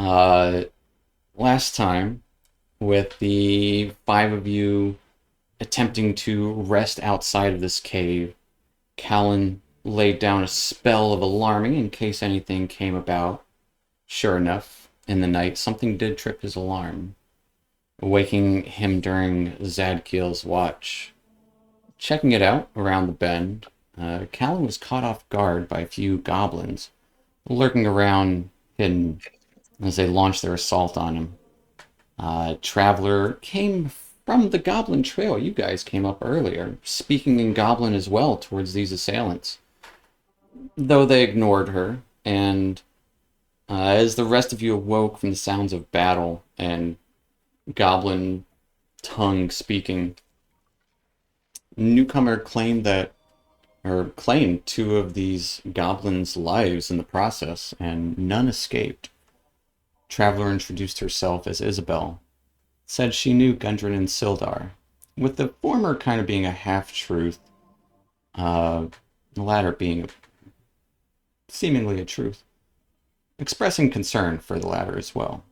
Uh, Last time, with the five of you attempting to rest outside of this cave, Callan laid down a spell of alarming in case anything came about. Sure enough, in the night, something did trip his alarm, waking him during Zadkiel's watch. Checking it out around the bend, Callan was caught off guard by a few goblins lurking around hidden as they launched their assault on him. Traveler came from the Goblin Trail. You guys came up earlier, speaking in Goblin as well towards these assailants, though they ignored her. And as the rest of you awoke from the sounds of battle and Goblin tongue speaking, newcomer claimed two of these goblins' lives in the process, and none escaped. Traveler introduced herself as Isabel, said she knew Gundren and Sildar, with the former kind of being a half-truth, uh, the latter being seemingly a truth, expressing concern for the latter as well.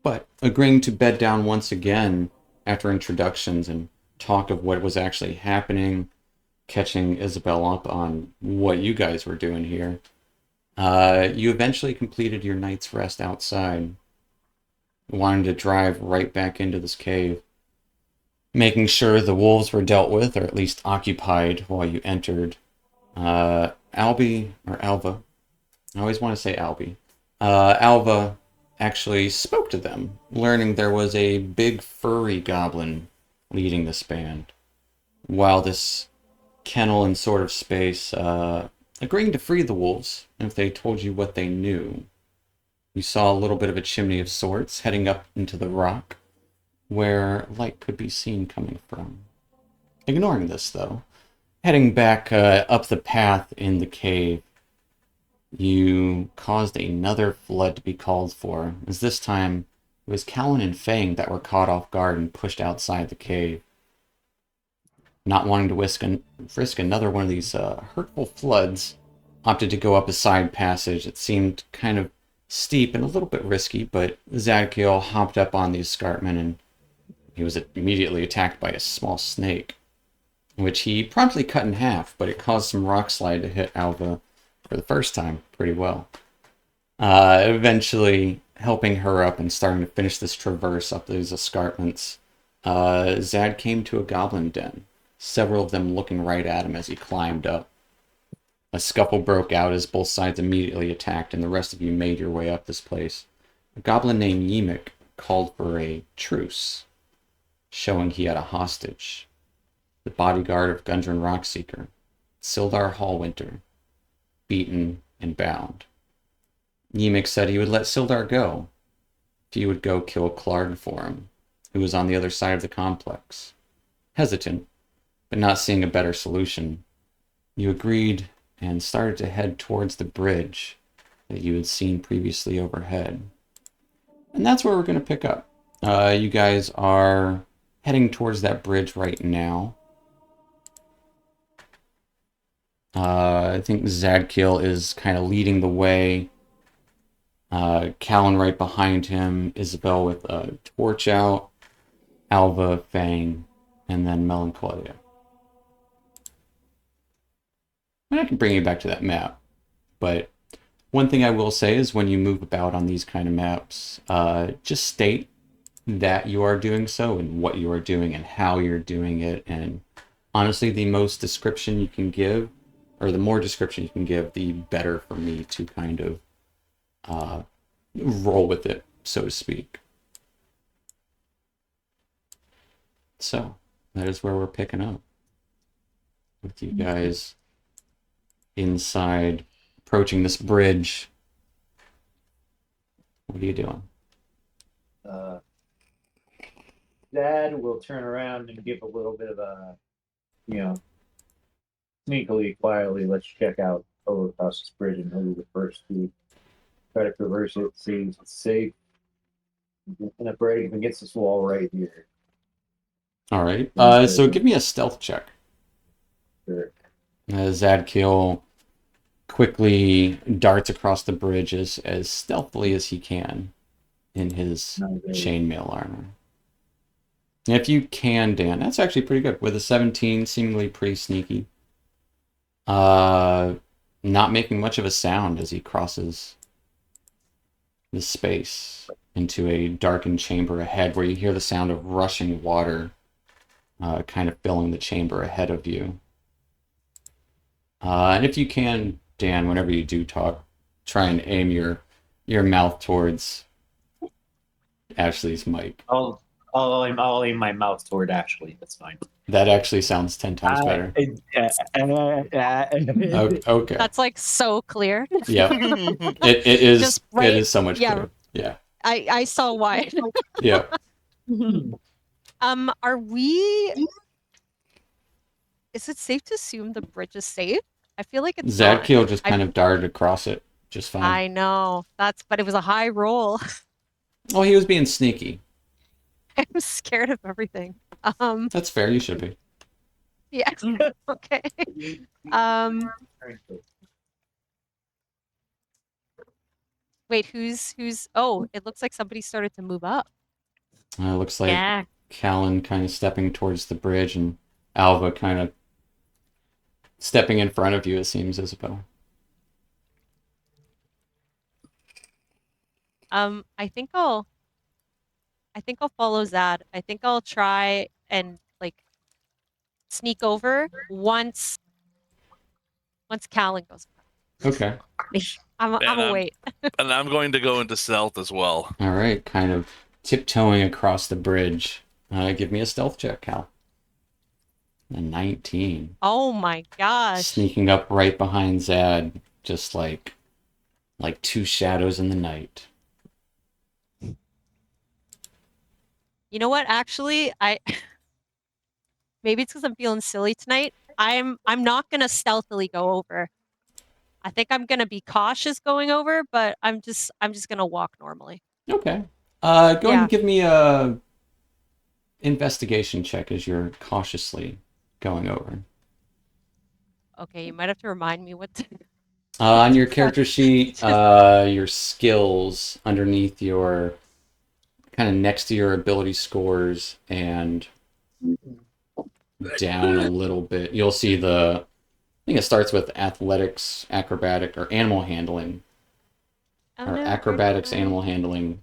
But agreeing to bed down once again after introductions and talk of what was actually happening, catching Isabel up on what you guys were doing here, you eventually completed your night's rest outside, wanting to drive right back into this cave, making sure the wolves were dealt with, or at least occupied, while you entered. Albie, or Alva, I always want to say Albie, Alva actually spoke to them, learning there was a big furry goblin leading this band, while this kennel and sort of space, agreeing to free the wolves if they told you what they knew. You saw a little bit of a chimney of sorts heading up into the rock, where light could be seen coming from. Ignoring this, though, heading back up the path in the cave, you caused another flood to be called for, as this time it was Callan and Fang that were caught off guard and pushed outside the cave. Not wanting to risk another one of these hurtful floods, opted to go up a side passage that seemed kind of steep and a little bit risky, but Zadkiel hopped up on the escarpment and he was immediately attacked by a small snake, which he promptly cut in half, but it caused some rock slide to hit Alva for the first time pretty well. Eventually helping her up and starting to finish this traverse up these escarpments, Zad came to a goblin den, several of them looking right at him as he climbed up. A scuffle broke out as both sides immediately attacked, and the rest of you made your way up this place. A goblin named Yemik called for a truce, showing he had a hostage, the bodyguard of Gundren Rockseeker, Sildar Hallwinter, beaten and bound. Yemik said he would let Sildar go if he would go kill Clarg for him, who was on the other side of the complex. Hesitant, but not seeing a better solution, you agreed and started to head towards the bridge that you had seen previously overhead. And that's where we're going to pick up. You guys are heading towards that bridge right now. I think Zadkiel is kind of leading the way. Callan right behind him, Isabel with a torch out, Alva, Fang, and then Melancholia. And I can bring you back to that map, but one thing I will say is when you move about on these kind of maps, just state that you are doing so and what you are doing and how you're doing it. And honestly, the most description you can give, or the more description you can give, the better for me to kind of roll with it, so to speak. So that is where we're picking up with you guys inside, approaching this bridge. What are you doing? Dad will turn around and give a little bit of a, sneakily, quietly, let's check out over across this bridge and move the first to try to traverse it, see if it's safe, and a break against this wall right here. All right. So give me a stealth check. Sure. Zadkiel quickly darts across the bridge as stealthily as he can in his Not very. chainmail armor. And if you can, Dan, that's actually pretty good. With a 17, seemingly pretty sneaky. Uh, not making much of a sound as he crosses the space into a darkened chamber ahead where you hear the sound of rushing water kind of filling the chamber ahead of you. And if you can, Dan, whenever you do talk, try and aim your mouth towards Ashley's mic. I'll aim my mouth toward Ashley. That's fine. That actually sounds 10 times Uh, better. uh, Okay. That's like so clear. Yep. Just It right. is so much Yeah, clearer. Yeah. I saw why. Yeah. Are we? Is it safe to assume the bridge is safe? I feel like it's not. Zadkiel just kind of darted across it just fine. I know but it was a high roll. Oh, he was being sneaky. I'm scared of everything. That's fair. You should be. Yeah. Okay. Wait, who's? Oh, it looks like somebody started to move up. Looks like Yeah. Callan kind of stepping towards the bridge and Alva kind of stepping in front of you, it seems, Isabel. I think I'll follow Zad. I think I'll try and like sneak over once Callan goes. Okay. I'm And gonna wait. and I'm going to go into stealth as well. All right. Kind of tiptoeing across the bridge. Give me a stealth check, Cal. A 19. Oh my gosh. Sneaking up right behind Zad, just like two shadows in the night. You know what? Actually, I maybe it's because I'm feeling silly tonight. I'm not gonna stealthily go over. I think I'm gonna be cautious going over, but I'm just gonna walk normally. Okay. Go ahead Yeah. and give me a investigation check as you're cautiously going over. Okay, you might have to remind me what to... On your character sheet, your skills underneath your kind of next to your ability scores and down a little bit, you'll see I think it starts with athletics, acrobatic, or animal handling, Oh, or no, acrobatics, animal handling,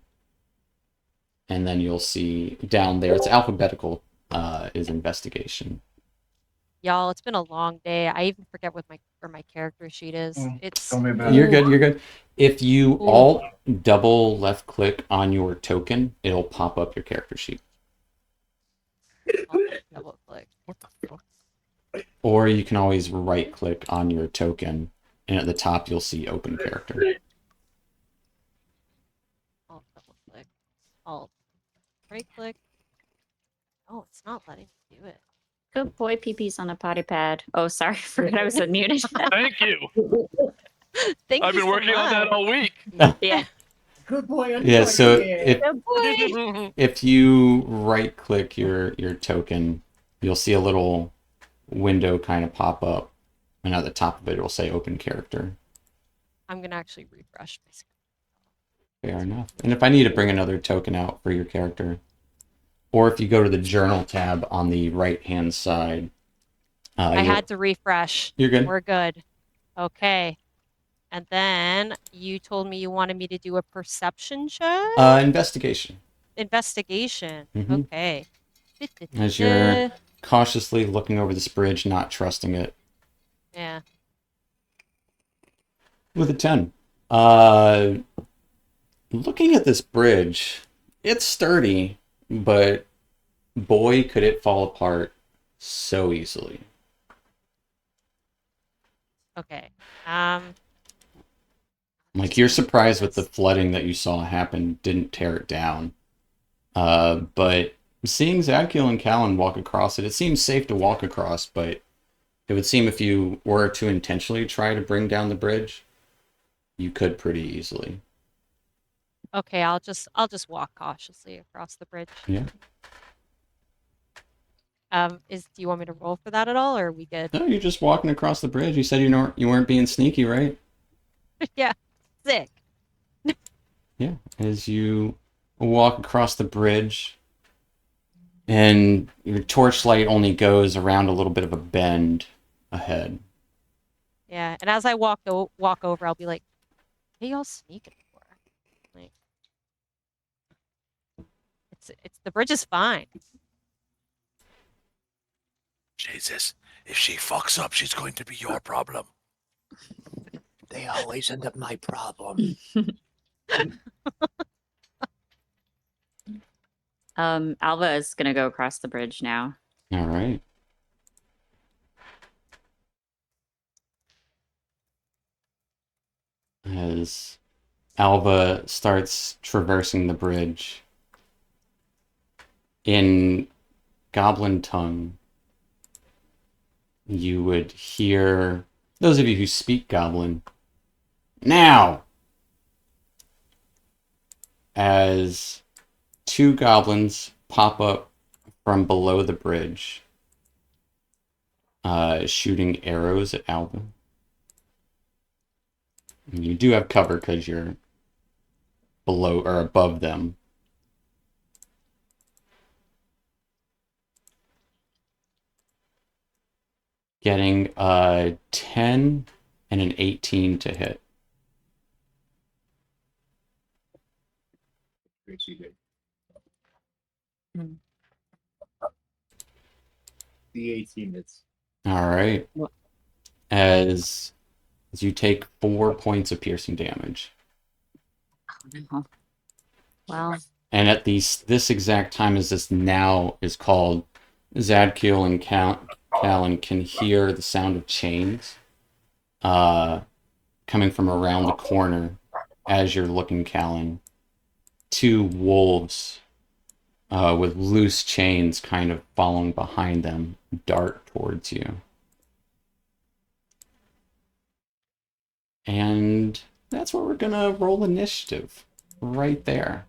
and then you'll see down there, it's alphabetical, is investigation. Y'all, it's been a long day. I even forget where my character sheet is. It's Tell me about You're it. good, you're good. If you Ooh. alt double left click on your token, it'll pop up your character sheet. I'll double click. What the fuck? Or you can always right click on your token, and at the top you'll see open character. I'll double click. I'll right click. Oh, it's not letting me do it. Good boy, peepee's on a potty pad. Oh, sorry, forgot I was unmuted. Thank you. Thank I've you been so working on that much. all week. Yeah. Good boy. Yeah, so Yeah. Good boy. if you right click your token, you'll see a little window kind of pop up, and at the top of it will say open character. I'm gonna actually refresh my screen. Fair enough. And if I need to bring another token out for your character, or if you go to the journal tab on the right hand side, I had to refresh. You're good. We're good. Okay. And then you told me you wanted me to do a perception check? Investigation. Investigation. Mhm. Okay. As you're cautiously looking over this bridge, not trusting it. Yeah. With a 10. Looking at this bridge, it's sturdy, but boy, could it fall apart so easily. Okay. Like, you're surprised with the flooding that you saw happen didn't tear it down. But seeing Zadkiel and Callan walk across it, it seems safe to walk across, but it would seem if you were to intentionally try to bring down the bridge, you could pretty easily. Okay, I'll just walk cautiously across the bridge. Yeah. Do you want me to roll for that at all, or are we good? No, you're just walking across the bridge. You said you weren't being sneaky, right? Yeah, sick. Yeah. As you walk across the bridge, and your torchlight only goes around a little bit of a bend ahead. Yeah, and as I walk over, I'll be like, "Hey, y'all sneaking for?" Like, it's the bridge is fine. Jesus, if she fucks up, she's going to be your problem. They always end up my problem. Alva is gonna go across the bridge now. All right. As Alva starts traversing the bridge, in goblin tongue, you would hear, those of you who speak goblin, now! As two goblins pop up from below the bridge, shooting arrows at Alva. And you do have cover because you're below or above them. Getting a 10 and an 18 to hit. The 18 is. All right. What? As you take 4 points of piercing damage. Oh, no. Well, And at this exact time as this now is called, Zadkiel and Callan can hear the sound of chains coming from around the corner as you're looking, Callan. Two wolves with loose chains kind of following behind them dart towards you. And that's where we're going to roll initiative. Right there.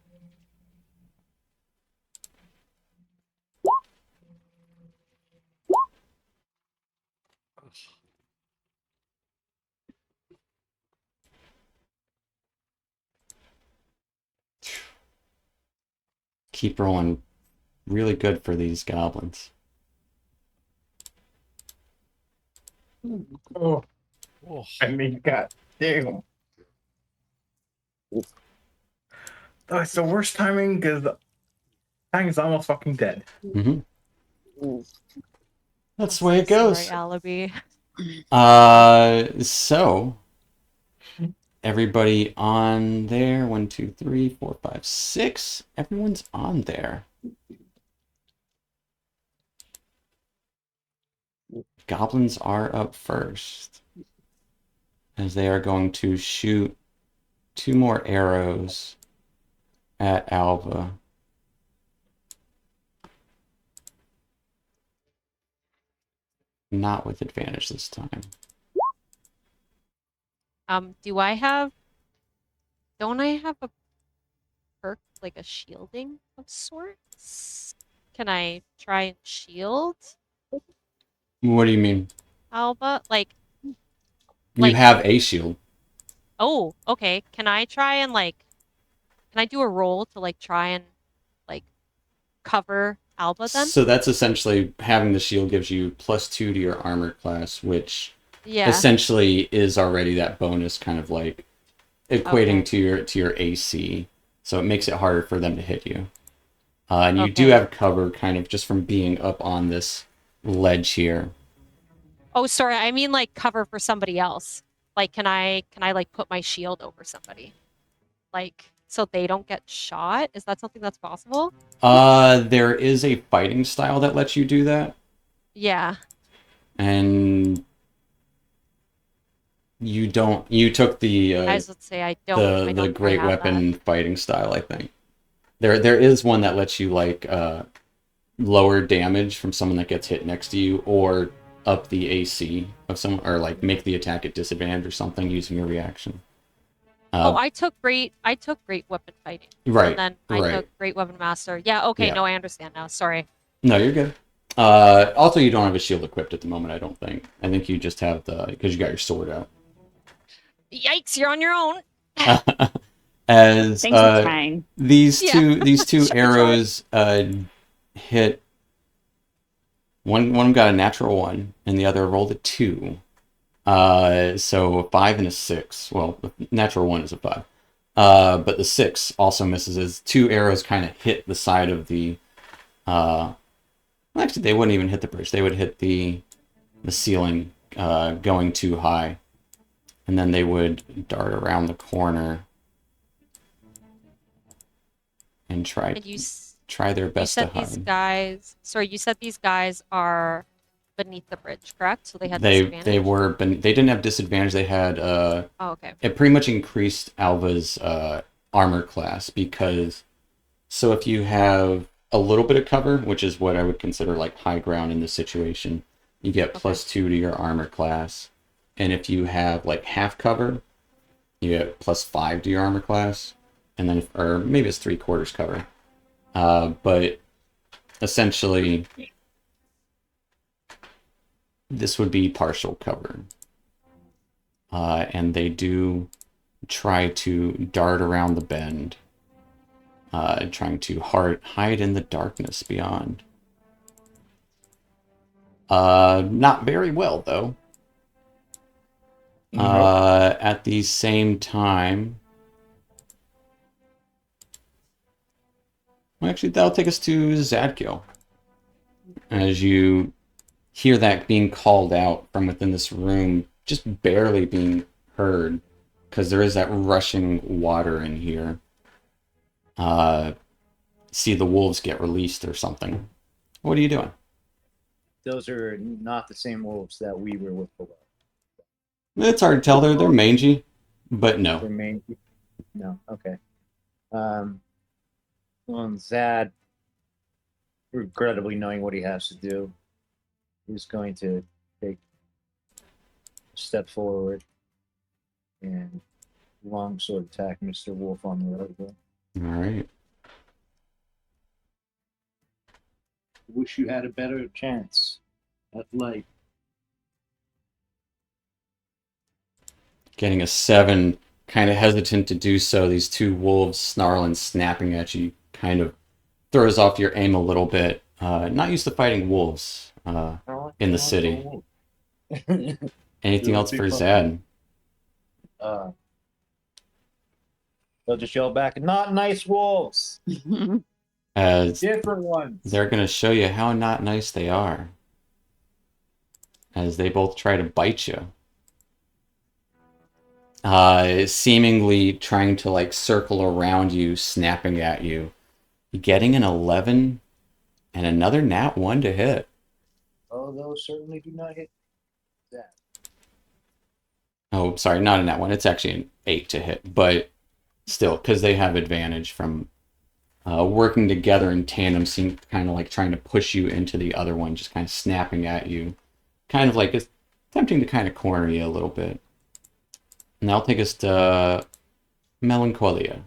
Keep rolling really good for these goblins. Oh, Oh, I mean, god damn. Oh, it's the worst timing because Tang is almost fucking dead. Mm-hmm. That's the way it goes. Sorry, Alibi. So everybody on there. 1, 2, 3, 4, 5, 6. Everyone's on there. Goblins are up first, as they are going to shoot 2 more arrows at Alva. Not with advantage this time. Don't I have a perk like a shielding of sorts? Can I try and shield What do you mean? Alba? You Like- have a shield. Oh, okay. Can I try and can I do a roll to try and cover Alba then? So that's essentially having the shield gives you +2 to your armor class, which Yeah. essentially is already that bonus kind of like equating Okay. to your AC. So it makes it harder for them to hit you. And you do Okay. have cover kind of just from being up on this ledge here. Oh, sorry. I mean cover for somebody else. Can I put my shield over somebody? So they don't get shot? Is that something that's possible? There is a fighting style that lets you do that. Yeah. And you took the I was let's say I don't the think I great have weapon fighting style, I think. There is one that lets you lower damage from someone that gets hit next to you, or up the AC of someone, or make the attack at disadvantage or something using your reaction. I took great weapon fighting. Right. And then I right. took great weapon master. Yeah, okay, Yeah. no, I understand now. Sorry. No, you're good. Also, you don't have a shield equipped at the moment, I don't think. I think you just have because you got your sword out. Yikes, you're on your own. As Thanks for trying. these Yeah. two Sure, arrows hit. One of them got a natural 1, and the other rolled a 2. So a 5 and a 6. Well, the natural 1 is a 5. But the 6 also misses as 2 arrows kind of hit the side of the. Well, actually, they wouldn't even hit the bridge. They would hit the ceiling, going too high, and then they would dart around the corner and try And their you best to said these hide. guys. Sorry, you said these guys are beneath the bridge, correct? So they had disadvantage. They didn't have disadvantage. They had Oh, okay. it pretty much increased Alva's armor class because so if you have a little bit of cover, which is what I would consider like high ground in this situation, you get +2 to your armor class. And if you have like half cover, you get +5 to your armor class. And then or maybe it's 3/4 cover. But essentially this would be partial cover. And they do try to dart around the bend, trying to hide in the darkness beyond. Not very well, though. Nope. At the same time... Well, actually, that'll take us to Zadkiel. As you hear that being called out from within this room, just barely being heard, because there is that rushing water in here. See the wolves get released or something. What are you doing? Those are not the same wolves that we were with below. It's hard to tell. They're mangy, but Their no. main. No, okay. Well, Zad, regrettably knowing what he has to do, he's going to take a step forward and longsword attack Mr. Wolf on the elbow. All right. Wish you had a better chance at light. Getting a 7, kind of hesitant to do so. These two wolves snarling, snapping at you, kind of throws off your aim a little bit. Not used to fighting wolves in the city. Anything else for Zad? They'll just yell back, "Not nice wolves! As Different ones!" they're going to show you how not nice they are. As they both try to bite you. Seemingly trying to like circle around you, snapping at you. Getting an 11 and another nat 1 to hit. Oh, those certainly do not hit that. Oh, sorry, not a nat 1. It's actually an 8 to hit, but still, because they have advantage from working together in tandem, seem kind of like trying to push you into the other one, just kind of snapping at you. Kind of like it's attempting to kind of corner you a little bit. And that'll take us to Melancholia.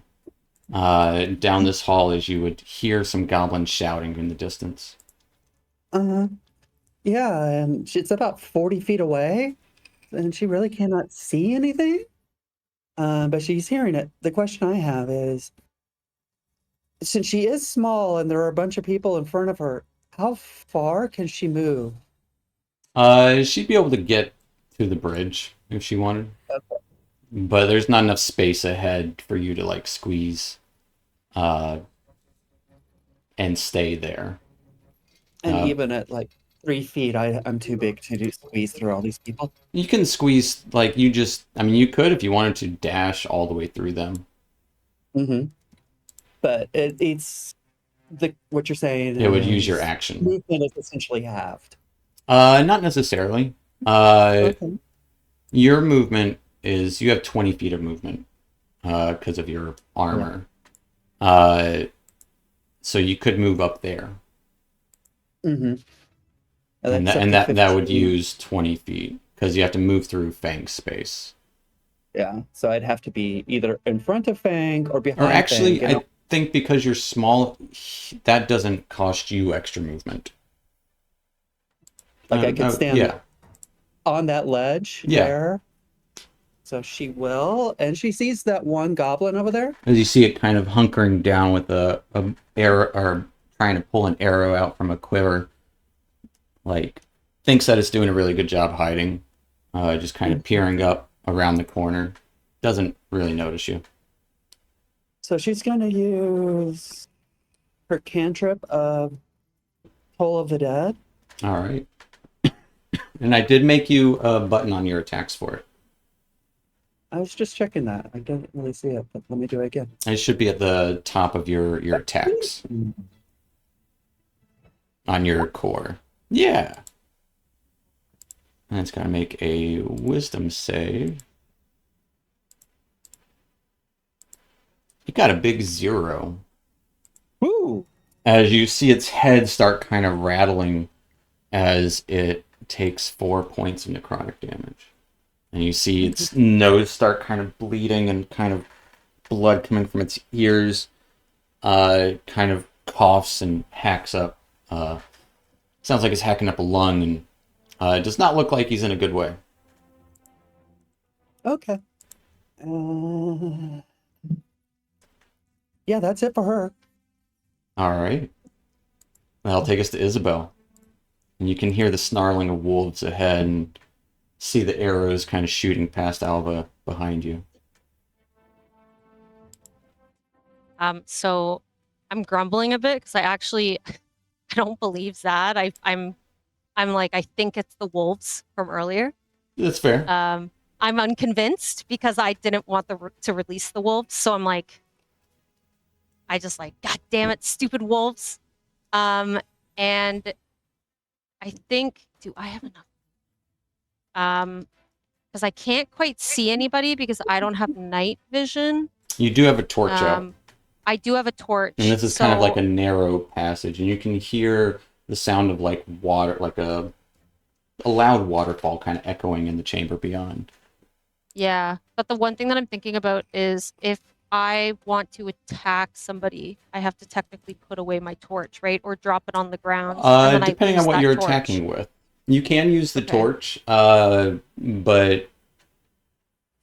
Down this hall as you would hear some goblins shouting in the distance. Yeah, and it's about 40 feet away, and she really cannot see anything. But she's hearing it. The question I have is, since she is small and there are a bunch of people in front of her, how far can she move? She'd be able to get to the bridge if she wanted. Okay. But there's not enough space ahead for you to like squeeze and stay there. And even at like 3 feet, I'm too big to squeeze through all these people. You can squeeze, like, you could if you wanted to dash all the way through them. Mm-hmm. But it's what you're saying. It would use your action. Movement is essentially halved. Not necessarily. Okay. Your movement is, you have 20 feet of movement because of your armor. So you could move up there. Mm-hmm. And that would use 20 feet because you have to move through Fang's space. Yeah, so I'd have to be either in front of Fang or behind Or actually, Fang. I think because you're small, that doesn't cost you extra movement. Like I could stand Yeah. on that ledge Yeah. there. So she will, and she sees that one goblin over there. As you see it kind of hunkering down with a arrow, or trying to pull an arrow out from a quiver, like thinks that it's doing a really good job hiding, just kind of peering up around the corner. Doesn't really notice you. So she's going to use her cantrip of Toll of the Dead. All right. And I did make you a button on your attacks for it. I was just checking that. I didn't really see it, but let me do it again. It should be at the top of your attacks on your core. Yeah. And it's got to make a wisdom save. You got a big 0. Woo! As you see its head start kind of rattling as it takes 4 points of necrotic damage. And you see its nose start kind of bleeding and kind of blood coming from its ears. Kind of coughs and hacks up. Sounds like it's hacking up a lung, and it does not look like he's in a good way. Okay. Yeah, that's it for her. All right. That'll take us to Isabel. And you can hear the snarling of wolves ahead and see the arrows kind of shooting past Alva behind you. So I'm grumbling a bit because I actually I don't believe that. I'm like, I think it's the wolves from earlier. That's fair. I'm unconvinced because I didn't want to release the wolves, so I'm like, I just like, God damn it, stupid wolves. And I think, do I have enough? Because I can't quite see anybody because I don't have night vision. You do have a torch out. I do have a torch. And this is kind of like a narrow passage, and you can hear the sound of like water, like a loud waterfall kind of echoing in the chamber beyond. Yeah, but the one thing that I'm thinking about is if I want to attack somebody, I have to technically put away my torch, right? Or drop it on the ground. And then Depending I on what use you're that torch. attacking with. You can use the Okay. torch, but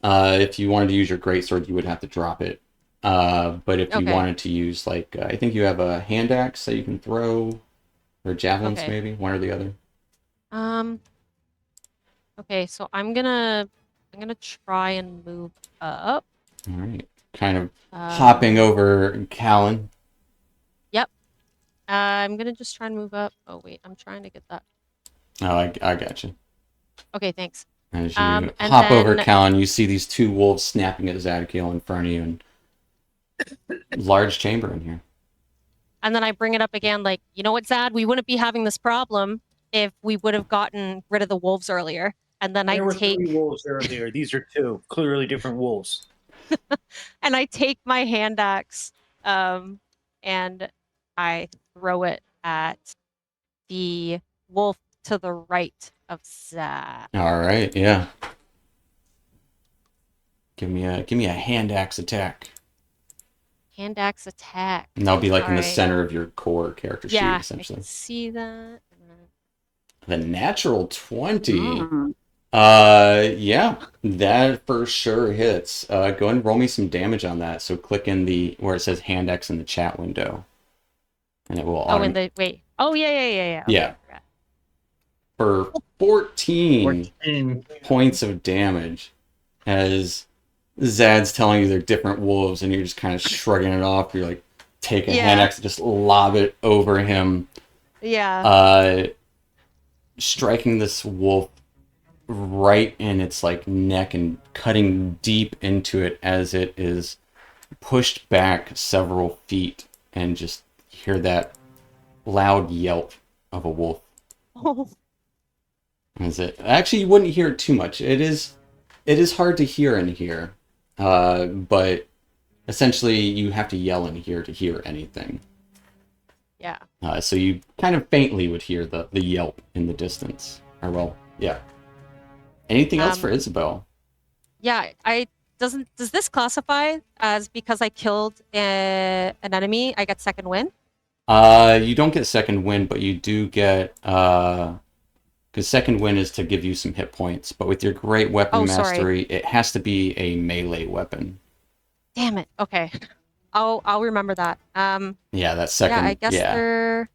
if you wanted to use your greatsword, you would have to drop it. But if you Okay. wanted to use, like, I think you have a hand axe that you can throw, or javelins Okay. maybe, one or the other. Okay, so I'm gonna try and move up. All right, kind of hopping over Callan. Yep. I'm gonna just try and move up. Oh wait, I'm trying to get that. Oh, I got you. Okay, thanks. As you And hop over then- Callan, you see these 2 wolves snapping at Zadkiel in front of you, and large chamber in here. And then I bring it up again, like, you know what, Zad? We wouldn't be having this problem if we would have gotten rid of the wolves earlier. And then There I were take 3 wolves earlier. These are 2 clearly different wolves. and I take my hand axe, and I throw it at the wolf to the right of Zad. All right, yeah. Give me a hand axe attack. Hand axe attack. And that'll be like in the Alright. center of your core character sheet, Yeah, I essentially. can see that. The natural 20. Mm. Yeah, that for sure hits. Go ahead and roll me some damage on that. So click in the where it says hand X in the chat window, and it will. Oh, in the wait. Oh yeah. Okay, Yeah. I forgot. For 14 14. points of damage, as Zad's telling you they're different wolves, and you're just kind of shrugging it off. You're like, take a hand Yeah. axe and just lob it over him. Yeah. Striking this wolf right in its like neck and cutting deep into it as it is pushed back several feet, and just hear that loud yelp of a wolf. Oh. Is it actually, you wouldn't hear it too much. It is hard to hear in here, but essentially you have to yell in here to hear anything. Yeah. So you kind of faintly would hear the yelp in the distance. Or well, yeah. Anything else for Isabel? Yeah. Does this classify as because I killed an enemy, I get second win? You don't get second wind, but you do get Because second wind is to give you some hit points, but with your great weapon Oh, sorry. mastery, it has to be a melee weapon. Damn it. Okay. I'll remember that. Yeah, that Yeah, I second. guess Yeah. they're.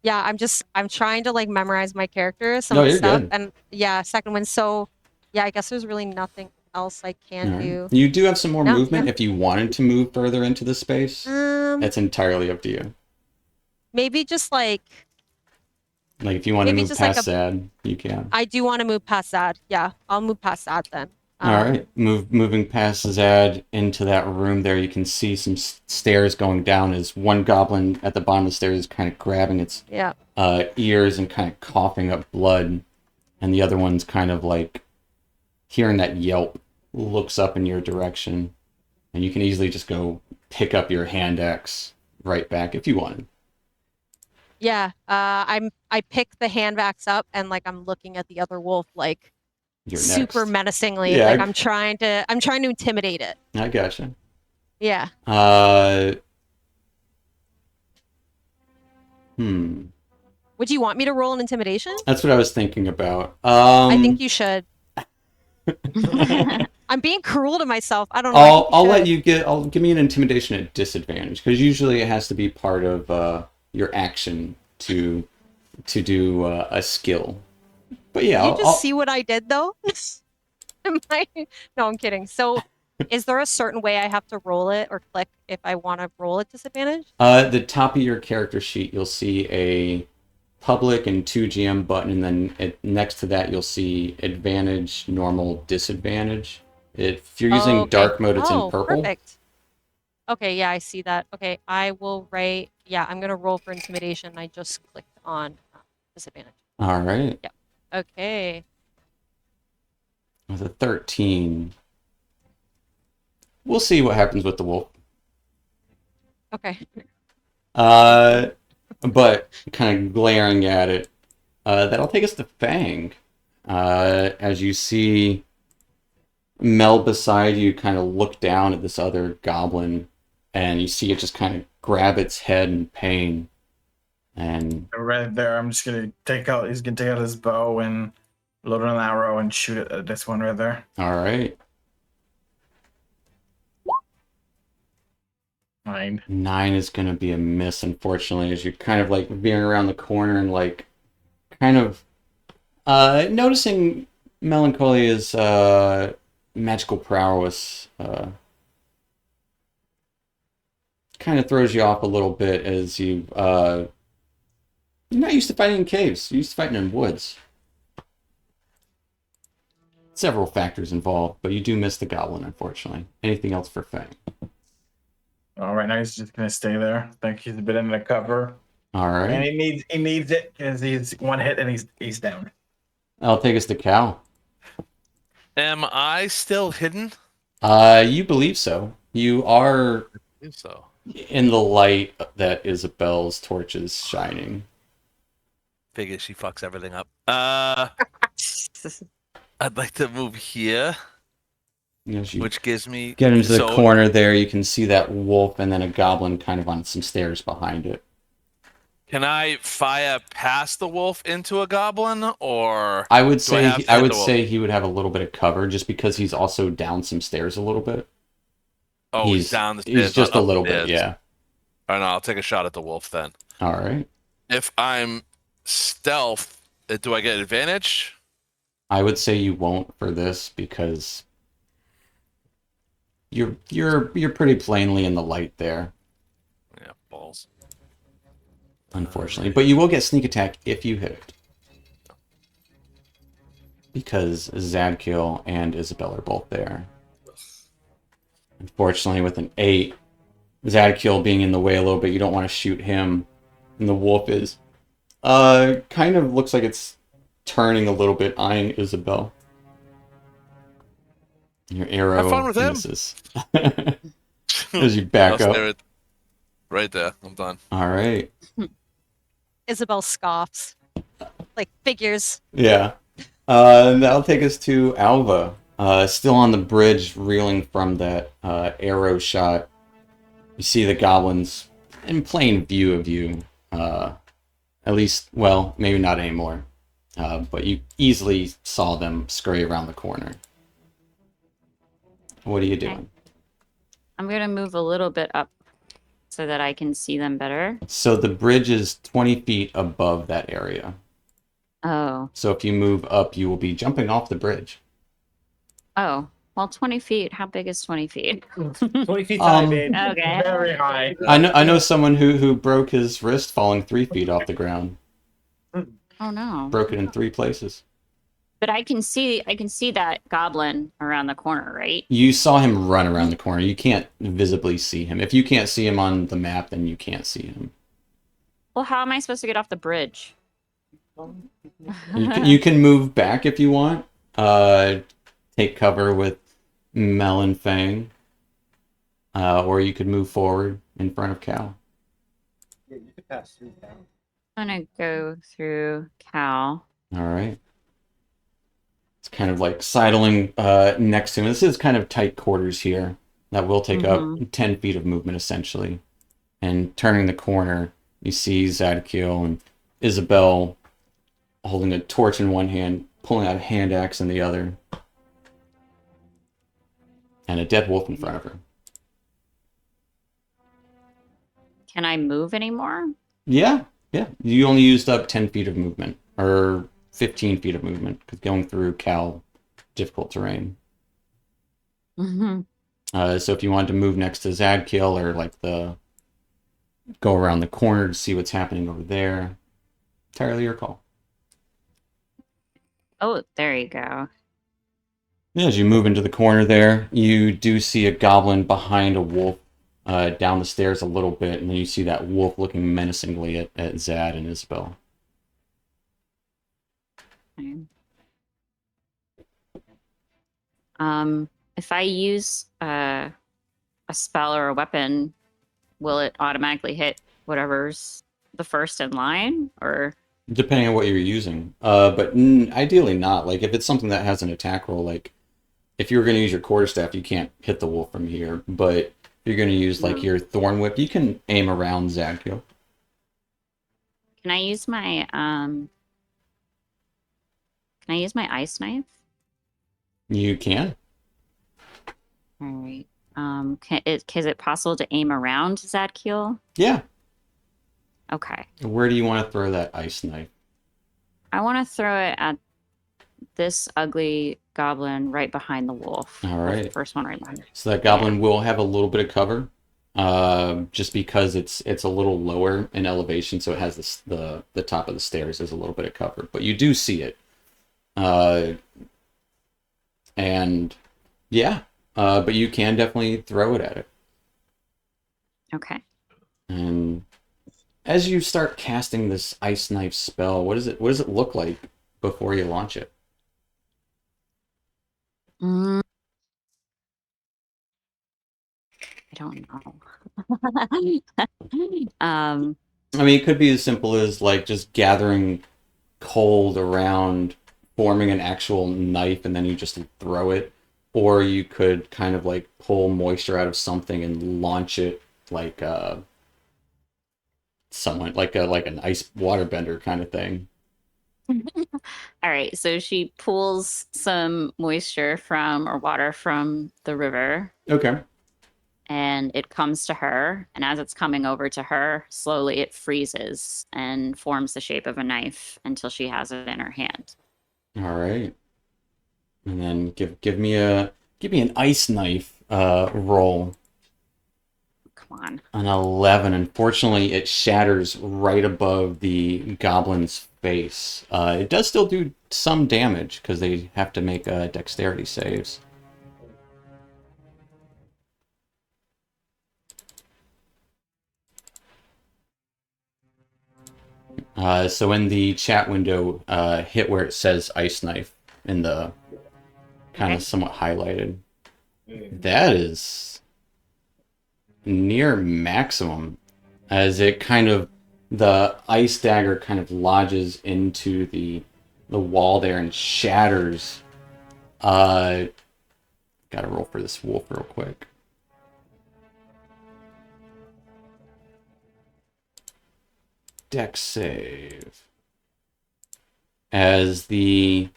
Yeah, I'm trying to like memorize my characters, some No, of the you're stuff, good. and yeah, second one. So, yeah, I guess there's really nothing else I can All right. do. You do have some more No, movement yeah. if you wanted to move further into the space. That's entirely up to you. Maybe just like Like if you want to maybe move just like past Sad, you can. I do want to move past that. Yeah, I'll move past that then. All right, moving past Zad into that room there, you can see some stairs going down as one goblin at the bottom of the stairs is kind of grabbing its Yeah. ears and kind of coughing up blood, and the other one's kind of like hearing that yelp, looks up in your direction, and you can easily just go pick up your hand axe right back if you wanted. Yeah. I pick the hand axe up and like I'm looking at the other wolf like You're super next. menacingly. Yeah, Like I'm trying to intimidate it. I gotcha. Yeah. Would you want me to roll an intimidation? That's what I was thinking about. I think you should. I'm being cruel to myself. I don't know. I'll let you I'll give me an intimidation at disadvantage because usually it has to be part of your action to do a skill. But yeah, Did you just see what I did though? Am I? No, I'm kidding. So, is there a certain way I have to roll it or click if I want to roll at disadvantage? The top of your character sheet, you'll see a public and 2GM button, and then next to that you'll see advantage, normal, disadvantage. If you're using dark mode, it's in purple. Perfect. Okay, yeah, I see that. Okay, I will write. Yeah, I'm gonna roll for intimidation. I just clicked on disadvantage. All right. Yep. Okay. With a 13. We'll see what happens with the wolf. Okay. But kind of glaring at it, that'll take us to Fang. As you see Mel beside you kind of look down at this other goblin, and you see it just kind of grab its head in pain. And right there, I'm just gonna take out. He's gonna take out his bow and load an arrow and shoot it at this one right there. all right. 9. 9 is going to be a miss, unfortunately, as you're kind of like veering around the corner and like kind of noticing Melancholia's magical prowess kind of throws you off a little bit as you're not used to fighting in caves. You're used to fighting in woods. Several factors involved, but you do miss the goblin, unfortunately. Anything else for Fang? All right, now he's just gonna stay there. I think he's a bit in the cover, All right. and he needs it because he's one hit and he's down. I'll take us to Cal. Am I still hidden? You believe so. You are I think so. in the light that Isabel's torch is shining. Figure she fucks everything up. I'd like to move here, As you which gives me get into the so- corner there, you can see that wolf and then a goblin kind of on some stairs behind it. Can I fire past the wolf into a goblin, or I would do I say have to I hit would the wolf? say he would have a little bit of cover just because he's also down some stairs a little bit. Oh, he's down the stairs. He's just not a up little the bit, stairs. yeah. All right, no, I'll take a shot at the wolf then. All right. If I'm stealth, do I get advantage? I would say you won't for this because you're pretty plainly in the light there, Yeah, balls. unfortunately. But you will get sneak attack if you hit it. Because Zadkiel and Isabel are both there. Unfortunately, with an 8, Zadkiel being in the way a little bit, you don't want to shoot him. And the wolf is kind of looks like it's turning a little bit, eyeing Isabel. Your arrow Have fun with him. misses. As you back I'll up. stare at- Right there. I'm done. All right. Isabel scoffs. Like figures. Yeah. And that'll take us to Alva. Still on the bridge, reeling from that arrow shot. You see the goblins in plain view of you. At least, well, maybe not anymore. but you easily saw them scurry around the corner. What are you doing? I'm going to move a little bit up so that I can see them better. So the bridge is 20 feet above that area. Oh. So if you move up, you will be jumping off the bridge. Oh. Well, 20 feet. How big is 20 feet? 20 feet high, babe. Okay. Very high. I know someone who broke his wrist falling 3 feet off the ground. Oh no. Broke it in 3 places. But I can see that goblin around the corner, right? You saw him run around the corner. You can't visibly see him. If you can't see him on the map, then you can't see him. Well, how am I supposed to get off the bridge? You can move back if you want. Take cover with Mel and Fang. Or you could move forward in front of Cal. Yeah, you could pass through now. I'm gonna go through Cal. All right. It's kind of like sidling next to him. This is kind of tight quarters here. That will take up 10 feet of movement, essentially. And turning the corner, you see Zadkiel and Isabel holding a torch in one hand, pulling out a hand axe in the other. And a dead wolf in front of her. Can I move anymore? Yeah. You only used up 10 feet of movement. Or 15 feet of movement. Because going through Cal, difficult terrain. Mm-hmm. So if you wanted to move next to Zadkiel or like go around the corner to see what's happening over there, entirely your call. Oh, there you go. Yeah, as you move into the corner there, you do see a goblin behind a wolf down the stairs a little bit, and then you see that wolf looking menacingly at Zad and Isabel. Okay. If I use a spell or a weapon, will it automatically hit whatever's the first in line, or? Depending on what you're using. But ideally not. Like, if it's something that has an attack roll, like, if you were going to use your quarterstaff, you can't hit the wolf from here. But if you're going to use, like, your thorn whip, you can aim around Zadkiel. Can I use my ice knife? You can. All right. Is it possible to aim around Zadkiel? Yeah. Okay. Where do you want to throw that ice knife? I want to throw it at this ugly goblin right behind the wolf. All right. The first one right behind. So that goblin will have a little bit of cover, just because it's a little lower in elevation, so it has the top of the stairs is a little bit of cover, but you do see it. And yeah, but you can definitely throw it at it. Okay. And as you start casting this ice knife spell, what does it look like before you launch it? I don't know. I mean, it could be as simple as like just gathering cold around, forming an actual knife, and then you just throw it. Or you could kind of like pull moisture out of something and launch it like someone like an ice waterbender kind of thing. All right. So she pulls some moisture or water from the river. Okay. And it comes to her, and as it's coming over to her, slowly it freezes and forms the shape of a knife until she has it in her hand. All right. And then give me an ice knife roll. Come on. An 11. Unfortunately, it shatters right above the goblin's face. It does still do some damage because they have to make dexterity saves. So in the chat window, hit where it says ice knife in the kind of somewhat highlighted. That is near maximum, as it kind of, the ice dagger kind of lodges into the wall there and shatters. Gotta roll for this wolf real quick. Dex save. as the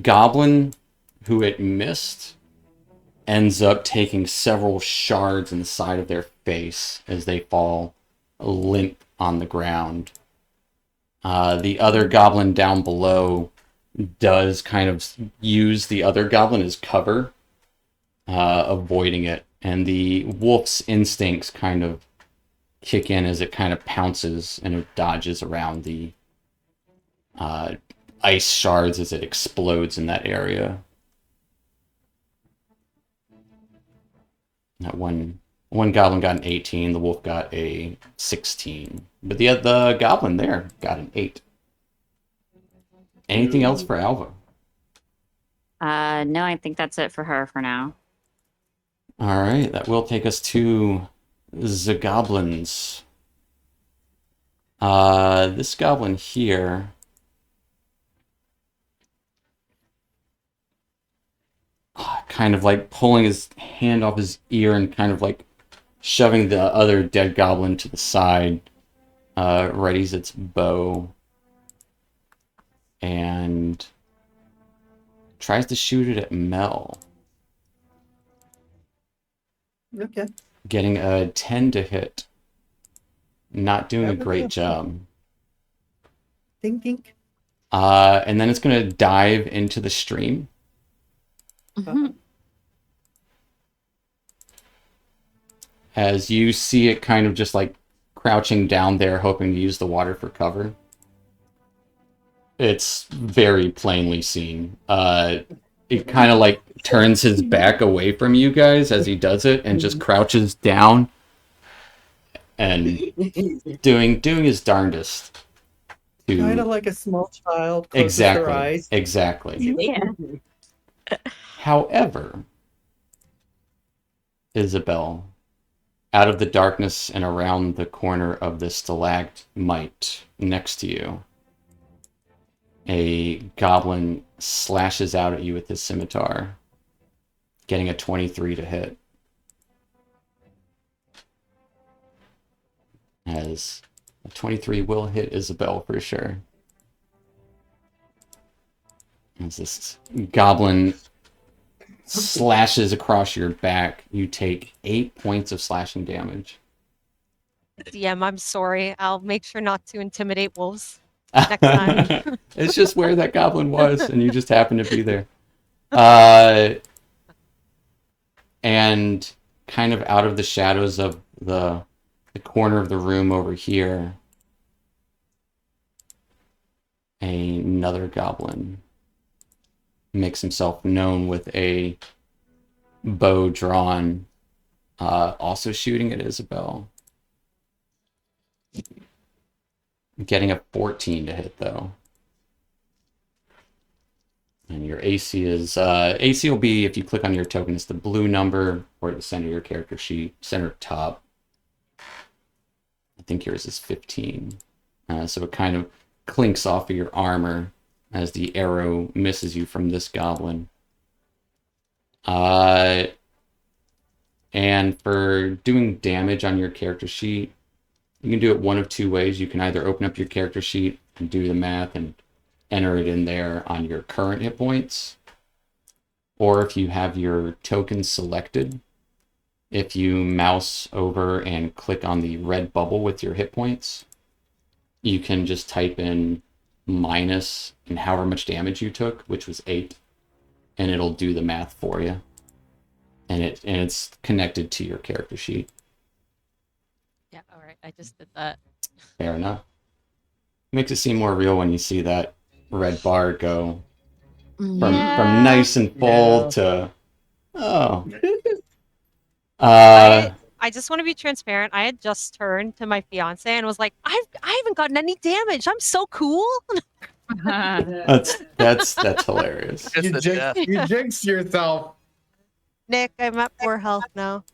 goblin who it missed ends up taking several shards in the side of their face as they fall limp on the ground. The other goblin down below does kind of use the other goblin as cover, avoiding it. And the wolf's instincts kind of kick in as it kind of pounces and it dodges around the ice shards as it explodes in that area. That one goblin got an 18, the wolf got a 16. But the goblin there got an 8. Anything else for Alva? No, I think that's it for her for now. All right, that will take us to the goblins. This goblin here kind of like pulling his hand off his ear and kind of like shoving the other dead goblin to the side, readies its bow and tries to shoot it at Mel, Okay. getting a 10 to hit. Not doing a That would be great a- job. Dink dink. And then it's going to dive into the stream. Mhm. As you see it kind of just like crouching down there, hoping to use the water for cover. It's very plainly seen. It kind of like turns his back away from you guys as he does it and just crouches down and doing his darndest to Kind of like a small child closes their eyes. exactly. Yeah. However, Isabel, out of the darkness and around the corner of the stalagmite next to you, a goblin slashes out at you with his scimitar, getting a 23 to hit. As a 23 will hit Isabel for sure. As this goblin slashes across your back, you take 8 points of slashing damage. DM, I'm sorry. I'll make sure not to intimidate wolves next time. It's just where that goblin was, and you just happened to be there. And kind of out of the shadows of the corner of the room over here, another goblin makes himself known with a bow drawn, also shooting at Isabel. Getting a 14 to hit, though. And your AC is... AC will be, if you click on your token, it's the blue number or the center of your character sheet, center top. I think yours is 15. So it kind of clinks off of your armor as the arrow misses you from this goblin. And for doing damage on your character sheet, you can do it one of two ways. You can either open up your character sheet and do the math and enter it in there on your current hit points. Or if you have your token selected, if you mouse over and click on the red bubble with your hit points, you can just type in minus and however much damage you took, which was 8, and it'll do the math for you. And it's connected to your character sheet. Yeah, all right. I just did that. Fair enough. Makes it seem more real when you see that red bar go from nice and full to I just want to be transparent. I had just turned to my fiance and was like, I haven't gotten any damage. I'm so cool. that's hilarious. Just the death. You jinxed yourself. Nick, I'm at 4 health now.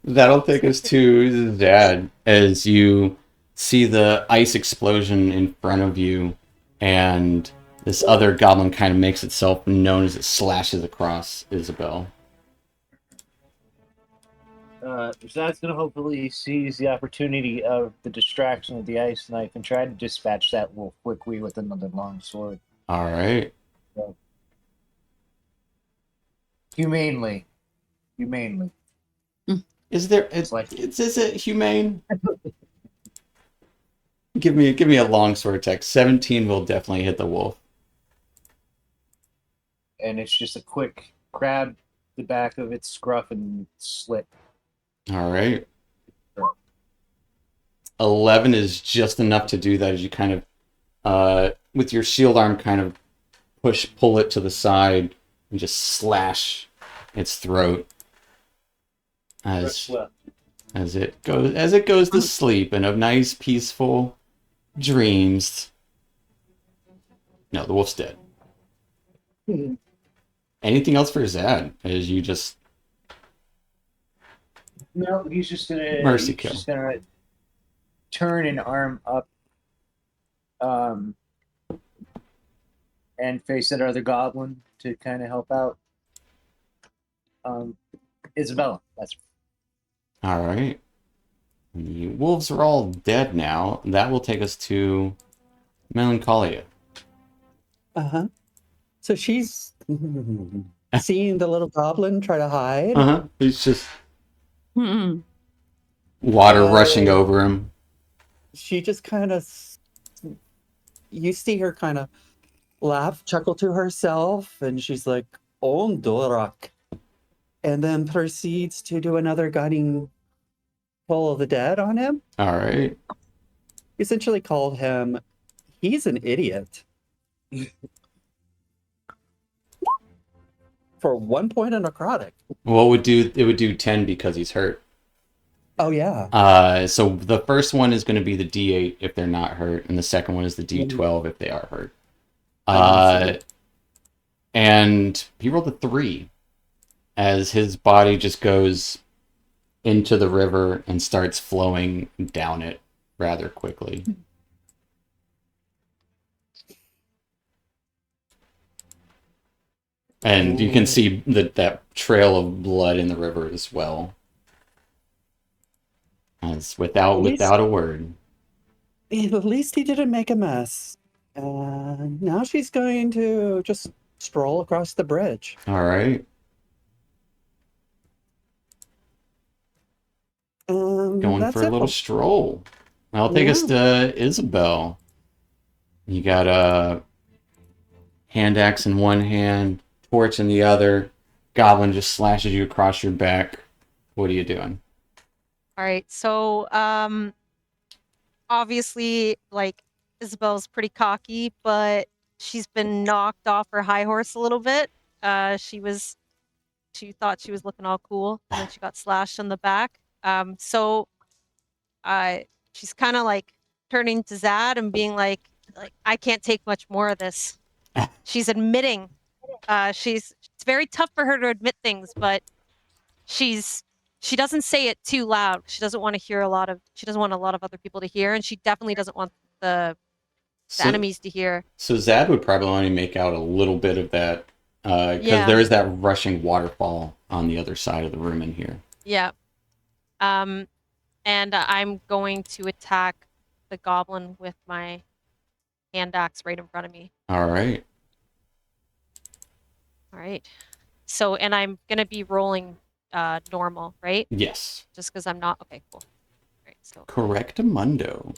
That'll take us to Dad as you see the ice explosion in front of you, and this other goblin kind of makes itself known as it slashes across Isabel. Zad's gonna hopefully seize the opportunity of the distraction of the ice knife and try to dispatch that wolf quickly with another long sword. All right. Humanely. Humanely. Is there? Is it humane? Give me a longsword attack. 17 will definitely hit the wolf. And it's just a quick grab the back of its scruff and slit. All right. 11 is just enough to do that as you kind of, with your shield arm, kind of pull it to the side and just slash its throat as it goes to sleep in a nice peaceful dreams. No, the wolf's dead. Anything else for Zad? As you just No, he's just gonna mercy kill. Just gonna turn an arm up, and face that other goblin to kind of help out. Isabella, that's All right. The wolves are all dead now. That will take us to Melancholia. Uh-huh. So she's seeing the little goblin try to hide. Uh-huh. He's just water rushing over him. She just kind of, you see her kind of laugh, chuckle to herself, and she's like, Ondorak. And then proceeds to do another guiding pull of the dead on him. All right. Essentially called him, he's an idiot. For 1 point of necrotic. Well, it would do 10 because he's hurt. Oh, yeah. So the first one is going to be the D8 if they're not hurt, and the second one is the D12 if they are hurt. And he rolled a 3 as his body just goes into the river and starts flowing down it rather quickly. And you can see that trail of blood in the river as well. As without a word. At least he didn't make a mess. Now she's going to just stroll across the bridge. All right. Going for a little stroll. That'll take us to Isabel. You got a hand axe in one hand, torch in the other. Goblin just slashes you across your back. What are you doing? All right. So, obviously, like, Isabel's pretty cocky, but she's been knocked off her high horse a little bit. She thought she was looking all cool, and then she got slashed in the back. So she's kind of like turning to Zad and being like I can't take much more of this. She's admitting, it's very tough for her to admit things, but she doesn't say it too loud. She doesn't want a lot of other people to hear, and she definitely doesn't want the enemies to hear. So Zad would probably only make out a little bit of that, because there is that rushing waterfall on the other side of the room in here. Yeah. And I'm going to attack the goblin with my hand axe right in front of me. All right. All right. So, and I'm going to be rolling normal, right? Yes. Just because I'm not... Okay, cool. All right, so... Correctamundo.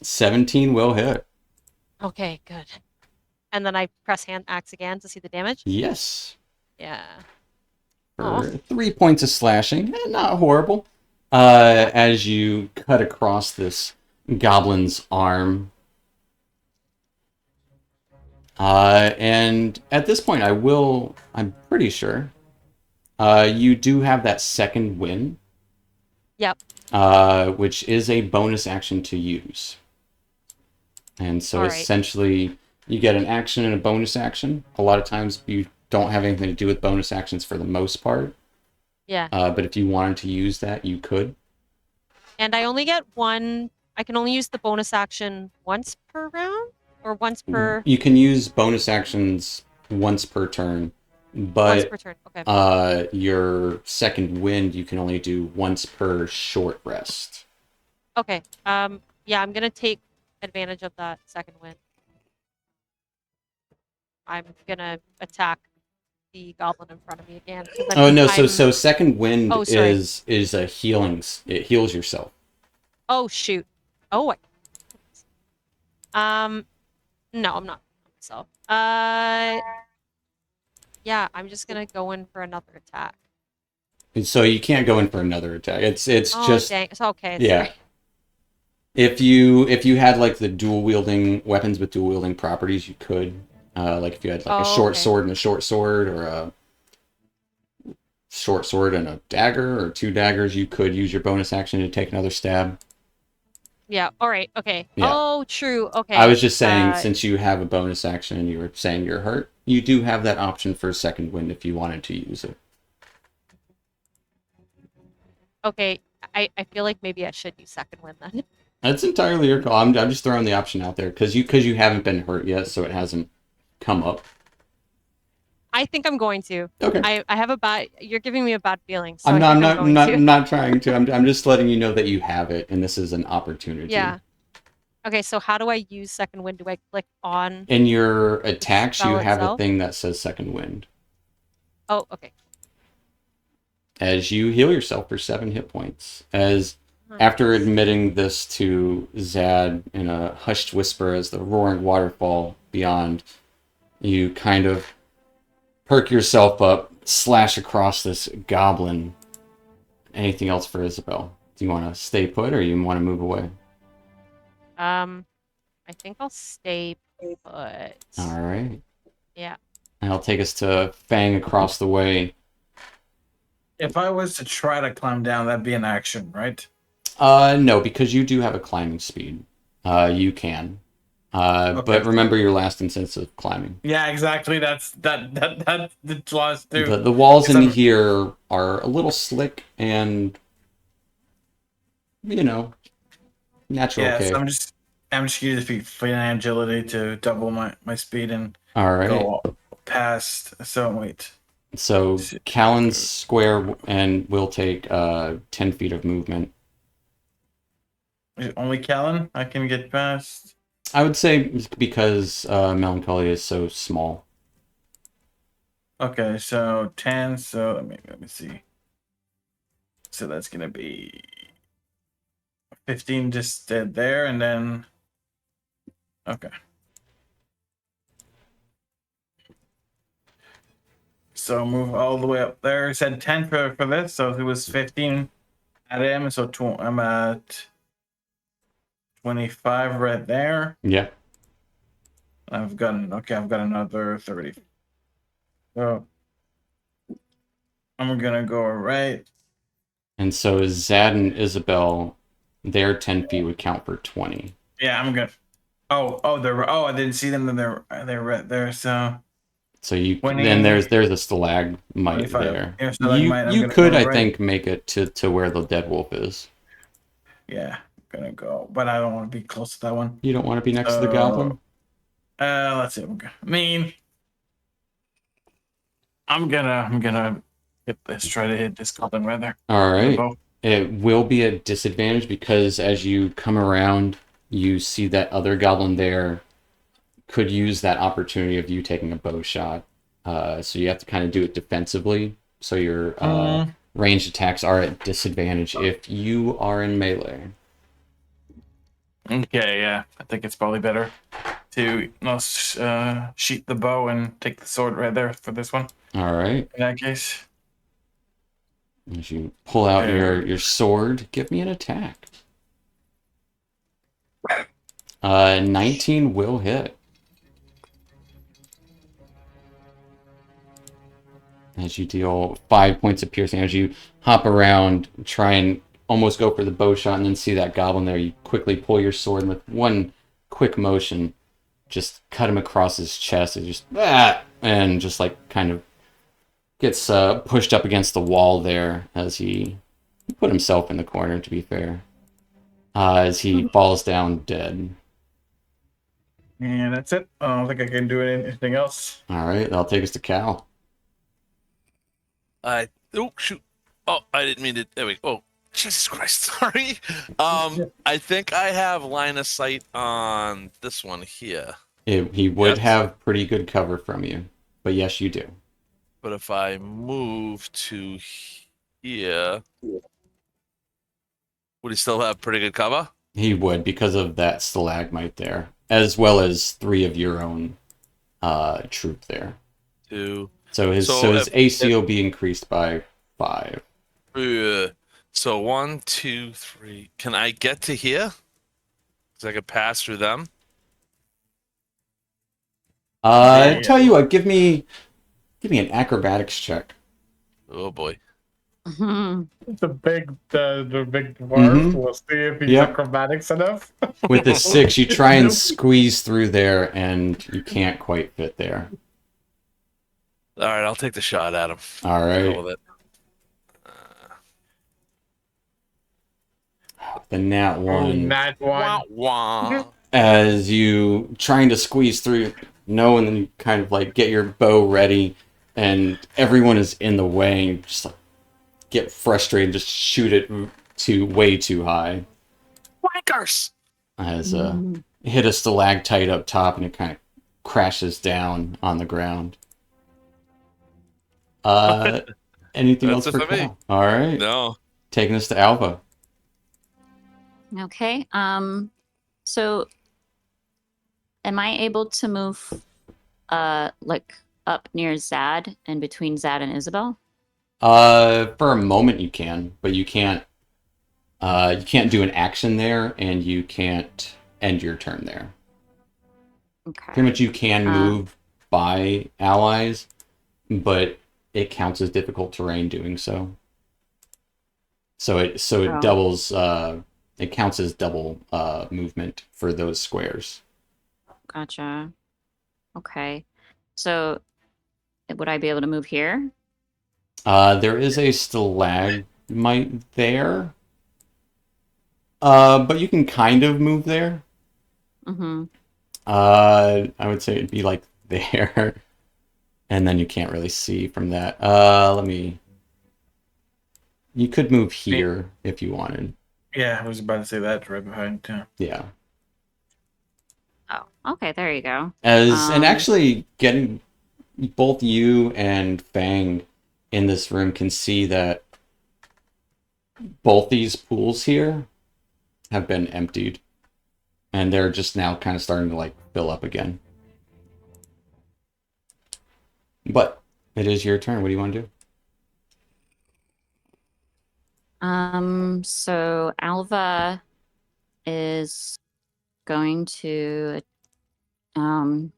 17 will hit. Okay, good. And then I press hand axe again to see the damage? Yes. Yeah. For 3 points of slashing. Not horrible. As you cut across this goblin's arm. And at this point, I'm pretty sure, you do have that second win. Yep. Which is a bonus action to use. And so essentially, you get an action and a bonus action. A lot of times, you don't have anything to do with bonus actions for the most part. Yeah. But if you wanted to use that, you could. And I only get one... I can only use the bonus action once per round? Or once per... You can use bonus actions once per turn, Once but per turn. Okay. your second wind you can only do once per short rest. Okay. Yeah, I'm gonna take advantage of that second wind. I'm gonna attack the goblin in front of me again. 'Cause Oh no, so I'm... second wind Oh, sorry. is a healing. It heals yourself. Oh shoot. Oh. No, I'm not myself. Yeah, I'm just gonna go in for another attack. And so you can't go in for another attack. It's Oh just dang. It's okay. yeah. Sorry. If you had like the dual wielding weapons with dual wielding properties, you could. Like if you had like a Oh, short okay. sword and a short sword, or a short sword and a dagger, or two daggers, you could use your bonus action to take another stab. Yeah. All right. Okay. Yeah. Oh, true. Okay. I was just saying, since you have a bonus action and you were saying you're hurt, you do have that option for second wind if you wanted to use it. Okay. I feel like maybe I should use second wind then. That's entirely your call. I'm just throwing the option out there because you haven't been hurt yet, so it hasn't come up. I think I'm going to. Okay. I have a bad. You're giving me a bad feeling, so I'm I not, think I'm I'm not, going not, to. not trying to. I'm just letting you know that you have it, and this is an opportunity. Yeah. Okay. So how do I use second wind? Do I click on In your the attacks, you spell have a itself? thing that says second wind. Oh, okay. As you heal yourself for 7 hit points. As after admitting this to Zad in a hushed whisper as the roaring waterfall beyond, you kind of perk yourself up, slash across this goblin. Anything else for Isabel? Do you want to stay put or you want to move away? I think I'll stay put. All right. Yeah. And I'll take us to Fang across the way. If I was to try to climb down, that'd be an action, right? No, because you do have a climbing speed. You can. Okay. But remember your last instance of climbing. Yeah, exactly. That's the last two. The walls in I'm- here are a little slick and, natural Yeah, cave. so I'm just using feet and agility to double my speed and All right. go past. So wait. So Callan's square and will take 10 feet of movement. Is it only Callan I can get past? I would say because Melancholia is so small. Okay, so 10. So let me see. So that's gonna be 15 just there, and then okay. So move all the way up there. It said 10 for this, so it was 15 at him. So I'm at 25 right there. Yeah. I've got another 30. So I'm gonna go right. And so Zad and Isabel, their 10 feet would count for 20. Yeah, I'm gonna. I didn't see them. Then they're right there. So you 20, then there's a stalagmite 25. there. Yeah, stalagmite, I'm You gonna could, go I right. think, make it to where the dead wolf is. Yeah, I'm gonna go, but I don't want to be close to that one. You don't want to be next to the goblin? Let's see. I'm gonna try to hit this goblin right there. All with the right. bow. It will be a disadvantage because as you come around, you see that other goblin there could use that opportunity of you taking a bow shot. So you have to kind of do it defensively. So your ranged attacks are at disadvantage if you are in melee. Okay, yeah, I think it's probably better to sheath the bow and take the sword right there for this one. All right. In that case, As you pull out your sword, give me an attack. 19 will hit. As you deal 5 points of piercing, as you hop around, try and almost go for the bow shot, and then see that goblin there, you quickly pull your sword and with one quick motion, just cut him across his chest. It just and just like kind of gets pushed up against the wall there as he put himself in the corner. To be fair, as he falls down dead. and that's it. I don't think I can do anything else. All right, that'll take us to Cal. Oh shoot! Oh, I didn't mean to. There we go. Oh, Jesus Christ! Sorry. I think I have line of sight on this one here. He would Yes. have pretty good cover from you, but yes, you do. But if I move to here, would he still have pretty good cover? He would because of that stalagmite there, as well as 3 of your own troop there. Two. So his So AC will be increased by 5. So 1, 2, 3. Can I get to here? So I could pass through them. Tell you what, give me an acrobatics check. Oh boy. Mhm. The big dwarf. Mhm. We'll see if he's Yep. acrobatics enough. With a 6, you try and squeeze through there, and you can't quite fit there. All right, I'll take the shot at him. All Hell right, with it. the nat 1. Nat Wah, one. wah. As you trying to squeeze through, no, and then you kind of like get your bow ready, and everyone is in the way, and you just like get frustrated, just shoot it way too high. Wankers! As hit a stalactite up top, and it kind of crashes down on the ground. Anything That's else it for for me. Cal? All right, No. taking us to Alva. Okay. So am I able to move like up near Zad and between Zad and Isabel? For a moment you can, but you can't. You can't do an action there, and you can't end your turn there. Okay. Pretty much, you can move by allies, but it counts as difficult terrain doing so. So it Oh. doubles. It counts as double movement for those squares. Gotcha. Okay. So would I be able to move here? There is a stalagmite there. But you can kind of move there. Mm-hmm. I would say it'd be like there, and then you can't really see from that. You could move here if you wanted. Yeah, I was about to say that right behind too. Yeah. Oh, okay. There you go. And actually, getting both you and Fang in this room can see that both these pools here have been emptied, and they're just now kind of starting to like fill up again. But it is your turn. What do you want to do? So Alva is going to gonna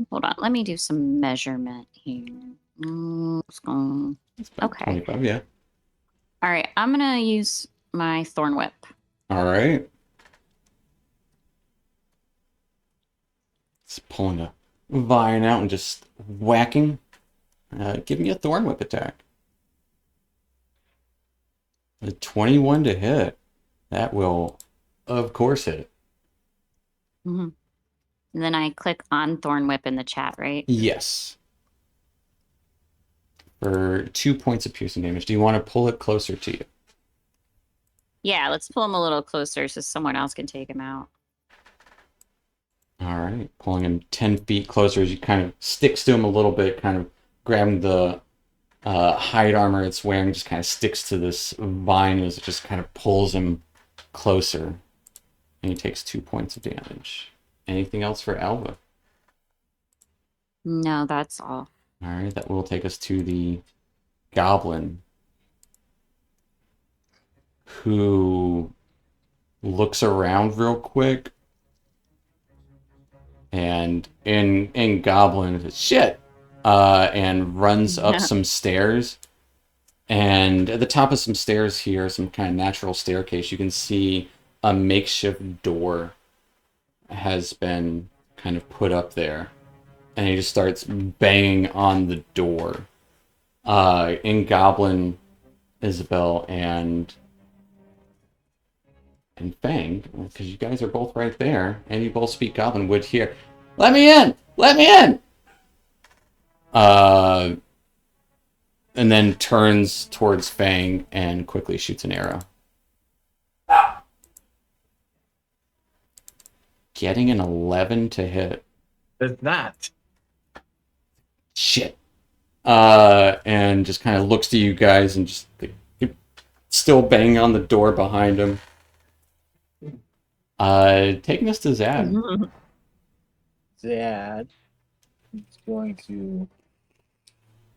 hold on. Let me do some measurement here. It's about Okay. 25, yeah. All right. I'm gonna use my thorn whip. All right. Just pulling a vine out and just whacking. Give me a thorn whip attack. A 21 to hit. That will, of course, hit. Mm-hmm. And then I click on thorn whip in the chat, right? Yes. For 2 points of piercing damage. Do you want to pull it closer to you? Yeah, let's pull him a little closer so someone else can take him out. All right. Pulling him 10 feet closer as you kind of sticks to him a little bit, kind of grabbing the hide armor it's wearing, just kind of sticks to this vine as it just kind of pulls him closer. And he takes 2 points of damage. Anything else for Alva? No, that's all. All right, that will take us to the goblin, who looks around real quick, and in goblin shit, and runs up some stairs. And at the top of some stairs here, some kind of natural staircase, you can see a makeshift door has been kind of put up there. And he just starts banging on the door. In Goblin, Isabel, and Fang, because you guys are both right there, and you both speak Goblin, would hear, "Let me in! Let me in!" and then turns towards Fang and quickly shoots an arrow. Getting an 11 to hit. There's that. Shit. And just kind of looks to you guys and just still banging on the door behind him. Taking us to Zad. Zad is going to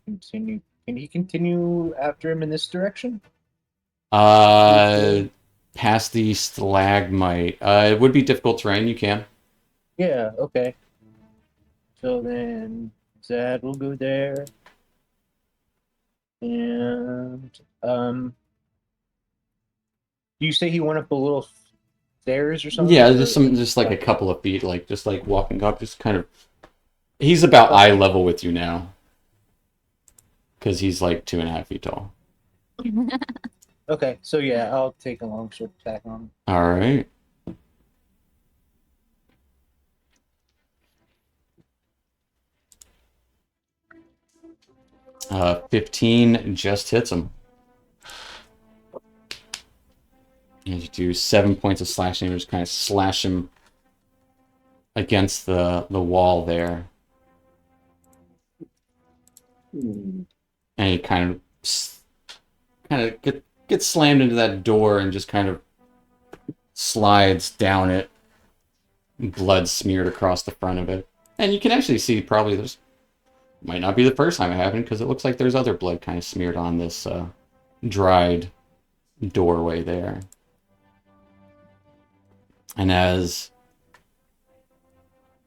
continue. Can he continue after him in this direction? Past the stalagmite. It would be difficult terrain. You can. Yeah, okay. So then Zad will go there. And do you say he went up the little stairs or something? Yeah, or- just like a couple of feet, like just like walking up, just kind of. He's about eye level with you now, because he's like 2.5 feet tall. Okay, so yeah, I'll take a long sword attack on him. All right. Uh, 15 just hits him. And you do 7 points of slashing, just kind of slash him against the wall there, and he kind of gets slammed into that door and just kind of slides down it, blood smeared across the front of it. And you can actually see probably there's might not be the first time it happened, because it looks like there's other blood kind of smeared on this dried doorway there. And as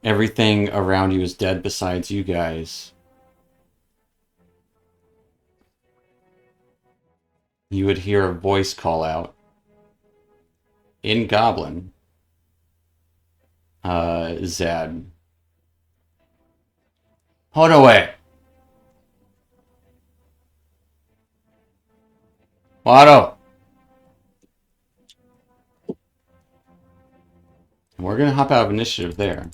everything around you is dead besides you guys, you would hear a voice call out in Goblin. Zad. Hold away. Otto. And we're going to hop out of initiative there.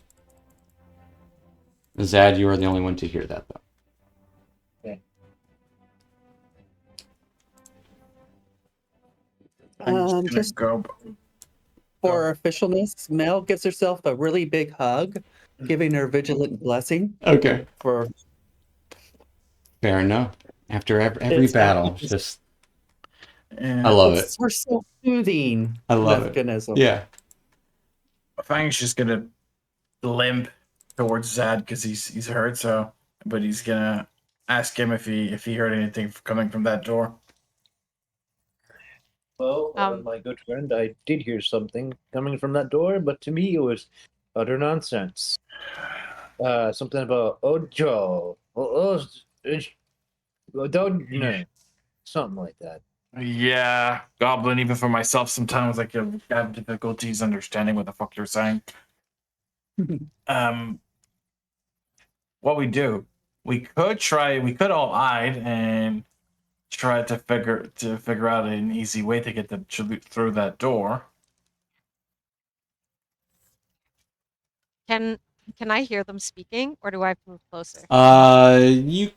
Zad, you are the only one to hear that, though. I'm Just go. for officialness, Mel gives herself a really big hug, giving her vigilant blessing Okay. for Fair enough. After every It's- battle, just Yeah. I love it. it's her self-soothing I love it. mechanism. Yeah. Fang's just gonna limp towards Zad because he's hurt. So, but he's gonna ask him if he heard anything coming from that door. Well, my good friend, I did hear something coming from that door, but to me it was utter nonsense. Something about Ojo. Don't no, something like that. Yeah, Goblin. Even for myself, sometimes I can have difficulties understanding what the fuck you're saying. What we do? We could all hide and try to figure out an easy way to get them through that door. Can I hear them speaking, or do I have to move closer? You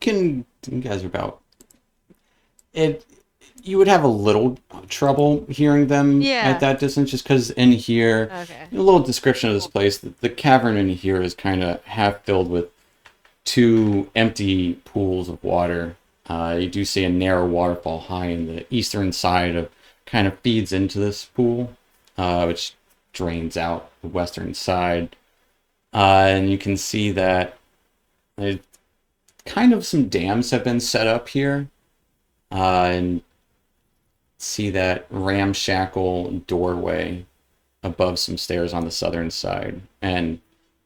guys are about it. You would have a little trouble hearing them Yeah. at that distance, just because in here, Okay. a little description of this place. The cavern in here is kind of half filled with 2 empty pools of water. You do see a narrow waterfall high in the eastern side of kind of feeds into this pool, which drains out the western side. And you can see that kind of some dams have been set up here. And see that ramshackle doorway above some stairs on the southern side. And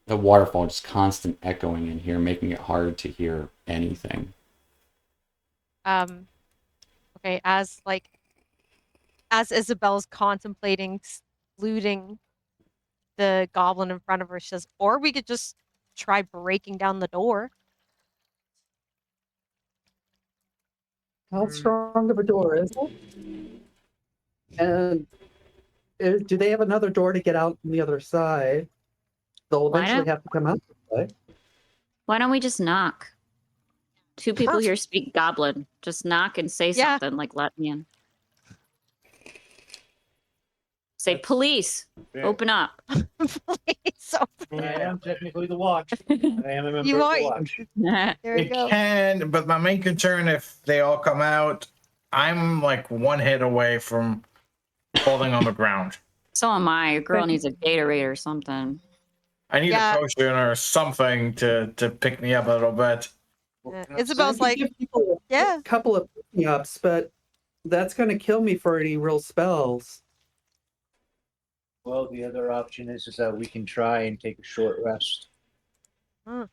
the waterfall just constant echoing in here, making it hard to hear anything. Okay, as Isabel's contemplating looting the goblin in front of her, she says, or we could just try breaking down the door. How strong of a door is it? And do they have another door to get out on the other side? They'll Why eventually don't- have to come out this way. Why don't we just knock? 2 people here speak Goblin. Just knock and say Yeah. something, like, let me in. Say, That's police, fair. open up. So I am technically the watch. I am a member you of the are. watch. There you It go. can, but my main concern if they all come out, I'm like 1 hit away from falling on the ground. So am I. Your girl needs a Gatorade or something. I need Yeah. a potion or something to pick me up a little bit. Isabel's I like, could give people yeah. a couple of ups, but that's going to kill me for any real spells. Well, the other option is that we can try and take a short rest. Agree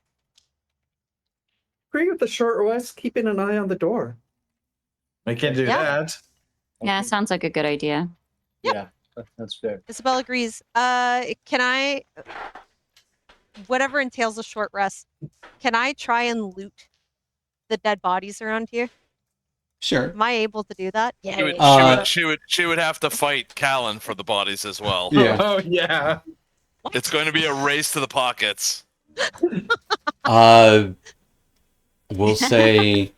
with the short rest, keeping an eye on the door. We can do Yeah. that. I Yeah, think- sounds like a good idea. yeah, that's fair. Isabel agrees. Can I, whatever entails a short rest, can I try and loot the dead bodies around here? Sure. Am I able to do that? Yeah. She would, Uh, she would have to fight Callan for the bodies as well. Yeah. Oh yeah. It's going to be a race to the pockets. We'll say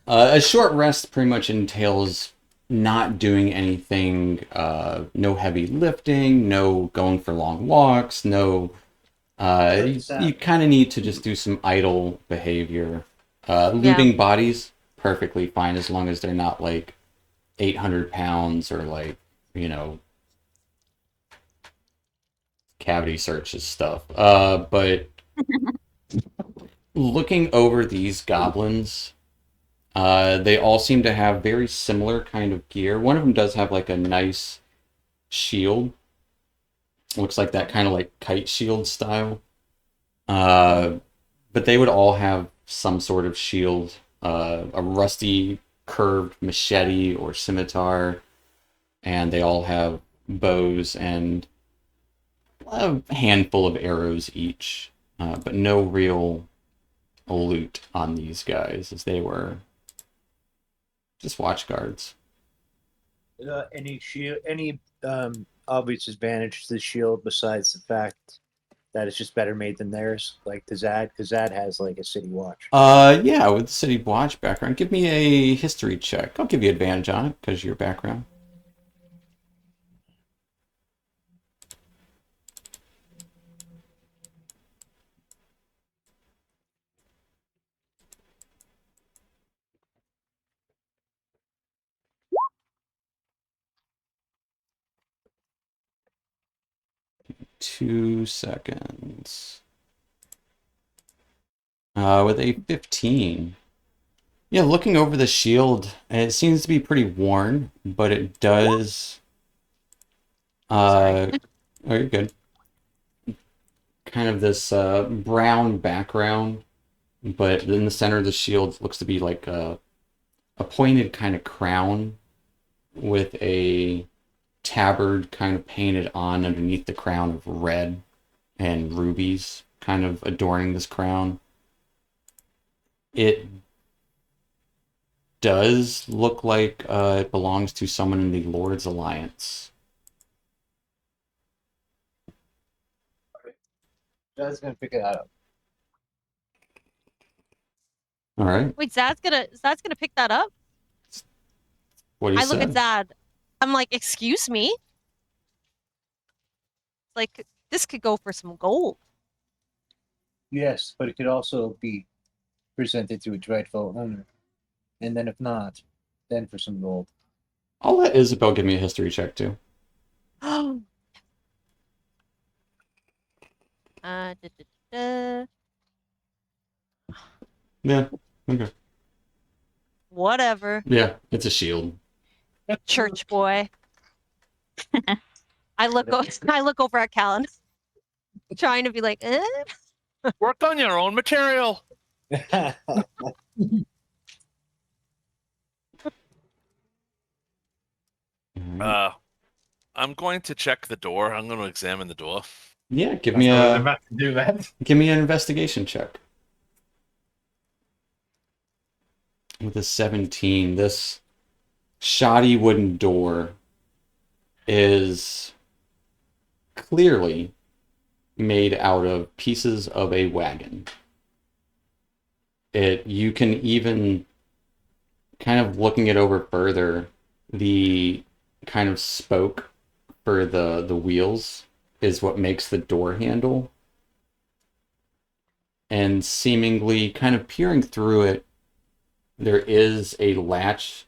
a short rest pretty much entails not doing anything, no heavy lifting, no going for long walks, no. You kind of need to just do some idle behavior. Looting bodies, perfectly fine as long as they're not like 800 pounds or like, cavity searches stuff. But looking over these goblins, they all seem to have very similar kind of gear. One of them does have like a nice shield. Looks like that kind of like kite shield style. But they would all have some sort of shield, a rusty curved machete or scimitar, and they all have bows and a handful of arrows each, but no real loot on these guys, as they were just watch guards. Any shield, any obvious advantage to the shield besides the fact that it's just better made than theirs, like the Zad, because Zad has like a city watch. Yeah, with the city watch background, give me a history check. I'll give you advantage on it because of your background. Two seconds. With a 15. Yeah, looking over the shield, it seems to be pretty worn, but it does. Oh, you're good. Kind of this brown background, but in the center of the shield looks to be like a pointed kind of crown with a tabard kind of painted on underneath the crown of red and rubies kind of adorning this crown. It does look like it belongs to someone in the Lord's Alliance. Zad's gonna pick it up. All right. Wait, Zad's gonna pick that up? What do you I look at say? Zad. I'm like, excuse me? Like, this could go for some gold. Yes, but it could also be presented to a dreadful owner, and then if not, then for some gold. I'll let Isabel give me a history check too. Da, da, da. Yeah. Okay. Whatever. Yeah, it's a shield. Church boy. I look over at Callan, trying to be like, eh? Work on your own material. I'm going to check the door. I'm going to examine the door. Yeah, give I me was a about to do that. give me an investigation check. With a 17, this shoddy wooden door is clearly made out of pieces of a wagon. You can even kind of looking it over further, the kind of spoke for the wheels is what makes the door handle. And seemingly kind of peering through it, there is a latch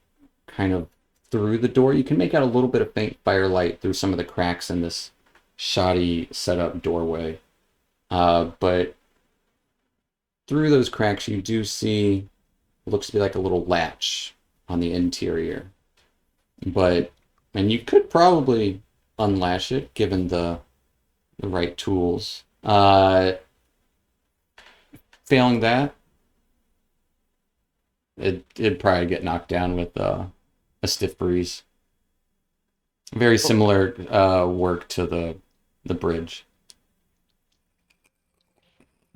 kind of through the door. You can make out a little bit of faint firelight through some of the cracks in this shoddy setup doorway. But through those cracks, you do see what looks to be like a little latch on the interior. And you could probably unlatch it given the right tools. Failing that, it'd probably get knocked down with a stiff breeze. Very similar work to the bridge.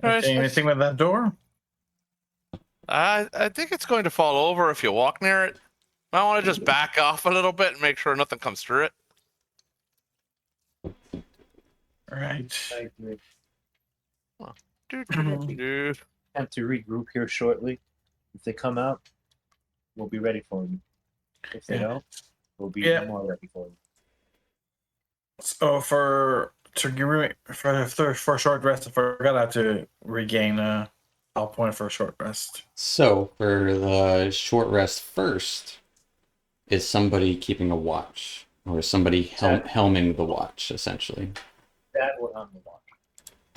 Okay, anything with that door? I think it's going to fall over if you walk near it. I want to just back off a little bit and make sure nothing comes through it. All right. I agree. Do. Have to regroup here shortly. If they come out, we'll be ready for them. If they Yeah. don't, we'll be Yeah. more ready for them. So for a short rest, I forgot how to regain a health point for a short rest. So for the short rest first, is somebody keeping a watch or somebody helming the watch essentially? That will on the watch.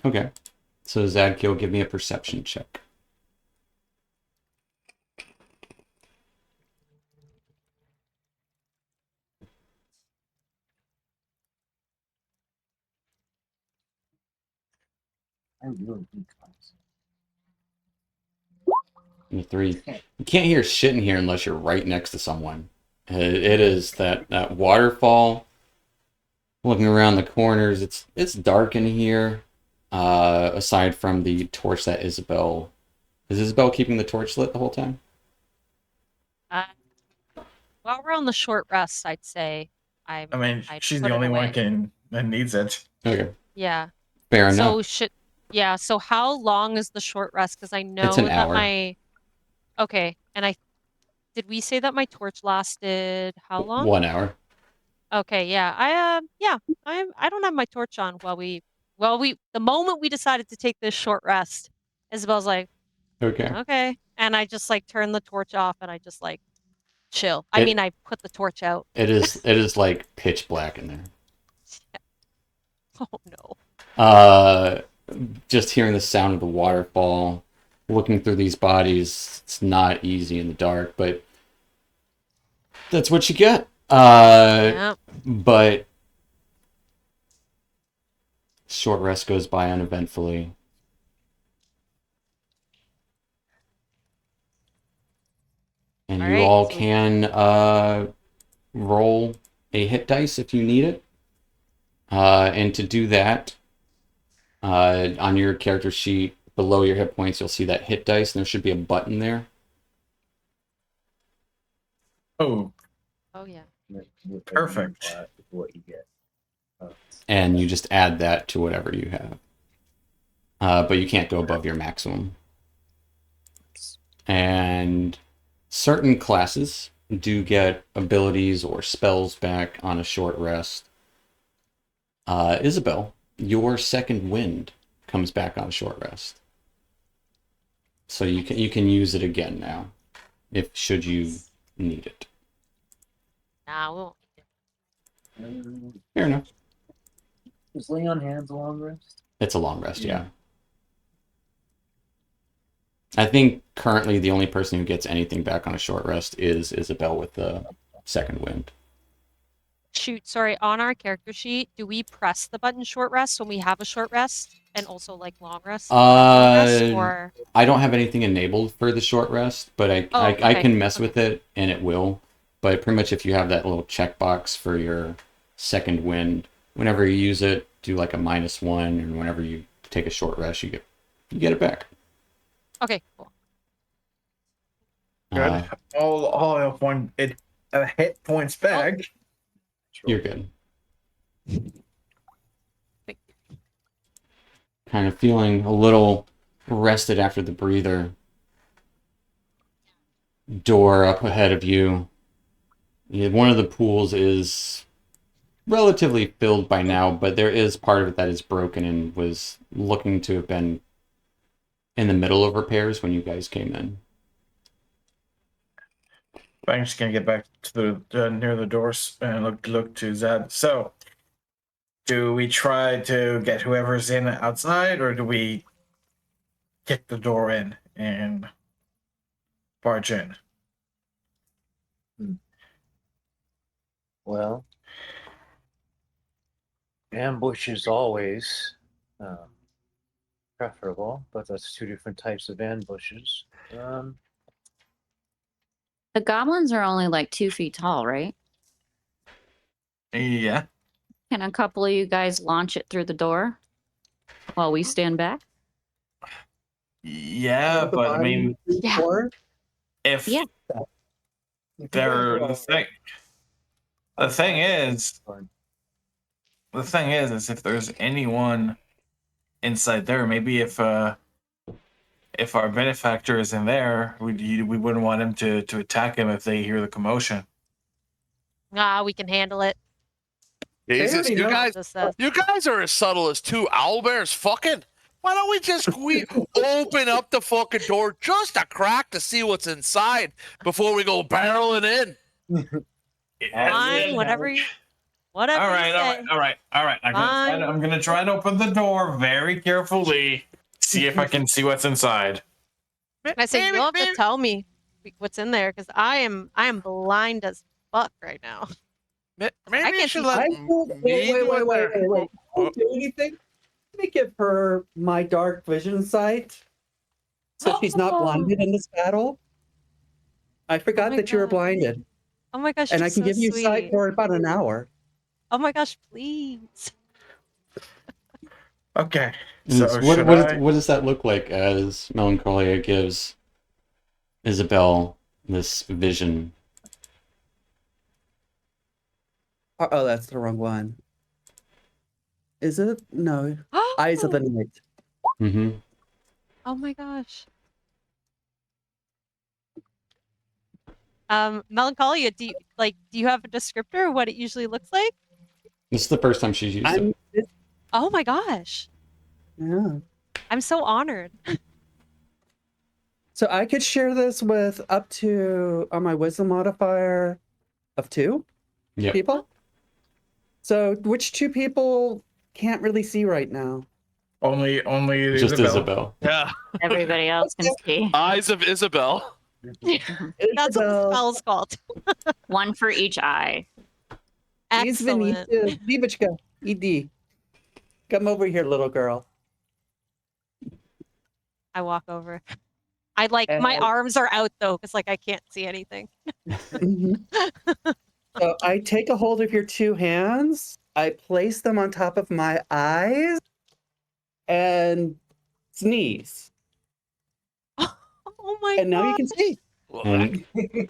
Okay. So Zadkiel, give me a perception check. I really need class. And 3. You can't hear shit in here unless you're right next to someone. It is that waterfall. Looking around the corners, it's dark in here. Aside from the torch that Isabel is Isabel keeping the torch lit the whole time? While we're on the short rest, I'd say I'd she's put the it only away. one that needs it. Okay, Yeah. fair So enough. so how long is the short rest? Because I know It's an that hour. okay, and did we say that my torch lasted how long? 1 hour. Okay, yeah. I don't have my torch on the moment we decided to take this short rest, Isabel's like, Okay. okay. And I just like turn the torch off and I just like chill. I It- mean, I put the torch out. It is like pitch black in there. Oh no. Just hearing the sound of the waterfall, looking through these bodies, it's not easy in the dark, but that's what you get. Yeah. But short rest goes by uneventfully. And All you right, all so can roll a hit dice if you need it. And to do that, on your character sheet below your hit points, you'll see that hit dice, and there should be a button there. Oh, Oh yeah. With the Perfect. class is what you get. And you just add that to whatever you have. But you can't go above your maximum. And certain classes do get abilities or spells back on a short rest. Isabel, your second wind comes back on a short rest. So you can use it again now, should you need it. Nah, we won't. Fair enough. Is lay on hands a long rest? It's a long rest, yeah. I think currently the only person who gets anything back on a short rest is Isabel with the second wind. Shoot, sorry, on our character sheet, do we press the button short rest when we have a short rest and also like long rest? Long rest or I don't have anything enabled for the short rest, but I okay. can mess with it and it will. But pretty much if you have that little checkbox for your second wind, whenever you use it, do like a -1, and whenever you take a short rest, you get it back. Okay, cool. good. All health point hit points back. You're good. Kind of feeling a little rested after the breather. door up ahead of you. One of the pools is relatively filled by now, but there is part of it that is broken and was looking to have been in the middle of repairs when you guys came in. I'm just gonna get back to the near the doors and look to Zed. So, do we try to get whoever's in outside, or do we kick the door in and barge in? Well, ambush is always preferable, but that's two different types of ambushes. The goblins are only like 2 feet tall, right? Yeah. Can a couple of you guys launch it through the door while we stand back? Yeah, Hold the but I body mean, through the Yeah. door. if Yeah. they're the thing is, Fine. is if there's anyone inside there, maybe if our benefactor is in there, we wouldn't want him to attack him if they hear the commotion. We can handle it. Jesus, already you know. guys, This says. you guys are as subtle as two owlbears fucking. Why don't we just open up the fucking door just a crack to see what's inside before we go barreling in? Fine, whatever you say. All right. Fine. I'm gonna try to open the door very carefully, see if I can see what's inside. I say you'll have to tell me what's in there because I am blind as fuck right now. Maybe I you can't should see- let Wait. me do it there. Don't do anything. Let me give her my dark vision sight, so she's not blinded in this battle. I forgot my that you were God. blinded, Oh my gosh, and you're I can so give you sweet. sight for about an hour. Oh my gosh, please. Okay. And So it's- what, should what, I? what does that look like as Melancholia gives Isabel this vision? Oh, that's the wrong one. Is it? No. Eyes of the Night. Mm-hmm. Oh my gosh. Melancholia, do you have a descriptor of what it usually looks like? This is the first time she's used it. Oh my gosh. Yeah. I'm so honored. So I could share this with up to on my wisdom modifier of 2 Yep. people. So which 2 people can't really see right now? Only Just Isabel. Isabel. Yeah, Everybody else can see. eyes of Isabel. That's what the Isabel, spell's called. One for each eye. Excellent. Livichka, Ed. Come over here, little girl. I walk over. I my And- arms are out though, because I can't see anything. Mhm. So I take a hold of your 2 hands, I place them on top of my eyes, and sneeze. Oh my And now you god. can see.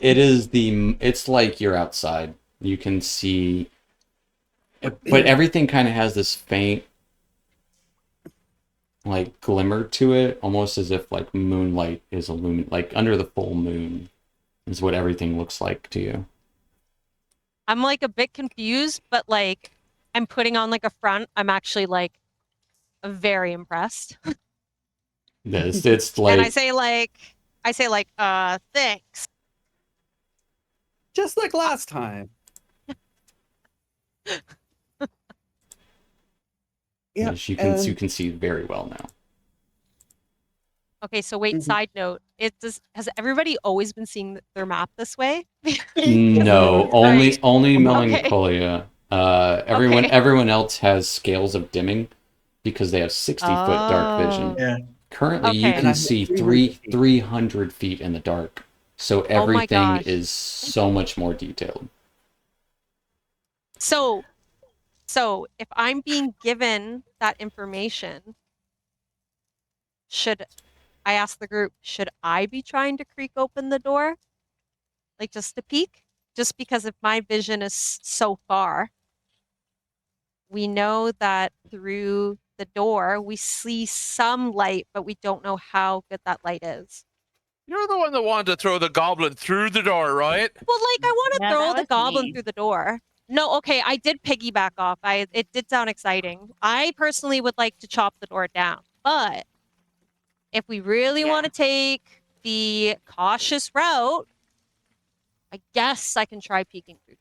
And it's like you're outside. You can see, but everything kind of has this faint, like, glimmer to it, almost as if like moonlight is like under the full moon is what everything looks like to you. I'm a bit confused, but I'm putting on a front. I'm actually very impressed. It's And like I say thanks. Just like last time. Yeah. you can see very well now. Okay, so wait, Mhm. side note. Has everybody always been seeing their map this way? No, only Okay. Melancholia. Everyone Okay. everyone else has scales of dimming because they have 60-foot dark vision. Yeah. Currently, you Okay. can And I have see 300 feet. 300 feet in the dark. So Oh my everything gosh. is so much more detailed. So if I'm being given that information, I ask the group, should I be trying to creak open the door? Just to peek? Just because if my vision is so far, we know that through the door we see some light, but we don't know how good that light is. You're the one that wanted to throw the goblin through the door, right? Well, like, I want to Yeah, throw that the was goblin me. through the door. No, okay, I did piggyback off. It did sound exciting. I personally would like to chop the door down, but if we really Yeah. want to take the cautious route, I guess I can try peeking through.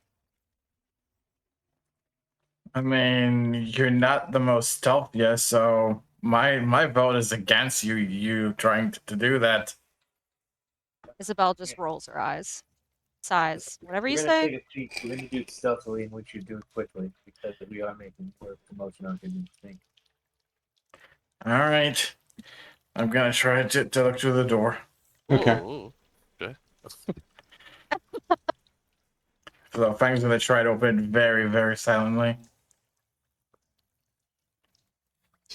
I mean, you're not the most stealthiest, so my vote is against you trying to do that. Isabel just rolls her eyes. Sighs. Whatever We're you gonna say. take a peek. We're gonna do it stealthily, and we should do it quickly because we are making more promotion on him than you think. All right, I'm gonna try to look through the door. Okay. Ooh, okay. So Fang's gonna try to open it very, very silently.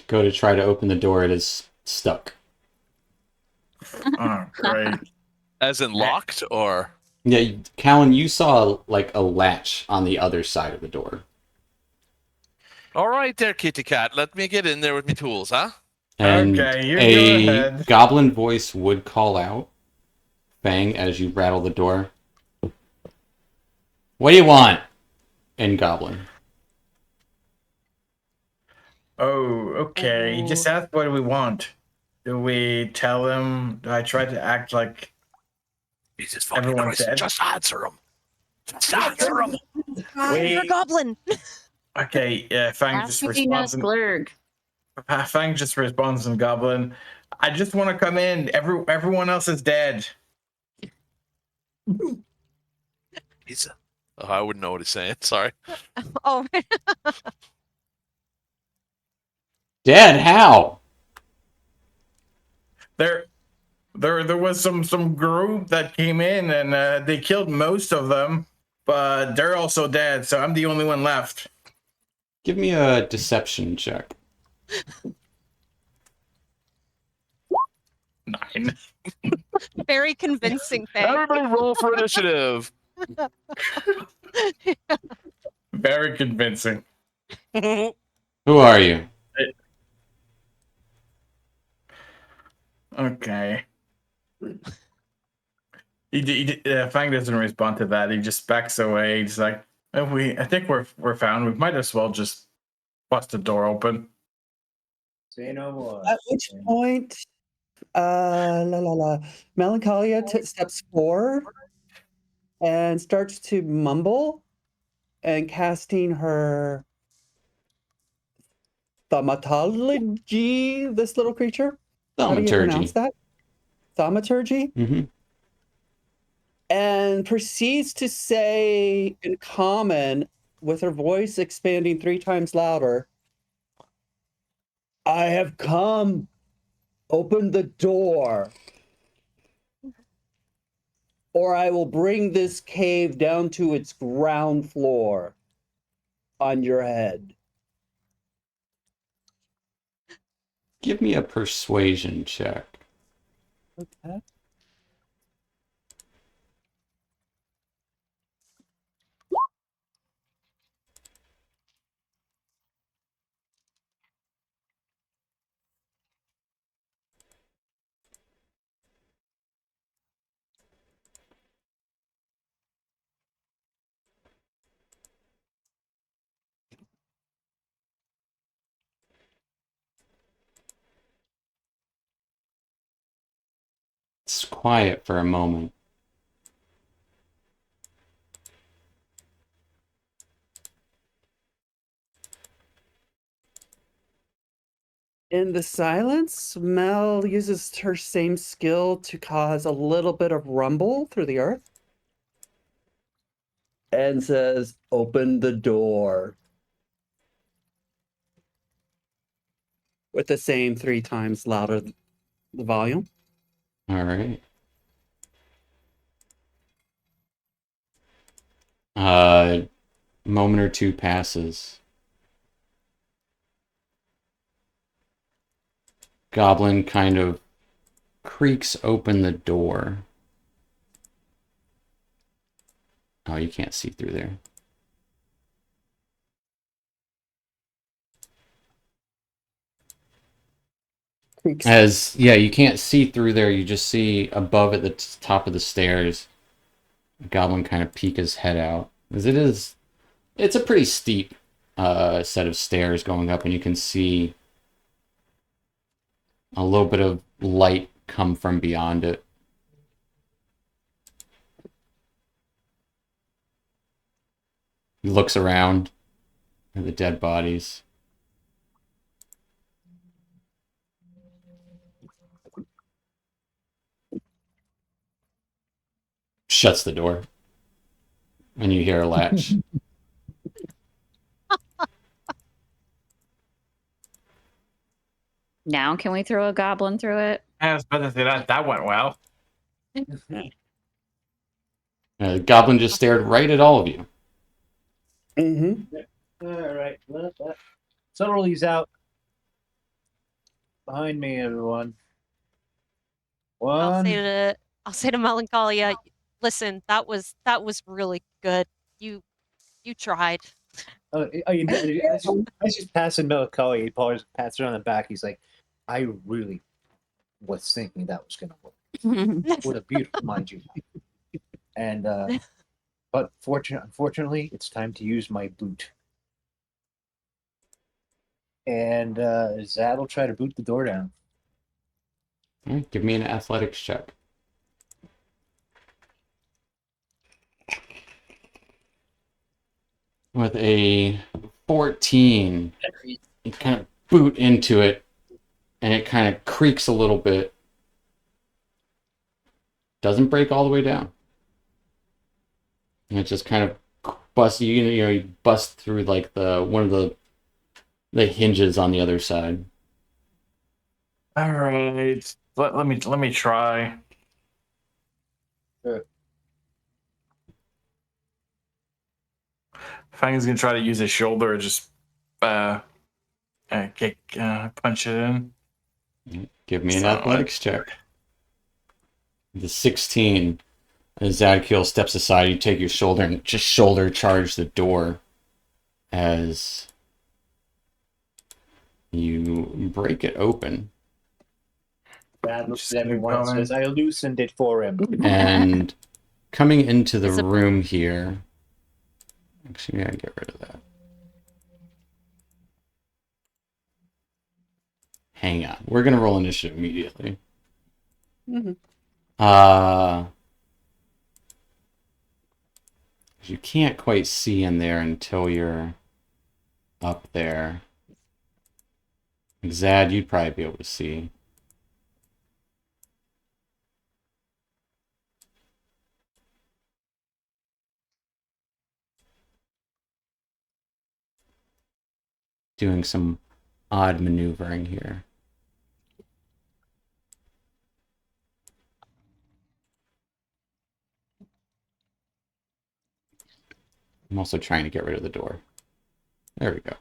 Go to try to open the door. It is stuck. Oh, great. As in locked, or Yeah, Callan, you saw like a latch on the other side of the door. all right, there, kitty cat. Let me get in there with my tools, huh? And Okay, you go a ahead. goblin voice would call out, Fang, as you rattle the door. What do you want? In goblin. Oh, okay. Ooh. Just ask what do we want. Do we tell him? Do I try to act like Jesus fucking everyone's Christ! dead? Just answer him. Just answer him. You're a goblin. Okay, yeah, Fang Ask just if he knows responds. Glurg. Fang just responds in Goblin. I just want to come in. Everyone else is dead. He's. Oh, I wouldn't know what he's saying. Sorry. Oh, Dead? How? There was some group that came in and they killed most of them, but they're also dead. So I'm the only one left. Give me a deception check. 9. very convincing thing. Everybody roll for initiative. Very convincing. Who are you? Okay. Fang doesn't respond to that. He just backs away. He's like, I think we're found. We might as well just bust the door open. Say no more. At which point, Melancholia steps forward and starts to mumble and casting her thaumaturgy, this little creature. How do you pronounce Thaumaturgy. that? Thaumaturgy? Mm-hmm. And proceeds to say in common, with her voice expanding 3 times louder, I have come. Open the door. Or I will bring this cave down to its ground floor on your head. Give me a persuasion check. Okay. It's quiet for a moment. In the silence, Mel uses her same skill to cause a little bit of rumble through the earth and says, open the door. With the same 3 times louder the volume. All right. Moment or two passes. Goblin kind of creaks open the door. Oh, you can't see through there. Creaks. As yeah, you can't see through there. You just see above at the top of the stairs, a goblin kind of peek his head out. As it's a pretty steep set of stairs going up, and you can see a little bit of light come from beyond it. He looks around at the dead bodies. Shuts the door. And you hear a latch. Now, can we throw a goblin through it? I was about to say that went well. The goblin just stared right at all of you. Mm-hmm. All right. Summerlee's out. Behind me, everyone. I'll One. say to Melancholia, listen, that was really good. You tried. As he's passing Melancholia, he pats her on the back. He's like, I really was thinking that was going to work. What a beautiful mind you have. And, but unfortunately, it's time to use my boot. And Zad will try to boot the door down. All right, give me an athletics check. With a 14, you kind of boot into it, and it kind of creaks a little bit. Doesn't break all the way down. And it just kind of busts. You bust through like one of the hinges on the other side. All right. Let me try. Sure. Fang's gonna try to use his shoulder, just punch it in. Give me an So, athletics check. The 16. As Zadkiel steps aside, you take your shoulder and just shoulder charge the door as you break it open. Zad looks at everyone and says, I loosened it for him. And coming into the Is it- room here, actually, I gotta get rid of that. Hang on, we're gonna roll initiative immediately. Mm-hmm. You can't quite see in there until you're up there. Zad, you'd probably be able to see. Doing some odd maneuvering here. I'm also trying to get rid of the door. There we go.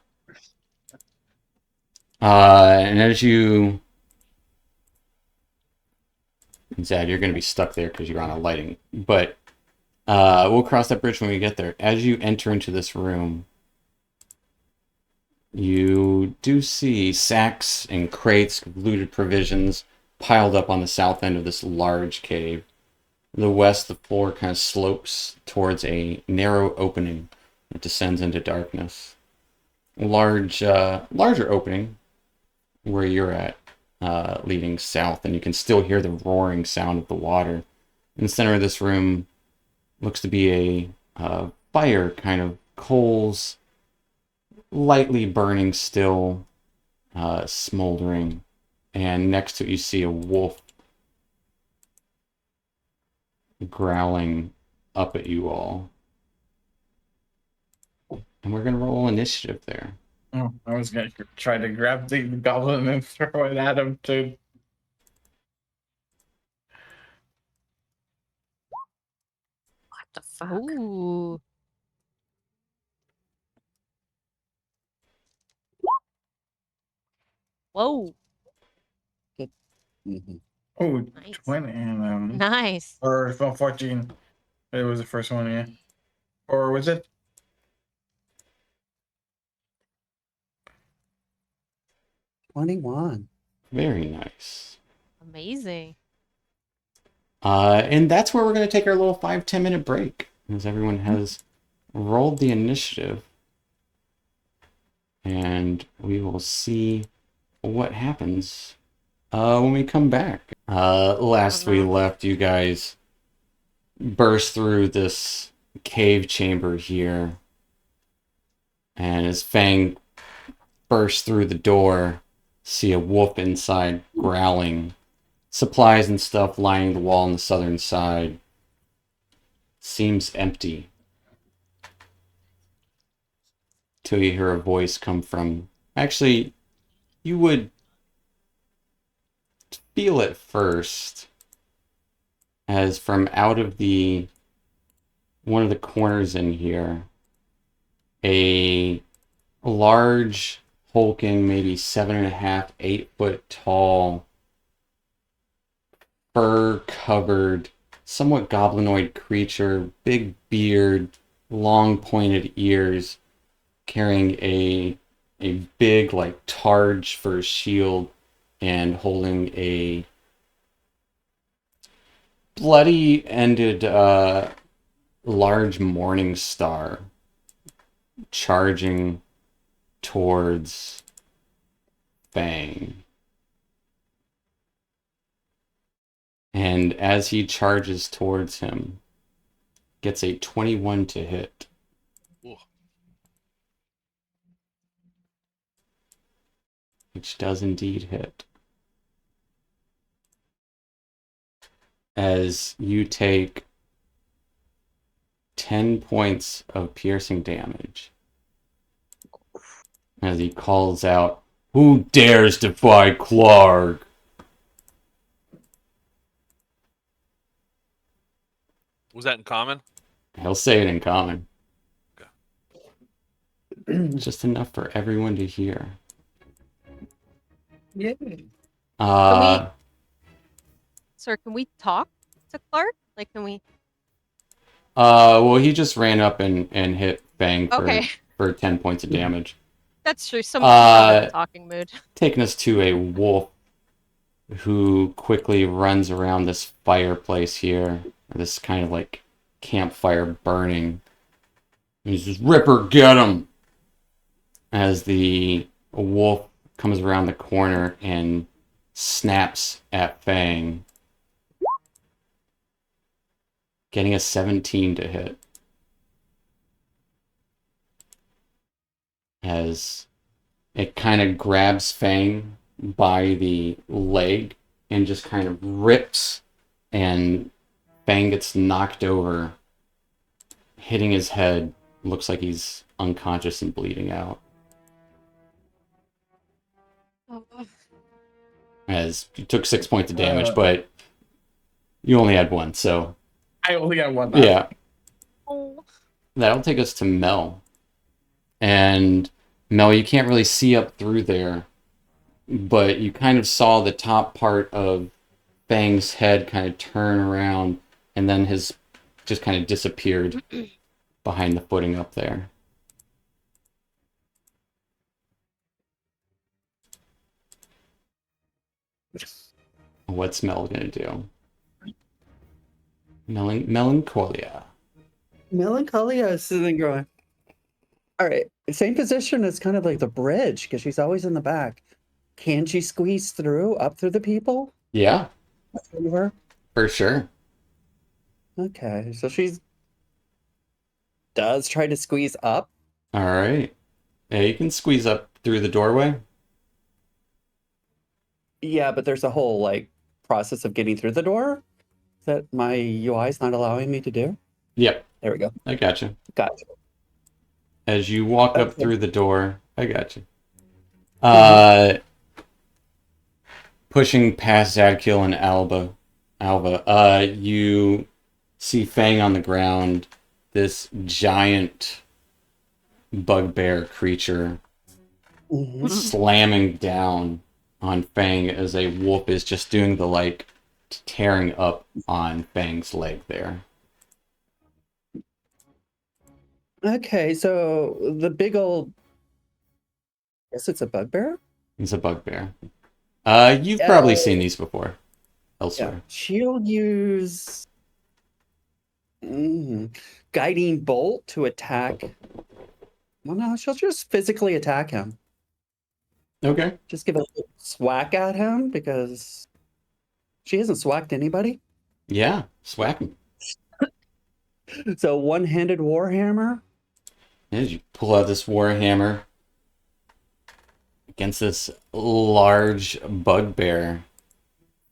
And as you... Zad, you're going to be stuck there because you're on a lighting. But we'll cross that bridge when we get there. As you enter into this room, you do see sacks and crates of looted provisions piled up on the south end of this large cave. In the west, the floor kind of slopes towards a narrow opening that descends into darkness. A larger opening where you're at, leading south, and you can still hear the roaring sound of the water. In the center of this room looks to be a fire, kind of coals, lightly burning still, smoldering. And next to it, you see a wolf growling up at you all. And we're going to roll initiative there. Oh, I was gonna try to grab the goblin and throw it at him too. What the fuck? Ooh. Whoa. Mm-hmm. Oh, Nice. 20 and Nice. or 14. It was the first one, yeah. Or was it? 21. Very nice. Amazing. And that's where we're going to take our little 5-10 minute break, as everyone has rolled the initiative. And we will see what happens when we come back. Last we left, you guys burst through this cave chamber here. And as Fang bursts through the door, see a wolf inside growling. Supplies and stuff lining the wall on the southern side. Seems empty. Till you hear a voice come from... Actually, you would feel it first. As from out of the... one of the corners in here, a large, hulking, maybe 7.5, 8 foot tall, fur-covered, somewhat goblinoid creature, big beard, long pointed ears, carrying a big, like, targe for a shield, and holding a bloody-ended, large morning star, charging towards Fang. And as he charges towards him, gets a 21 to hit. Ooh. Which does indeed hit. As you take 10 points of piercing damage. As he calls out, "Who dares defy Clark?" Was that in common? He'll say it in common. Okay. Just enough for everyone to hear. Yeah. Sir, can we talk to Clark? Like, can we? Well, he just ran up and hit Fang Okay. for 10 points of damage. That's true. Someone's not in a talking mood. Taking us to a wolf who quickly runs around this fireplace here. This kind of like campfire burning. And he says, "Ripper, get him!" As the wolf comes around the corner and snaps at Fang. Getting a 17 to hit. As it kind of grabs Fang by the leg and just kind of rips, and Fang gets knocked over, hitting his head. Looks like he's unconscious and bleeding out. As you took 6 points of damage, but you only had one, so... I only got one left. Yeah. Oh. That'll take us to Mel. And Mel, you can't really see up through there, but you kind of saw the top part of Fang's head kind of turn around, and then his just kind of disappeared behind the footing up there. What's Mel gonna do? Melancholia. Melancholia is sitting going. All right, same position as kind of like the bridge because she's always in the back. Can she squeeze through up through the people? Yeah, Through her? for sure. Okay, so she's does try to squeeze up. All right. Yeah, you can squeeze up through the doorway. Yeah, but there's a whole like process of getting through the door that my UI is not allowing me to do. Yep, There we go. I got you. Gotcha. As you walk up Okay. through the door, I got you. Pushing past Zadkiel and Alva, you see Fang on the ground, this giant bugbear creature Mhm. slamming down on Fang as a wolf is just doing the like tearing up on Fang's leg there. Okay, so the big old. Guess it's a bugbear. It's a bugbear. You've probably seen these before Yeah, elsewhere. she'll use guiding bolt to attack. Well, no, she'll just physically attack him. Okay. Just give a swack at him because she hasn't swacked anybody. Yeah, swacking. So one-handed warhammer. As you pull out this warhammer against this large bugbear,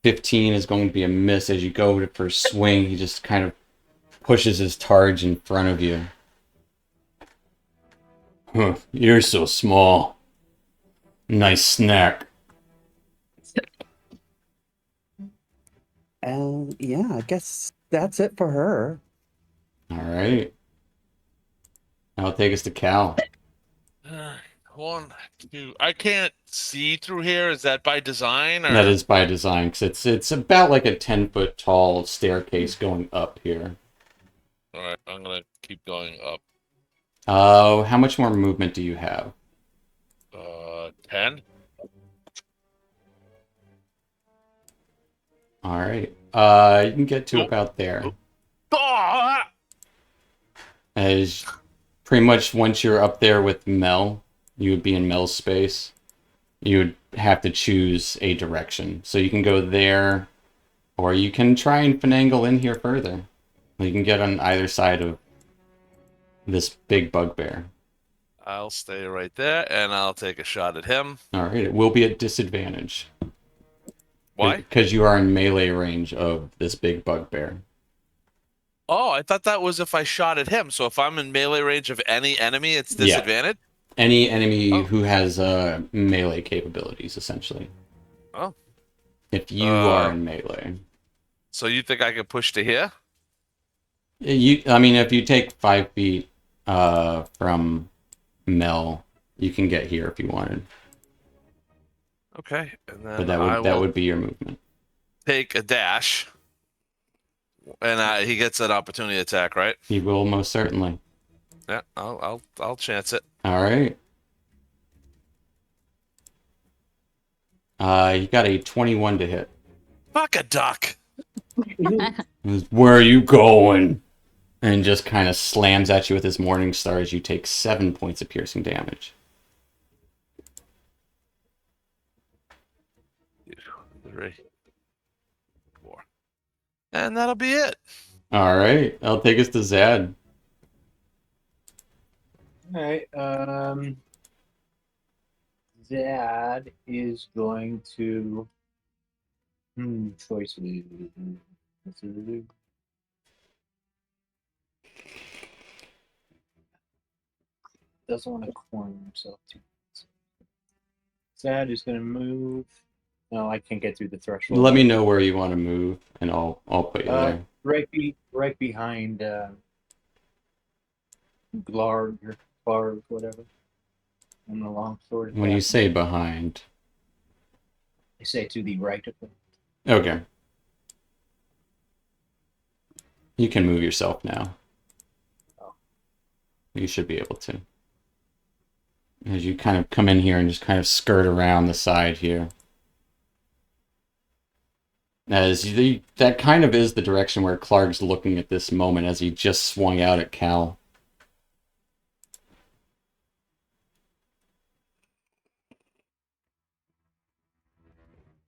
15 is going to be a miss. As you go for a swing, he just kind of pushes his targe in front of you. Huh, you're so small. Nice snack. And yeah, I guess that's it for her. All right. That'll take us to Cal. 1, 2. I can't see through here. Is that by design or? That is by design, because it's about like a 10-foot tall staircase going up here. All right, I'm gonna keep going up. How much more movement do you have? 10. All right. You can get to about there. Ah! As pretty much once you're up there with Mel, you would be in Mel's space. You would have to choose a direction. So you can go there, or you can try and finagle in here further. You can get on either side of this big bugbear. I'll stay right there, and I'll take a shot at him. All right, it will be at disadvantage. Why? Because you are in melee range of this big bugbear. Oh, I thought that was if I shot at him. So if I'm in melee range of any enemy, it's Yeah. disadvantage? Any enemy Oh. who has melee capabilities, essentially. Oh. If you are in melee. So you think I could push to here? I mean, if you take 5 feet from Mel, you can get here if you wanted. Okay, and then But that would be your movement. take a dash, and he gets an opportunity attack, right? He will most certainly. Yeah, I'll chance it. All right. You got a 21 to hit. Fuck a duck. Where are you going? And just kind of slams at you with his Morning Star as you take 7 points of piercing damage. 3, 4, and that'll be it. All right. I'll take us to Zad. All right. Dad is going to. Choices. What's he do? Doesn't want to corner himself too much. Dad is going to move. No, I can't get through the threshold. Let me know where you want to move, and I'll put you there. Right behind Glarg or Clarg, whatever. On the long sword. When you say behind. I say to the right of them. Okay. You can move yourself now. Oh. You should be able to. As you kind of come in here and just kind of skirt around the side here. That kind of is the direction where Clark's looking at this moment as he just swung out at Cal.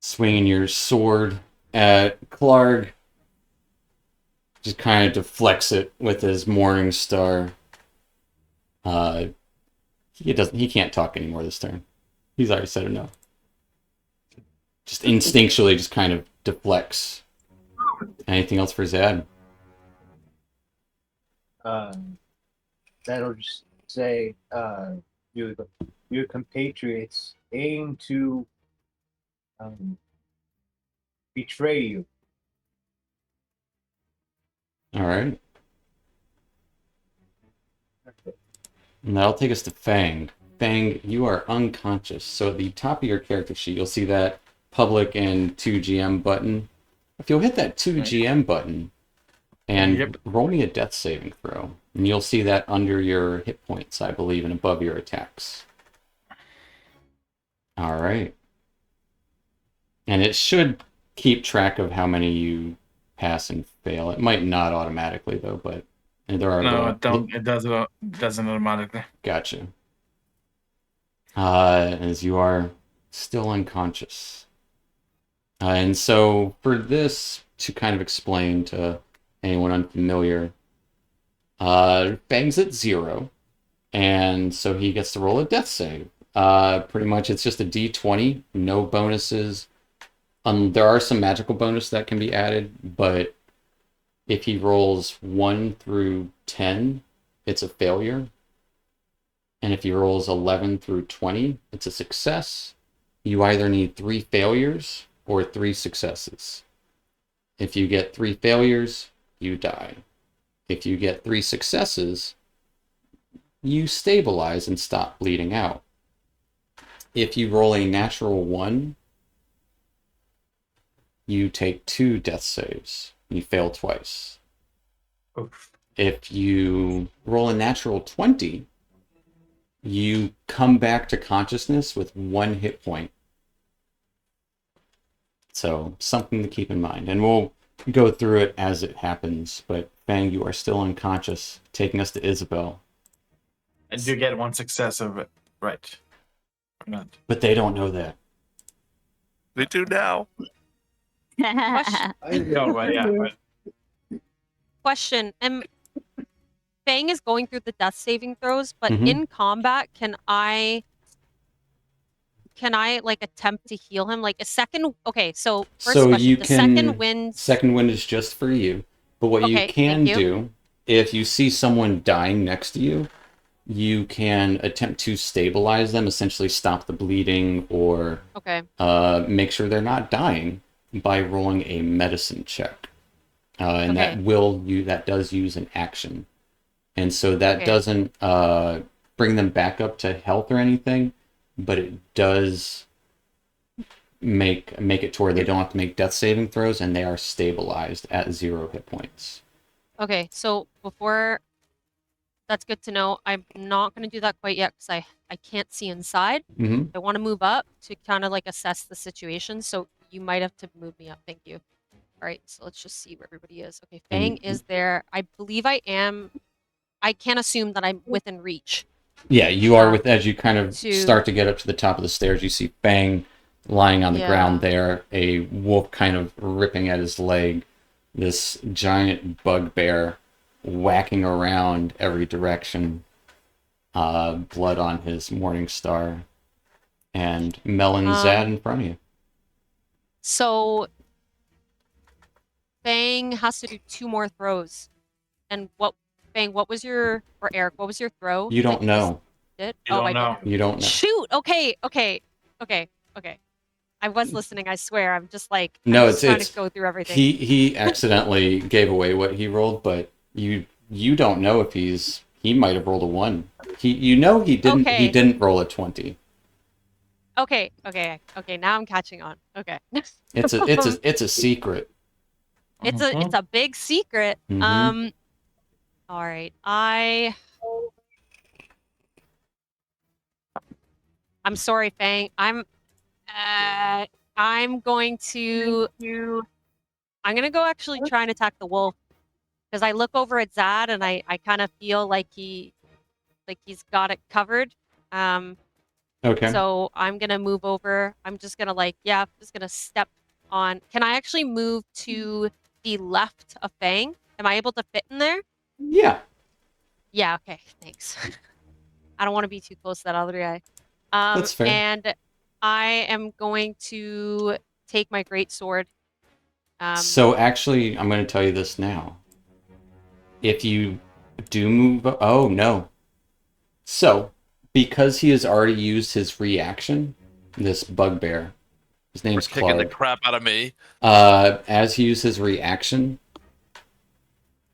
Swinging your sword at Clark. Just kind of deflects it with his Morning Star. He can't talk anymore this turn. He's already said enough. Just instinctually just kind of deflects. Anything else for Zad? That'll just say your compatriots aim to betray you. All right. And that'll take us to Fang. Fang, you are unconscious. So at the top of your character sheet, you'll see that public and 2GM button. If you'll hit that 2GM button and roll me a death saving throw, and you'll see that under your hit points, I believe, and above your attacks. All right. And it should keep track of how many you pass and fail. It might not automatically though, but there are No, little, it don't. It doesn't automatically. Gotcha. As you are still unconscious. And so for this to kind of explain to anyone unfamiliar, Fang's at 0, and so he gets to roll a death save. Pretty much it's just a d20, no bonuses. There are some magical bonus that can be added, but if he rolls 1 through 10, it's a failure. And if he rolls 11 through 20, it's a success. You either need 3 failures or 3 successes. If you get 3 failures, you die. If you get 3 successes, you stabilize and stop bleeding out. If you roll a natural 1, you take 2 death saves. You fail twice. Oof. If you roll a natural 20, you come back to consciousness with 1 hit point. So something to keep in mind. And we'll go through it as it happens. But Fang, you are still unconscious, taking us to Isabel. I do get 1 success of it, right? Or not? But they don't know that. They do now. No, but yeah, but Question. Fang is going through the death saving throws, but Mhm. in combat, can I like attempt to heal him? Like a second. Okay, so first So question. you The can. second wind. Second wind is just for you. But what you Okay, can thank you. do, if you see someone dying next to you, you can attempt to stabilize them, essentially stop the bleeding, or Okay. make sure they're not dying by rolling a medicine check. And Okay. that does use an action. And so that Okay. doesn't bring them back up to health or anything, but it does make it to where they don't have to make death saving throws, and they are stabilized at 0 hit points. Okay. So before, that's good to know. I'm not going to do that quite yet because I can't see inside. Mm-hmm. I want to move up to kind of like assess the situation. So you might have to move me up. Thank you. All right. So let's just see where everybody is. Okay. Fang is there. I believe I am. I can't assume that I'm within reach. Yeah, you are as you kind of to- start to get up to the top of the stairs, you see Fang lying on the Yeah. ground there, a wolf kind of ripping at his leg, this giant bugbear whacking around every direction, blood on his morning star, and Melon Zad in front of you. So Fang has to do 2 more throws. And Fang, what was your, or Eric, what was your throw? You that don't know. Did? You don't I know. didn't. You don't know. Shoot. Okay. I was listening, I swear. I'm just like, No, I'm just trying to go through everything. He accidentally gave away what he rolled, but you don't know if he might have rolled a 1. He didn't. Okay. He didn't roll a 20. Okay. Now I'm catching on. Okay. It's a secret. It's a big secret. Mhm. All right. I'm sorry, Fang. I'm going to go actually try and attack the wolf because I look over at Zad and I kind of feel like he's got it covered. Okay. So I'm gonna move over. I'm just gonna just gonna step on. Can I actually move to the left of Fang? Am I able to fit in there? Yeah. Yeah, okay, thanks. I don't want to be too close to that other guy. That's fair. And I am going to take my great sword. So actually, I'm going to tell you this now. If you do move, oh no. So because he has already used his reaction, this bugbear, his name's Kicking the Clark. crap out of me. As he used his reaction,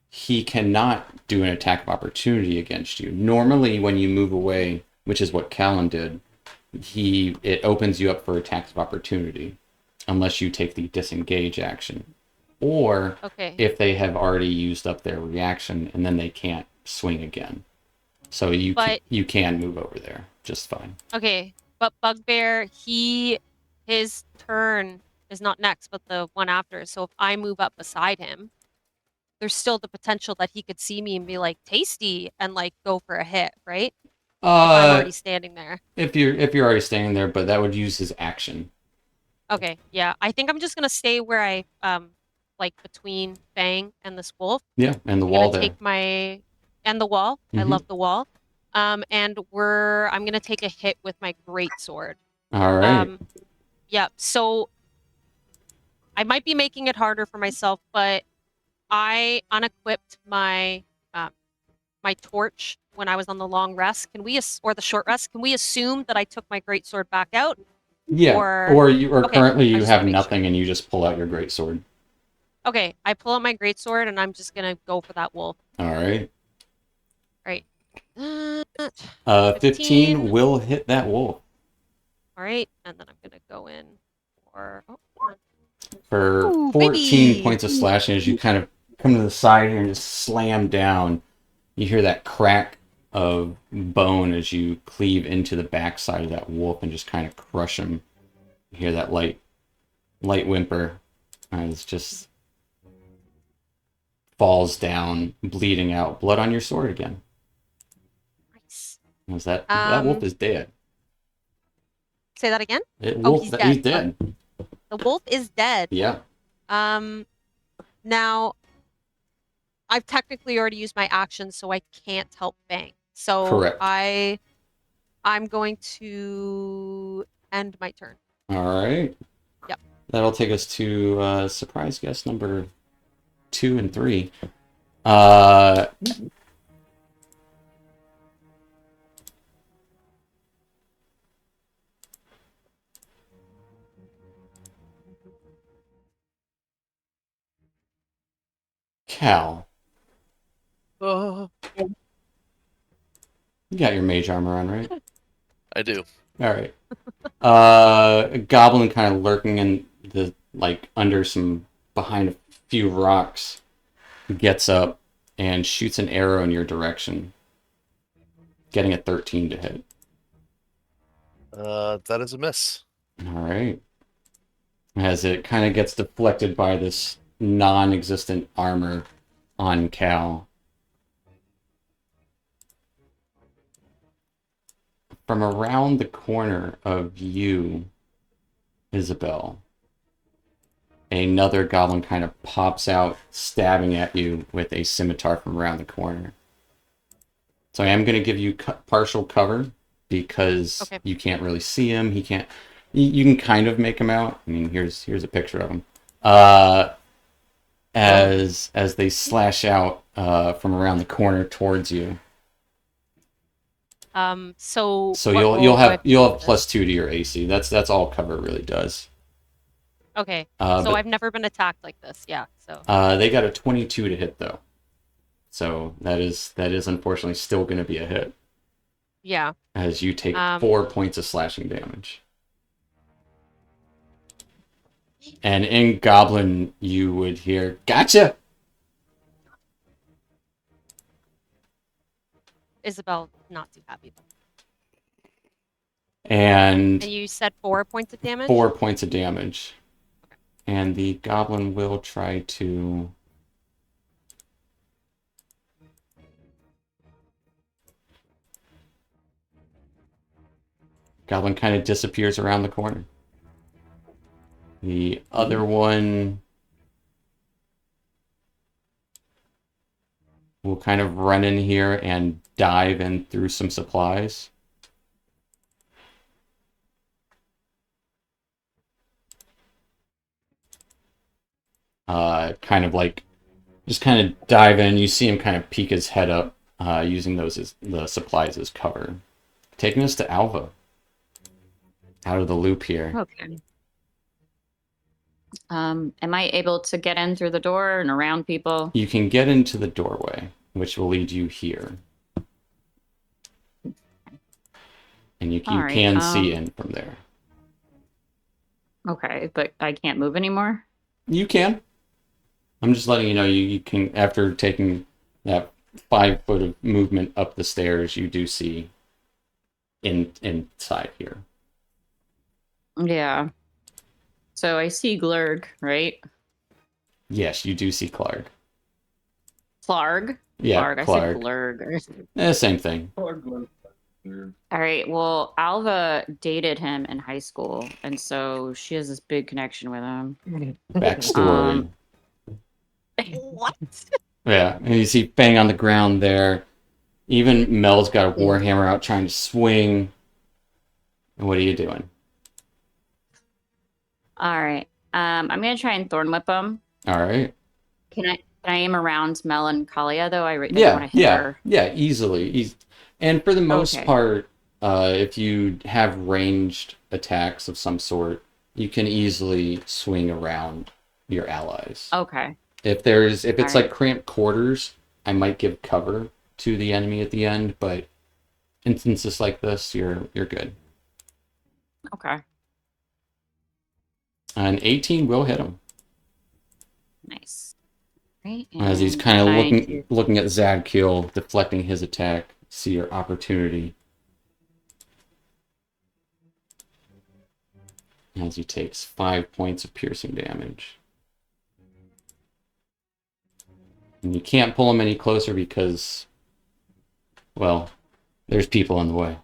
he cannot do an attack of opportunity against you. Normally, when you move away, which is what Callan did, it opens you up for attacks of opportunity, unless you take the disengage action, or if they have already used up their reaction and then they can't swing again. So you can move over there just fine. Okay, but Bugbear, his turn is not next, but the one after. So if I move up beside him, there's still the potential that he could see me and be like, tasty, and like go for a hit, right? If I'm already standing there. If you're already standing there, but that would use his action. Okay, yeah. I think I'm just gonna stay where I like between Fang and this wolf. Yeah, and the I'm wall gonna there. take my and the wall. I Mhm. love the wall. And I'm gonna take a hit with my great sword. All right. Yeah, so I might be making it harder for myself, but I unequipped my my torch when I was on the long rest. Or the short rest? Can we assume that I took my great sword back out? Yeah. Or Or okay, currently I you just have want to make nothing sure. and you just pull out your great sword. Okay, I pull out my great sword and I'm just gonna go for that wolf. All right. All right. 15 15. will hit that wolf All right, and then I'm gonna go in for for ooh, 14 baby. points of slashing as you kind of come to the side here and just slam down. You hear that crack of bone as you cleave into the backside of that wolf and just kind of crush him. You hear that light whimper as just falls down, bleeding out, blood on your sword again. Nice. As that wolf is dead. Say that again? Wolf, He's dead. he's dead. The wolf is dead. Yeah. Now I've technically already used my action, so I can't help Fang. So Correct. I'm going to end my turn. All right. Yep. That'll take us to surprise guest number 2 and 3. Uh, Cal, Oh, you got your mage armor on, right? I do. All right. A goblin kind of lurking in the under behind a few rocks gets up and shoots an arrow in your direction, getting a 13 to hit. That is a miss. All right. As it kind of gets deflected by this non-existent armor on Cal. From around the corner of you, Isabel, another goblin kind of pops out, stabbing at you with a scimitar from around the corner. So I am going to give you partial cover because you can't really see him. He can't. You can kind of make him out. I mean, here's a picture of him. As they slash out from around the corner towards you. So So you'll have +2 to your AC. That's all cover really does. Okay. But I've never been attacked like this. Yeah. So they got a 22 to hit though. So that is unfortunately still going to be a hit. Yeah. As you take 4 points of slashing damage. And in Goblin, you would hear, "Gotcha!" Isabel, not too happy. And you said 4 points of damage? 4 points of damage. Okay. And the Goblin will try to... Goblin kind of disappears around the corner. The other one will kind of run in here and dive in through some supplies. Just kind of dive in. You see him kind of peek his head up, using the supplies as cover. Taking us to Alva. Out of the loop here. Okay. Am I able to get in through the door and around people? You can get into the doorway, which will lead you here. And you can see in from there. Okay, but I can't move anymore? You can. I'm just letting you know you can, after taking that 5 foot of movement up the stairs, you do see inside here. Yeah. So I see Glurg, right? Yes, you do see Clark. Clarg. Yeah, Clarg. I said Clark. Glurg. Same thing. All right. Well, Alva dated him in high school, and so she has this big connection with him. Backstory. What? Yeah, and you see Fang on the ground there. Even Mel's got a warhammer out trying to swing. What are you doing? All right. I'm gonna try and thorn whip him. All right. Can I aim around Melancholia though? I don't want Yeah, to hit yeah, her. yeah, easily. And for the most Okay. part, if you have ranged attacks of some sort, you can easily swing around your allies. Okay. If it's All like right. cramped quarters, I might give cover to the enemy at the end, but instances like this, you're good. Okay. An 18 will hit him Nice. Right. as he's And kind of can I do- looking at Zadkiel, deflecting his attack. See your opportunity as he takes 5 points of piercing damage. And you can't pull him any closer because, well, there's people in the way.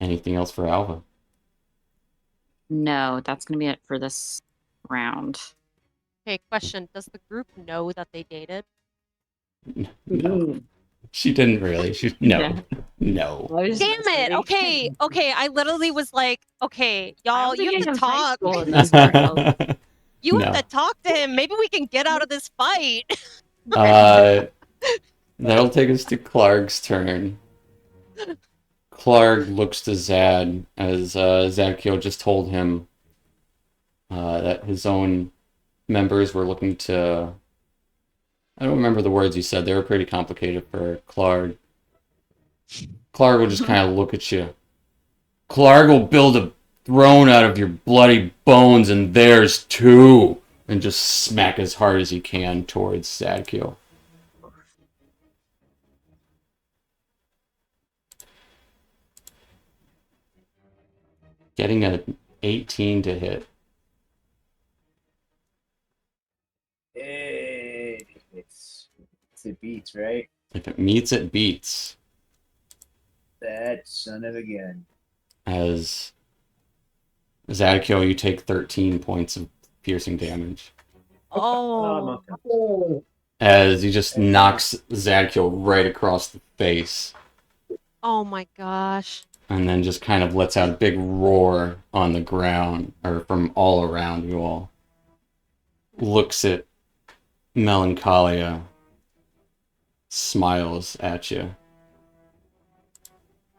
Anything else for Alva? No, that's gonna be it for this round. Okay, question. Does the group know that they dated? No, she didn't really. No, Yeah. no. Damn it! Okay, okay. I literally was like, okay, y'all, you have to talk. In this world. You have No. to talk to him. Maybe we can get out of this fight. That'll take us to Clark's turn. Clark looks to Zad as Zadkiel just told him that his own members were looking to. I don't remember the words he said. They were pretty complicated for Clark. Clark will just kind of look at you. Clark will build a throne out of your bloody bones and theirs too, and just smack as hard as he can towards Zadkiel. Getting an 18 to hit. Hey, it's it beats, right? If it meets, it beats. That son of a gun. As Zadkiel, you take 13 points of piercing damage. Oh, Okay. As he just knocks Zadkiel right across the face. oh my gosh. And then just kind of lets out a big roar on the ground, or from all around you all. Looks at Melancholia, smiles at you.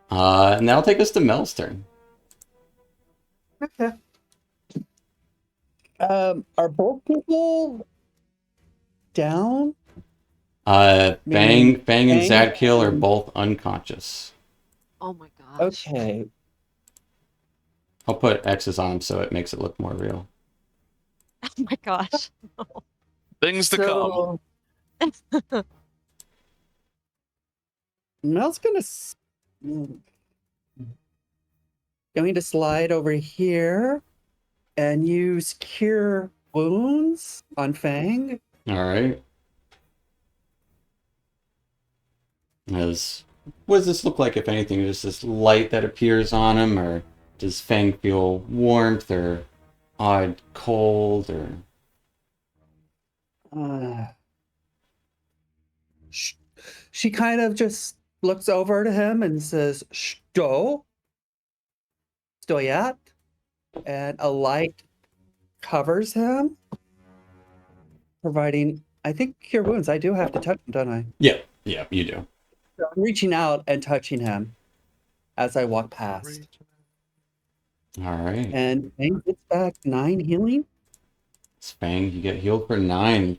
And that'll take us to Mel's turn. Okay. Are both people down? Fang and Fang Zadkiel are and- both unconscious. Oh my gosh. Okay. I'll put X's on them so it makes it look more real. Oh my gosh. Things to come. So Mel's going to slide over here and use Cure Wounds on Fang. Alright. What does this look like, if anything? Is this light that appears on him, or does Fang feel warmth, or odd cold, or... She kind of just looks over to him and says, Sto? Stoyat? And a light covers him, providing, I think, Cure Wounds. I do have to touch him, don't I? Yeah, you do. So I'm reaching out and touching him as I walk past. Alright. And Fang gets back 9 healing. Fang, you get healed for 9.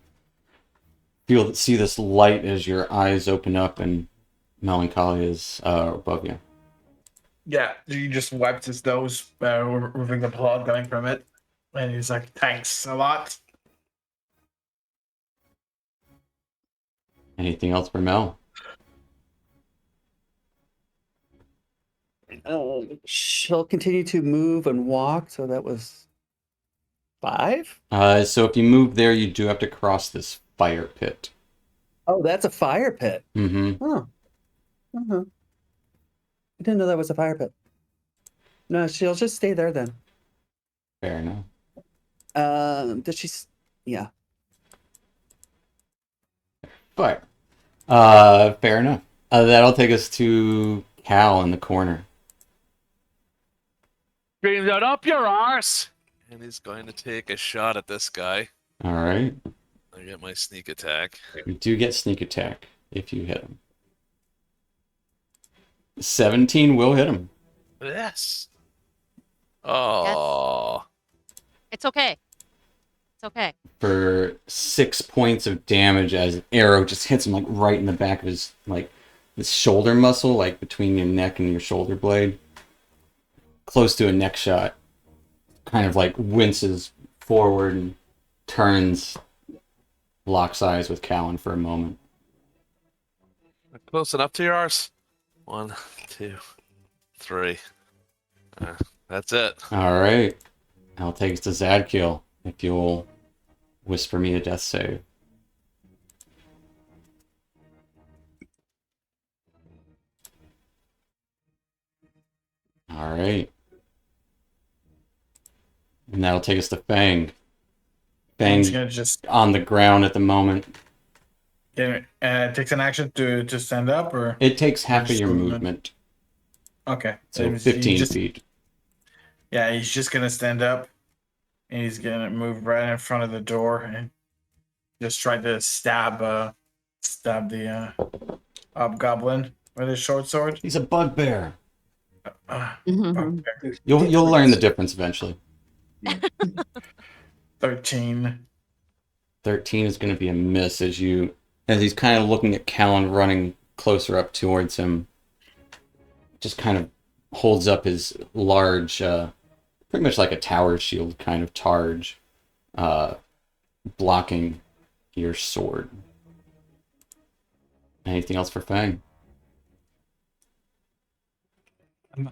See this light as your eyes open up and Melancholy is above you. Yeah, he just wiped his nose, removing the blood coming from it. And he's like, thanks a lot. Anything else for Mel? She'll continue to move and walk. So that was 5. So if you move there, you do have to cross this fire pit. Oh, that's a fire pit. Mm-hmm. Oh. Uh-huh. I didn't know that was a fire pit. No, she'll just stay there then. Fair enough. Does she? Yeah. Fire. Fair enough. That'll take us to Cal in the corner. Scream that up your arse! And he's going to take a shot at this guy. All right. I get my sneak attack. You do get sneak attack if you hit him. 17 will hit him. Yes. Oh. It's okay. It's okay. For 6 points of damage as an arrow just hits him like right in the back of his shoulder muscle, like between your neck and your shoulder blade. Close to a neck shot. Kind of like winces forward and turns, locks eyes with Callan for a moment. Close enough to your arse. 1, 2, 3. That's it. All right. I'll take us to Zadkiel if you'll whisper me a death save. All right. And that'll take us to Fang. He's Fang's gonna just on the ground at the moment. takes an action to stand up, or It takes half of Just your movement. movement, okay, so he 15 just- feet. Yeah, he's just gonna stand up, and he's gonna move right in front of the door and just try to stab the hobgoblin with his short sword. He's a bugbear. Bugbear. You'll learn the difference eventually. 13. 13 is going to be a miss as he's kind of looking at Callan running closer up towards him. Just kind of holds up his large, pretty much like a tower shield kind of targe, blocking your sword. Anything else for Fang?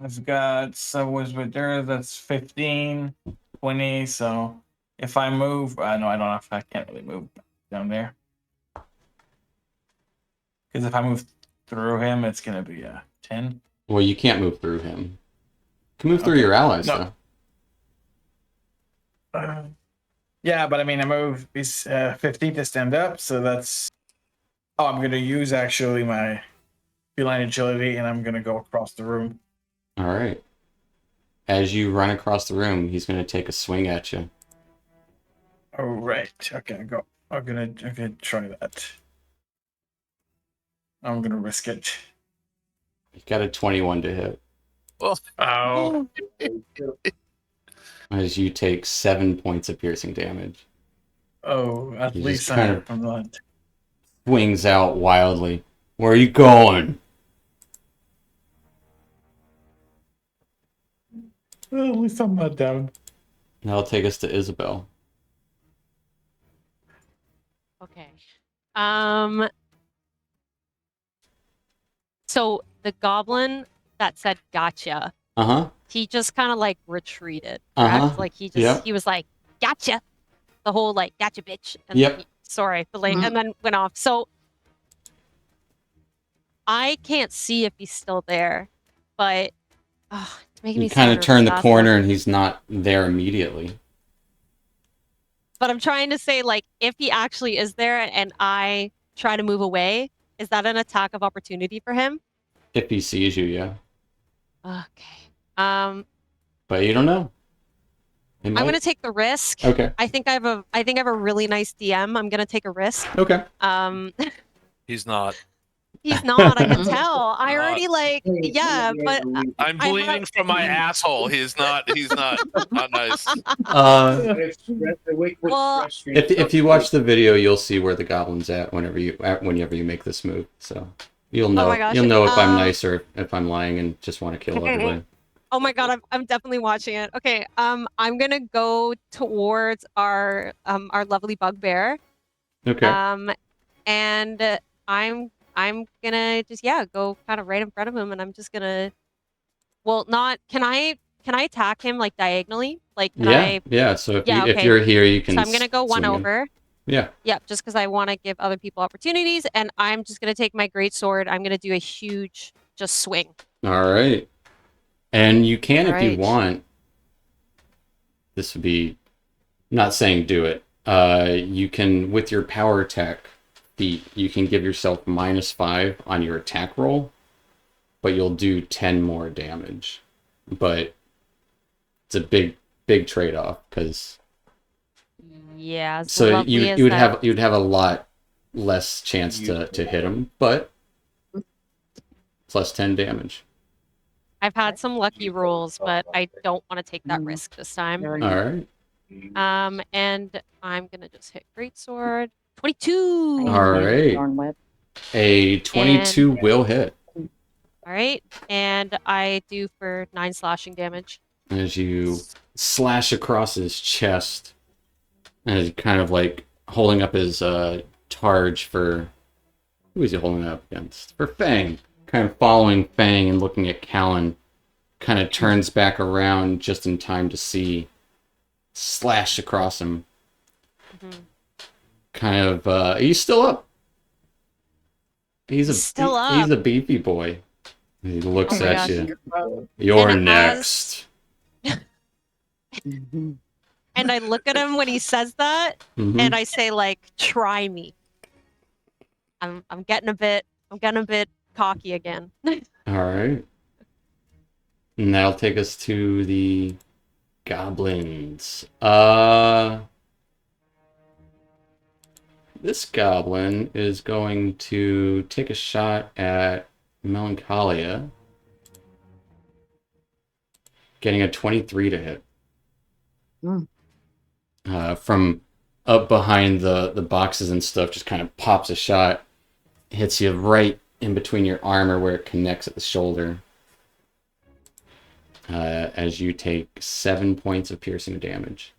I've got so was with there. That's 15, 20. So if I move, no, I don't know if I can't really move down there. Because if I move through him, it's gonna be a 10. Well, you can't move through him. You can move through Okay. your allies, No. though. Yeah, but I mean, I move is 15 to stand up, so that's. Oh, I'm gonna use actually my feline agility, and I'm gonna go across the room. All right. As you run across the room, he's going to take a swing at you. Oh right, okay, go. I'm gonna try that. I'm gonna risk it. You've got a 21 to hit. Oh, As you take 7 points of piercing damage. oh, at You least just kind I'm not. Swings out wildly. Where are you going? Well, at least I'm not down. That'll take us to Isabel. Okay. So the goblin that said gotcha, Uh-huh. he just kind of like retreated, correct? Uh-huh. Like he just Yep. he was like, gotcha. The whole like gotcha bitch. And Yep. sorry, but like and then went off. So I can't see if he's still there, but it's making me You so kind of nervous turn to the ask corner him. and he's not there immediately. But I'm trying to say, like, if he actually is there and I try to move away, is that an attack of opportunity for him? If he sees you, yeah. Okay. But you don't know. He I'm might. gonna take the risk. Okay. I think I have a really nice DM. I'm gonna take a risk. Okay. He's not. He's not. I can tell. I Not. already yeah, but I'm I bleeding have- from my asshole. He's not. Not nice. Well, If you watch the video, you'll see where the goblin's at whenever you make this move. So you'll know. my gosh. You'll know if I'm nice or if I'm lying and just want to kill everybody. oh my god, I'm definitely watching it. Okay, I'm gonna go towards our lovely bugbear. Okay. And I'm gonna just go kind of right in front of him, and I'm just gonna Well, not. Can I attack him like diagonally? Like, can Yeah, I? yeah. So if Yeah. if Okay. you're here, you So can I'm gonna go one swing in. over. Yeah. Yep. Just because I want to give other people opportunities, and I'm just gonna take my great sword. I'm gonna do a huge just swing. All right. And you can, All if you right. want. This would be not saying do it. You can, with your power attack feat, you can give yourself -5 on your attack roll, but you'll do 10 more damage. But it's a big trade-off because Yeah. As so lovely as you would that. have a lot less chance to hit him, but plus 10 damage. I've had some lucky rolls, but I don't want to take that risk this time. All right. And I'm gonna just hit greatsword. 22. All right. Thorn whip. A 22 will hit All right, and I do for 9 slashing damage. as you slash across his chest, as kind of like holding up his targe for who is he holding it up against? For Fang. Kind of following Fang and looking at Callan, kind of turns back around just in time to see slash across him. Mhm. Kind of he's still up. He's still up. He's a beefy boy. He looks Oh my at gosh. you. You're And next. And I look at him when he says that, Mhm. and I say, like, try me. I'm getting a bit cocky again. All right. And that'll take us to the goblins. This goblin is going to take a shot at Melancholia, getting a 23 to hit. From up behind the boxes and stuff, just kind of pops a shot, hits you right in between your armor where it connects at the shoulder. As you take 7 points of piercing damage.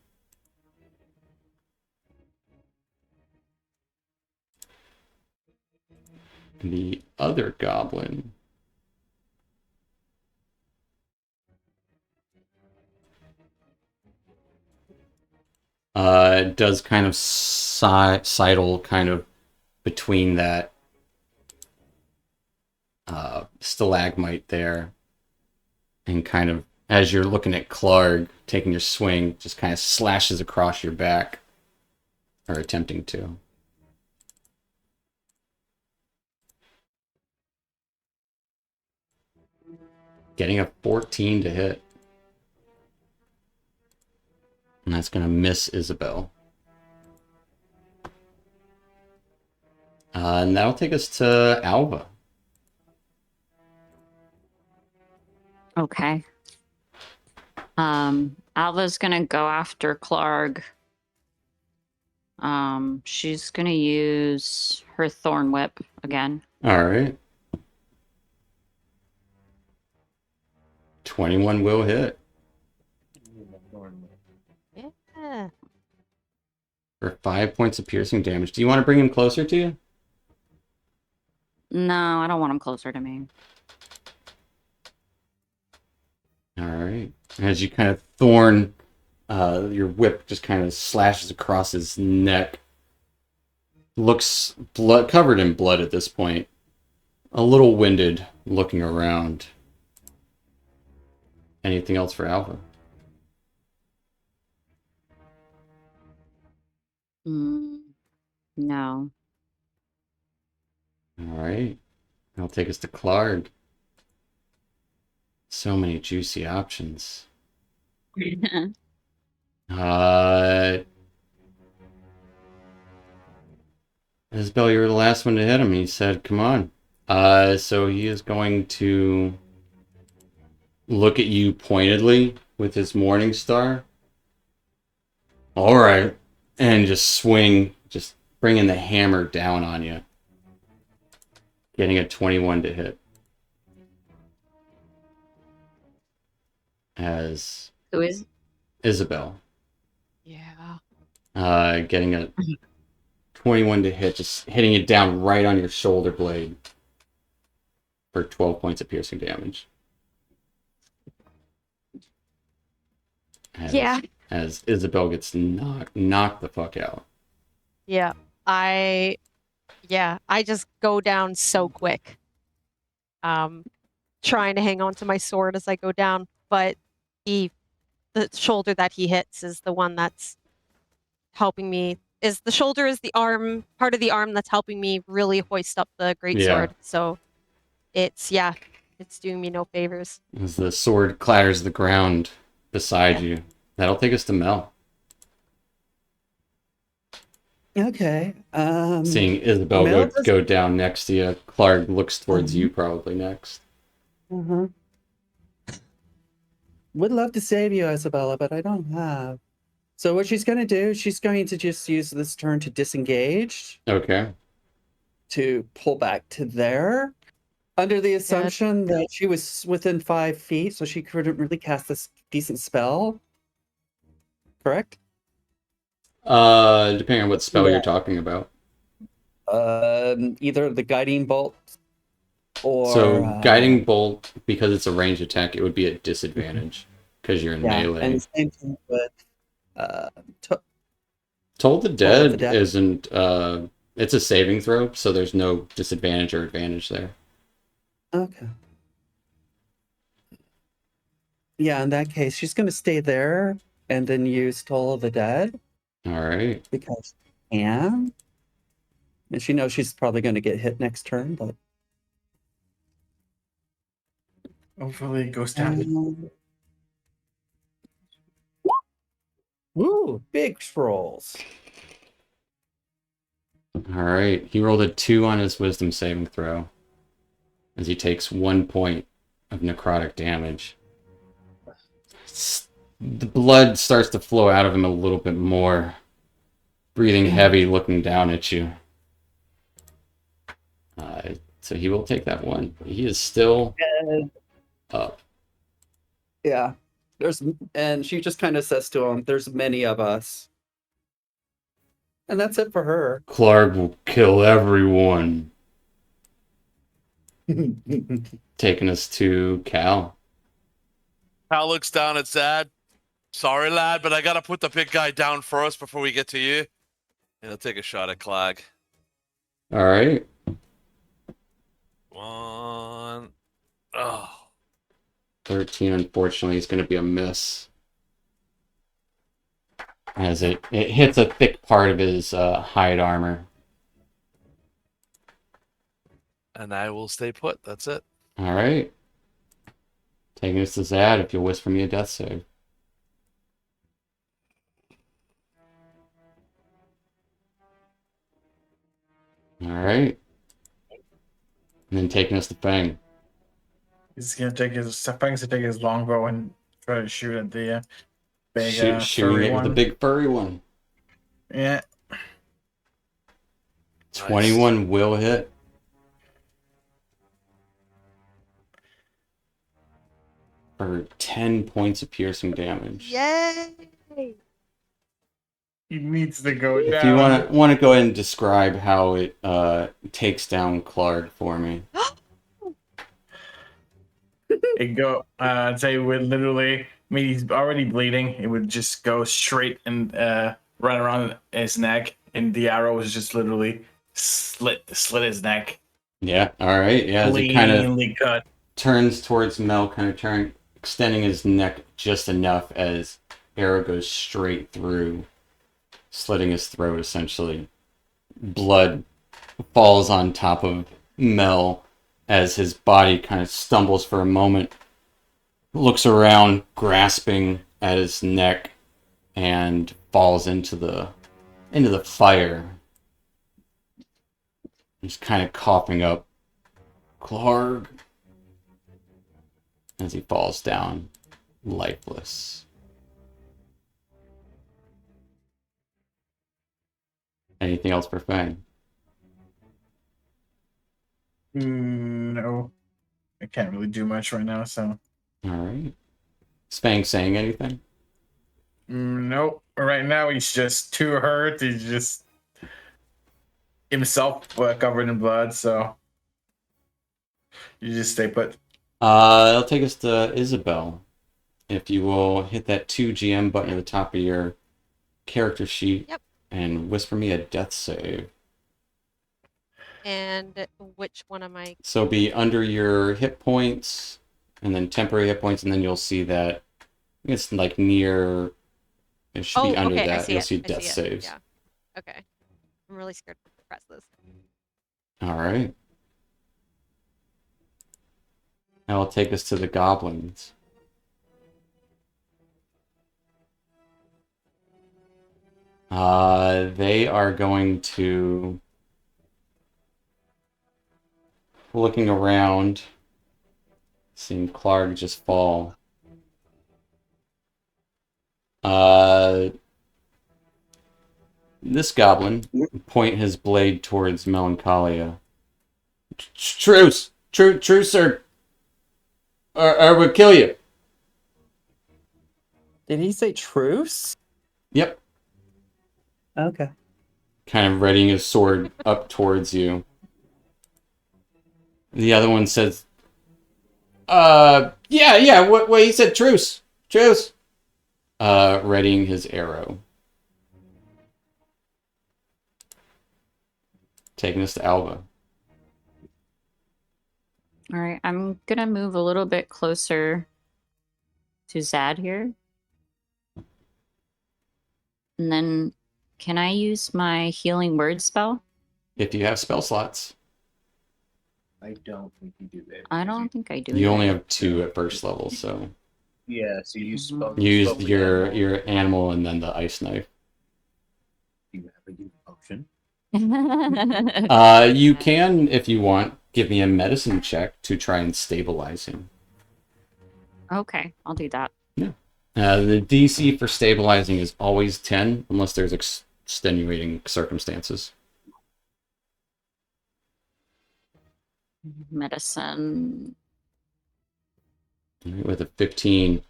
The other goblin does kind of sidle kind of between that stalagmite there, and kind of as you're looking at Clark taking your swing, just kind of slashes across your back, or attempting to. Getting a 14 to hit. And that's going to miss Isabel. And that'll take us to Alva. Okay. Alva's gonna go after Clark. She's gonna use her thorn whip again. All right. 21 will hit Yeah. for 5 points of piercing damage. Do you want to bring him closer to you? No, I don't want him closer to me. All right. As you kind of thorn, your whip just kind of slashes across his neck. Looks covered in blood at this point. A little winded looking around. Anything else for Alva? No. All right. That'll take us to Clark. So many juicy options. Isabel, you were the last one to hit him. He said, come on. So he is going to look at you pointedly with his Morning Star. All right. And just swing, just bringing the hammer down on you. Getting a 21 to hit. As Who is? Isabel. Yeah. Getting a 21 to hit, just hitting it down right on your shoulder blade for 12 points of piercing damage. As, Yeah. As Isabel gets knocked the fuck out. Yeah. I just go down so quick. Trying to hang on to my sword as I go down, but the shoulder that he hits is the one that's helping me. Is the shoulder is the arm, part of the arm that's helping me really hoist up the great Yeah. sword. So it's doing me no favors. As the sword clatters the ground beside you. That'll take us to Mel. Okay. Seeing Isabel Mel does- go down next to you, Clark looks towards you probably next. Uh-huh. Would love to save you, Isabella, but I don't have. So what she's going to do, she's going to just use this turn to disengage, Okay. to pull back to there, under the assumption that she was within 5 feet, so she couldn't really cast this decent spell. Correct? Depending on what spell Yeah. you're talking about. Either the guiding bolt or So guiding bolt, because it's a range attack, it would be at disadvantage because you're in melee. and the same thing with Toll the Toll of the Dead Dead. isn't. It's a saving throw, so there's no disadvantage or advantage there. okay. Yeah, in that case, she's going to stay there and then use Toll of the Dead All right. because she can. And she knows she's probably going to get hit next turn, but Hopefully it goes down. Woo, big scrolls. All right. He rolled a 2 on his wisdom saving throw as he takes 1 point of necrotic damage. The blood starts to flow out of him a little bit more. Breathing heavy, looking down at you. So he will take that one. He is still up. Yeah. And she just kind of says to him, there's many of us. And that's it for her. Clark will kill everyone. Taking us to Cal. Hal looks down at Zad. Sorry, lad, but I gotta put the big guy down first before we get to you. And I'll take a shot at Clag. All right. 1. Oh. 13, unfortunately, is going to be a miss. As it hits a thick part of his hide armor. And I will stay put. That's it. All right. Taking us to Zad, if you'll whisper me a death save. All right. And then taking us to Fang. He's gonna take his longbow and try to shoot at the big Shooting furry it one. with the big furry one. Yeah. 21 will hit. For 10 points of piercing damage. Yay! He needs to go If down. you want to go ahead and describe how it takes down Clark for me. It go. I'd say it would literally. I mean, he's already bleeding. It would just go straight and run around his neck, and the arrow was just literally slit his neck. Yeah, all right. Yeah, as it kind of Cleanly cut. turns towards Mel, kind of extending his neck just enough as arrow goes straight through, slitting his throat essentially. Blood falls on top of Mel as his body kind of stumbles for a moment, looks around, grasping at his neck, and falls into the fire. He's kind of coughing up, Clark, as he falls down, lifeless. Anything else for Fang? No, I can't really do much right now. So All right. Is Fang saying anything? nope. Right now he's just too hurt. He's just himself covered in blood. So you just stay put. It'll take us to Isabel. if you will hit that 2 GM button at the top of your character sheet Yep. and whisper me a death save. And which one am I? So be under your hit points, and then temporary hit points, and then you'll see that it's like near. It should Oh, be under okay, I that. see You'll it. see I death see it. saves. Yeah. Okay. I'm really scared to press this. All right. That will take us to the goblins. They are going to looking around, seeing Clark just fall. This goblin point his blade towards Melancholia. Truce, truce, or we'll kill you. Did he say truce? Yep. Okay. Kind of readying his sword up towards you. The other one says, yeah, what he said, truce. Readying his arrow. Taking us to Alva. All right, I'm gonna move a little bit closer to Zad here. And then can I use my healing word spell? If you have spell slots. I don't think you do that. I don't think I do. You either. only have 2 at first level, so Yeah, so you Mhm. spoke. you used spoke with your animal. animal and then the ice knife. You have a new potion. You can, if you want, give me a medicine check to try and stabilize him. Okay, I'll do that. The DC for stabilizing is always 10, unless there's extenuating circumstances. Medicine. With a 15,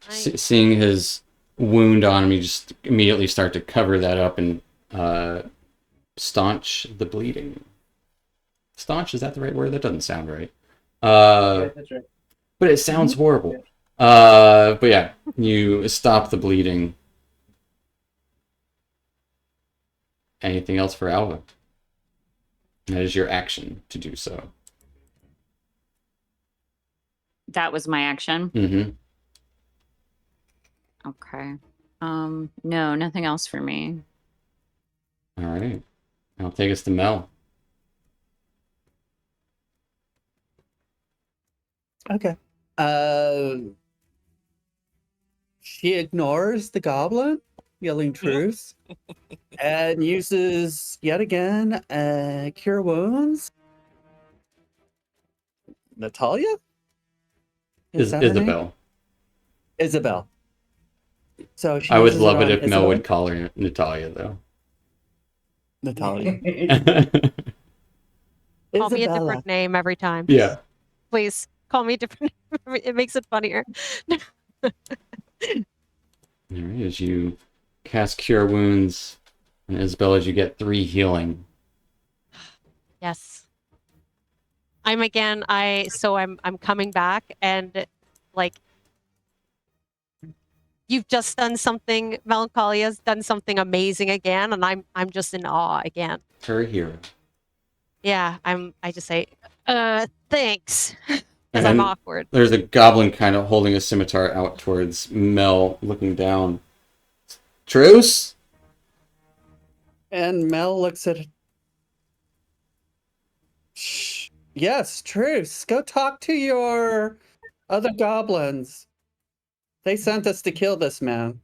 Nice. seeing his wound on him, you just immediately start to cover that up and staunch the bleeding. Staunch, is that the right word? That doesn't sound right. Yeah, that's right. But it sounds horrible. But yeah, you stop the bleeding. Anything else for Alva? That is your action to do so. That was my action. Mm-hmm. Okay. No, nothing else for me. All right. I'll take us to Mel. Okay. She ignores the goblin yelling truce and uses yet again cure wounds. Natalia? Is that her name? Isabel. Isabel. So she I would uses love it on if Mel Isabel? would call her Natalia, though. Natalia. Call me a Isabella. different name every time. Yeah. Please call me a different name. It makes it funnier. All right, as you cast Cure Wounds, and Isabel, as you get 3 healing. Yes. I'm coming back and like you've just done something, Melancholia's done something amazing again, and I'm just in awe again. Her hero. Yeah, I just say, thanks. Because And I'm awkward. there's a goblin kind of holding a scimitar out towards Mel, looking down. Truce? And Mel looks at it. Shh. Yes, truce. Go talk to your other goblins. They sent us to kill this man.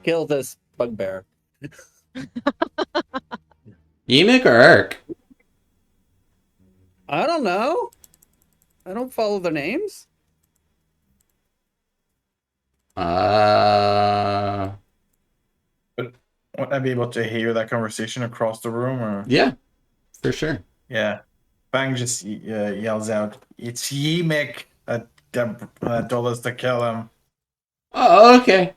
Kill this bugbear. Emic or Urk? I don't know. I don't follow the names. Would I be able to hear that conversation across the room? Or Yeah, for sure. yeah, Bang just yells out, "It's Yemek that told us to kill him." Oh, okay.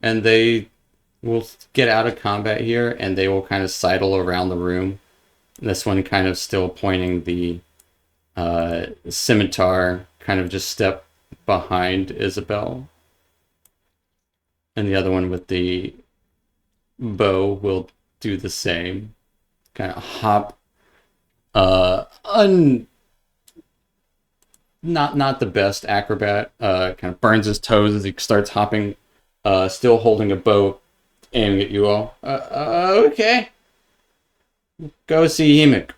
And they will get out of combat here, and they will kind of sidle around the room This one kind of still pointing the scimitar, kind of just step behind Isabel. And the other one with the bow will do the same. Kind of hop. Not the best acrobat. Kind of burns his toes as he starts hopping. Still holding a bow, aiming at you all. Okay. Go see Hemik.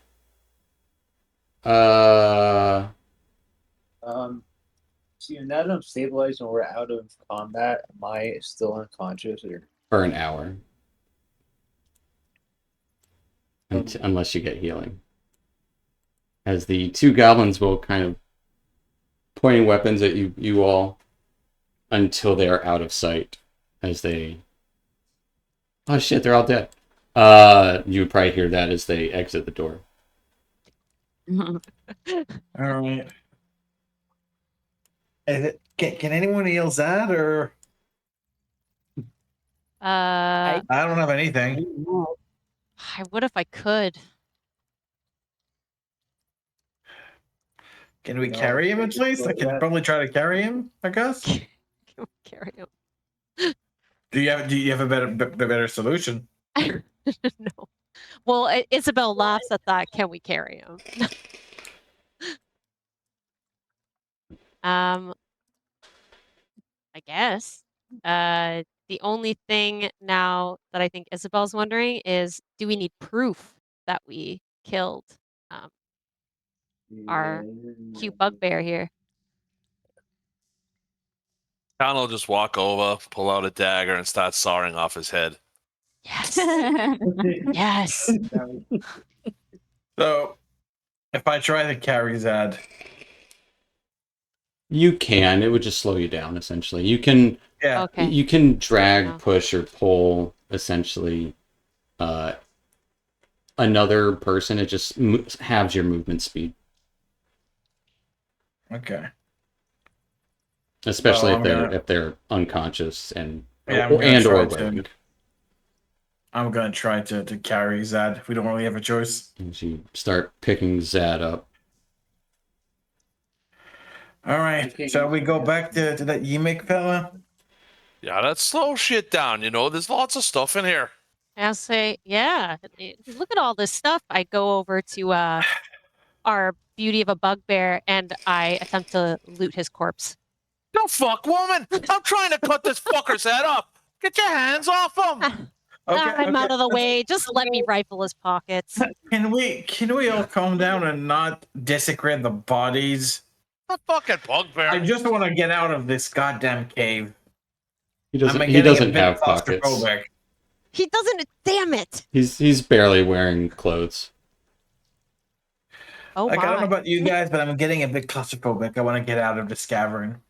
See, now that I'm stabilized and we're out of combat, am I still unconscious or? For an hour. Unless you get healing. As the two goblins will kind of pointing weapons at you all until they are out of sight. As they... Oh shit, they're all dead. You would probably hear that as they exit the door. All right. Can anyone heal Zad, or I I don't have anything. would if I could. Can we No, carry him at least? I can yeah. probably try to carry him, I guess. Carry him. Do you have a better solution? No. Well, Isabel laughs at that. Can we carry him? I guess. The only thing now that I think Isabel's wondering is, do we need proof that we killed our cute bugbear here? Khan will just walk over, pull out a dagger, and start sawing off his head. Yes. Yes. So, if I try to carry Zad, You can. It would just slow you down, essentially. You can... yeah, Okay. You can drag, No. push, or pull, essentially, another person. It just halves your movement speed. okay. Especially Well, if they're unconscious and Yeah, I'm or, gonna and or try to- rogue. I'm gonna try to carry Zad if we don't really have a choice. As you start picking Zad up. All right, shall we go back to that Yemek fella? Yeah, let's slow shit down. There's lots of stuff in here. I'll say, yeah, look at all this stuff. I go over to our beauty of a bugbear and I attempt to loot his corpse. No fuck, woman! I'm trying to cut this fucker's head off. Get your hands off him! I'm out of the way. Just let me rifle his pockets. Can we all calm down and not desecrate the bodies? The fucking bugbear. I just want to get out of this goddamn cave. He doesn't. I'm He getting a doesn't bit have pockets. claustrophobic. He doesn't. Damn it! He's barely wearing clothes. Oh Like, I don't know my! about you guys, but I'm getting a bit claustrophobic. I want to get out of this cavern.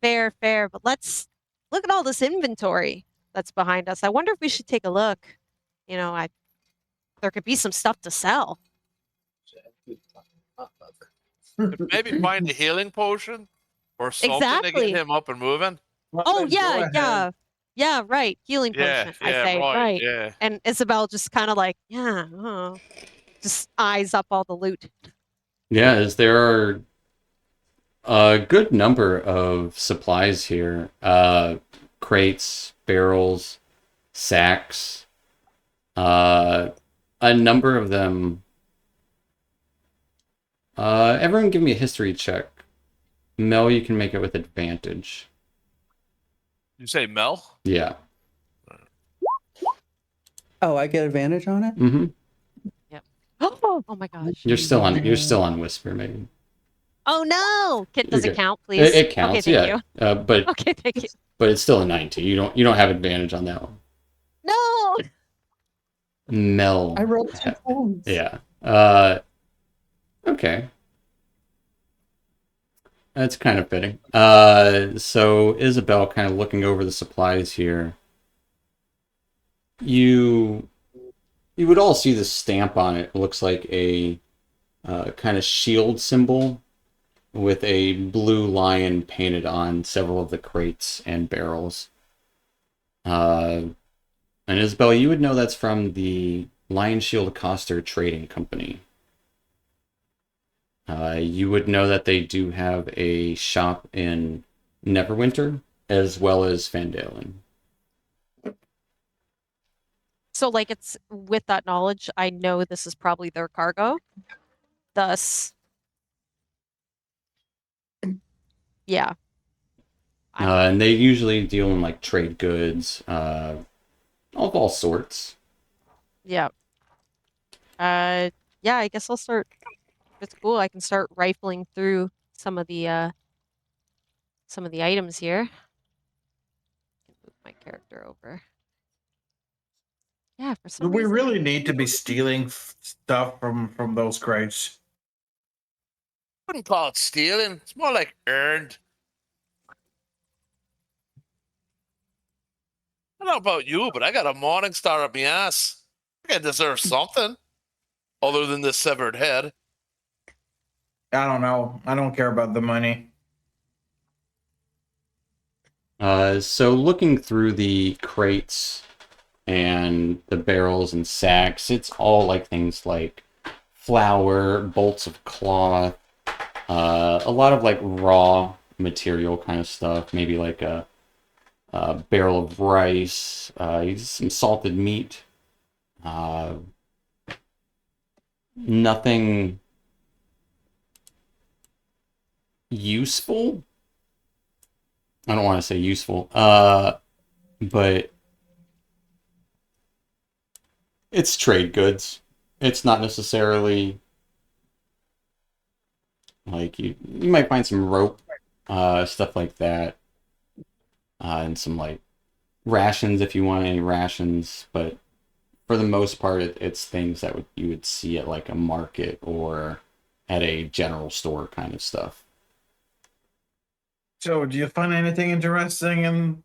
Fair, fair. But let's look at all this inventory that's behind us. I wonder if we should take a look. There could be some stuff to sell. Maybe find a healing potion or something to Exactly. get him up and moving. Well, Oh then go yeah, ahead. yeah, yeah. Right, healing potion. I say right. Yeah. And Isabel just kind of like, yeah, just eyes up all the loot. Yeah, as there are a good number of supplies here. Crates, barrels, sacks. A number of them. Everyone give me a history check. Mel, you can make it with advantage. You say Mel? Yeah. Oh, I get advantage on it? Mm-hmm. Oh my gosh. You're still on Whisper, maybe. Oh no! Does it Okay. count, please? It counts, Okay, thank yeah. you. But Okay, thank you. it's still a 19. You don't have advantage on that one. No. I Mel. rolled 2 times. Yeah. Okay. That's kind of fitting. So Isabel, kind of looking over the supplies here. You would all see the stamp on it. It looks like a kind of shield symbol with a blue lion painted on several of the crates and barrels. And Isabel, you would know that's from the Lion Shield Coster Trading Company. You would know that they do have a shop in Neverwinter as well as Phandelver. So, like, it's with that knowledge, I know this is probably their cargo. Thus, yeah. And they usually deal in like trade goods, of all sorts. Yeah. Yeah, I guess I'll start. It's cool. I can start rifling through some of the items here. Move my character over. Yeah, for Do some we reason. really need to be stealing stuff from those crates? Wouldn't call it stealing. It's more like earned. I don't know about you, but I got a morning star up my ass. I think I deserve something other than this severed head. I don't know. I don't care about the money. So looking through the crates and the barrels and sacks, it's all like things like flour, bolts of cloth, a lot of like raw material kind of stuff, maybe like a barrel of rice, some salted meat. Nothing useful. I don't want to say useful, but it's trade goods. It's not necessarily like you might find some rope, stuff like that, and some like rations if you want any rations. But for the most part, it's things that you would see at like a market or at a general store kind of stuff. So, do you find anything interesting in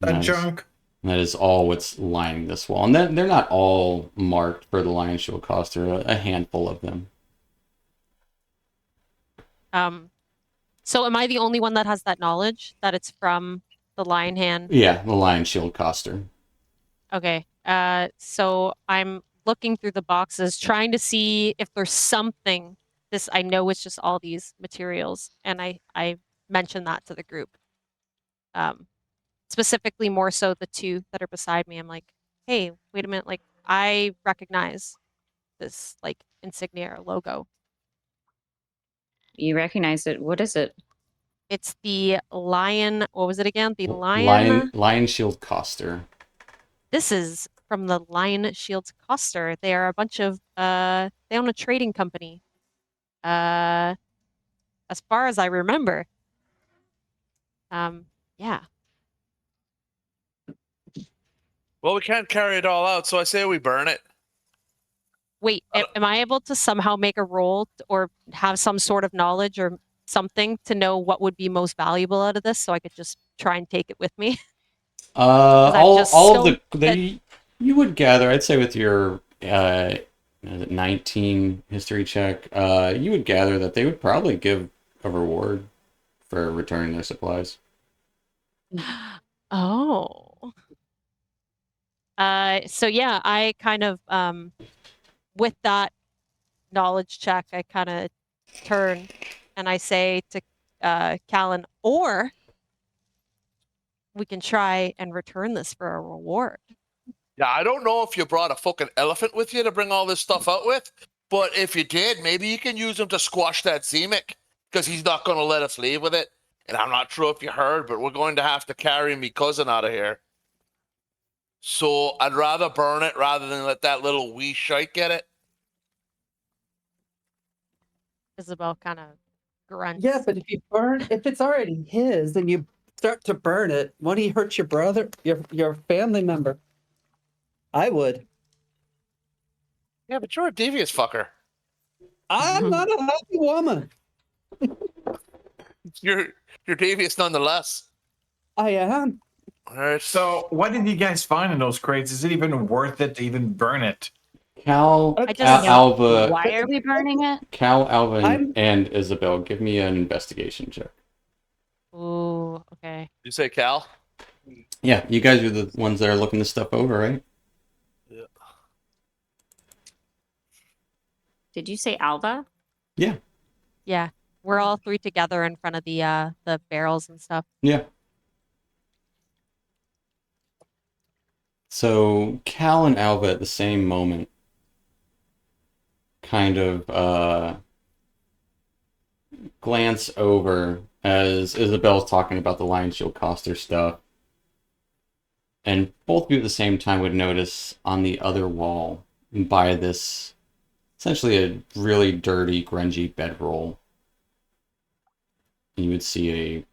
that And junk? that is all what's lining this wall, and they're not all marked for the Lion Shield Coster. A handful of them. So am I the only one that has that knowledge that it's from the Lion Hand? Yeah, the Lion Shield Coster. Okay. So I'm looking through the boxes, trying to see if there's something. This I know it's just all these materials, and I mentioned that to the group. Specifically more so the two that are beside me. I'm like, hey, wait a minute, like I recognize this like insignia or logo. You recognize it. What is it? It's the lion. What was it again? The lion. Lion Shield Coster. This is from the Lion Shields Coster. They are a bunch of they own a trading company. Uh as far as I remember. Yeah. Well, we can't carry it all out, so I say we burn it. Wait, am I able to somehow make a roll or have some sort of knowledge or something to know what would be most valuable out of this so I could just try and take it with me? All of you would gather, I'd say with your 19 history check, you would gather that they would probably give a reward for returning their supplies. Oh. So yeah, I kind of with that knowledge check, I kind of turn and I say to Callan, or we can try and return this for a reward. Yeah, I don't know if you brought a fucking elephant with you to bring all this stuff out with, but if you did, maybe you can use him to squash that Zemek, because he's not going to let us leave with it. And I'm not sure if you heard, but we're going to have to carry me cousin out of here. So I'd rather burn it rather than let that little wee shite get it. Isabel kind of grunts. Yeah, but if it's already his, and you start to burn it, won't he hurt your brother, your family member? I would. Yeah, but you're a devious fucker. I'm not a happy woman. You're devious nonetheless. I am. All right. So, what did you guys find in those crates? Is it even worth it to even burn it? Cal, I just- Alva, Why are we burning it? Cal, Alvin, and Isabel, give me an investigation check. Ooh, okay. You say Cal? Yeah, you guys are the ones that are looking this stuff over, right? Yeah. Did you say Alva? Yeah. Yeah, we're all three together in front of the barrels and stuff. Yeah. So Cal and Alva at the same moment kind of glance over as Isabel's talking about the Lion Shield Coster stuff. And both of you at the same time would notice on the other wall by this essentially a really dirty, grungy bedroll. You would see a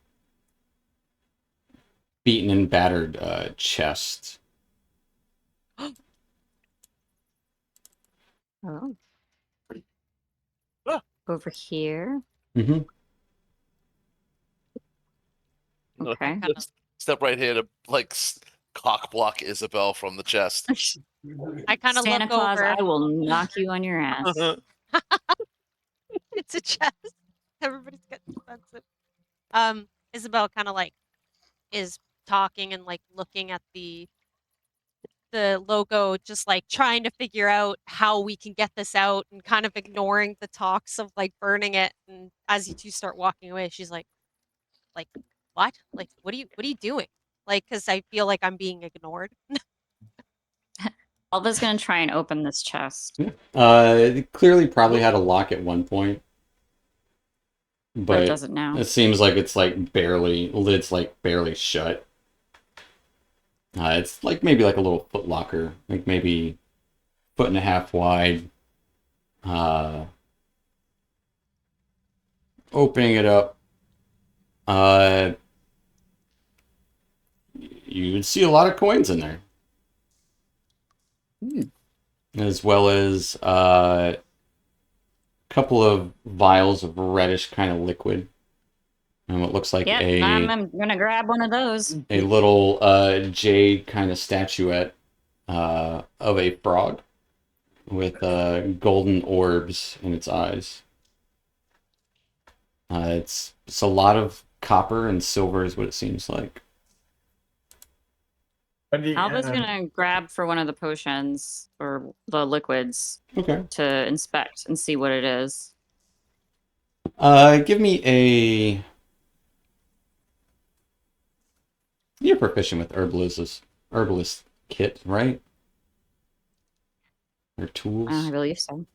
beaten and battered chest. Oh. Ah. Over here. Mm-hmm. Okay. Just step right here to like cock block Isabel from the chest. I kind of Santa look Claus, over. I will knock you on your ass. It's a chest. Everybody's getting defensive. Isabel kind of like is talking and like looking at the logo, just like trying to figure out how we can get this out and kind of ignoring the talks of like burning it. And as you two start walking away, she's like what? Like what are you doing? Like, because I feel like I'm being ignored. Alva's gonna try and open this chest, It clearly probably had a lock at one point, but it but doesn't now. it seems like it's like lid's like barely shut. It's like maybe like a little foot locker, like maybe foot and a half wide. Opening it up, you would see a lot of coins in there, as well as a couple of vials of reddish kind of liquid, and what looks like Yep, I'm gonna grab one of those. a little jade kind of statuette of a frog with golden orbs in its eyes. It's a lot of copper and silver is what it seems like. But the, Alva's gonna grab for one of the potions or the liquids Okay. to inspect and see what it is. Give me a. You're proficient with herbalist kit, right? Or tools. I believe so.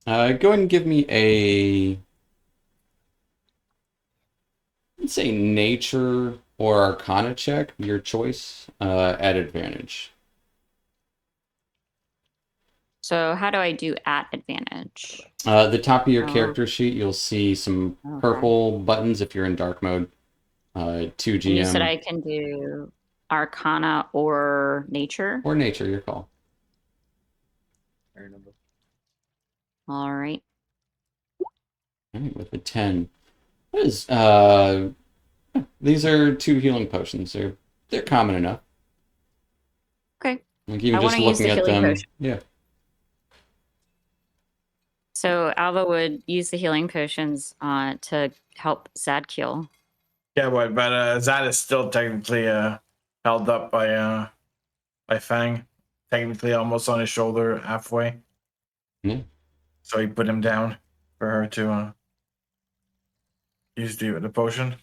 Go ahead and give me a. Let's say nature or arcana check, your choice, at advantage. So how do I do at advantage? The top of your Oh. character sheet, you'll see some Okay. purple buttons if you're in dark mode. 2 GM. And you said I can do Arcana or Nature? Or nature, your call. All right. All right, with a 10. What is, these are 2 healing potions. They're common enough. Okay. Like even I just wanna use looking the at healing them. potion. Yeah. So Alva would use the healing potions to help Zadkiel. yeah, but Zad is still technically held up by Fang, technically almost on his shoulder halfway. Yeah. So he put him down for her to use the potion.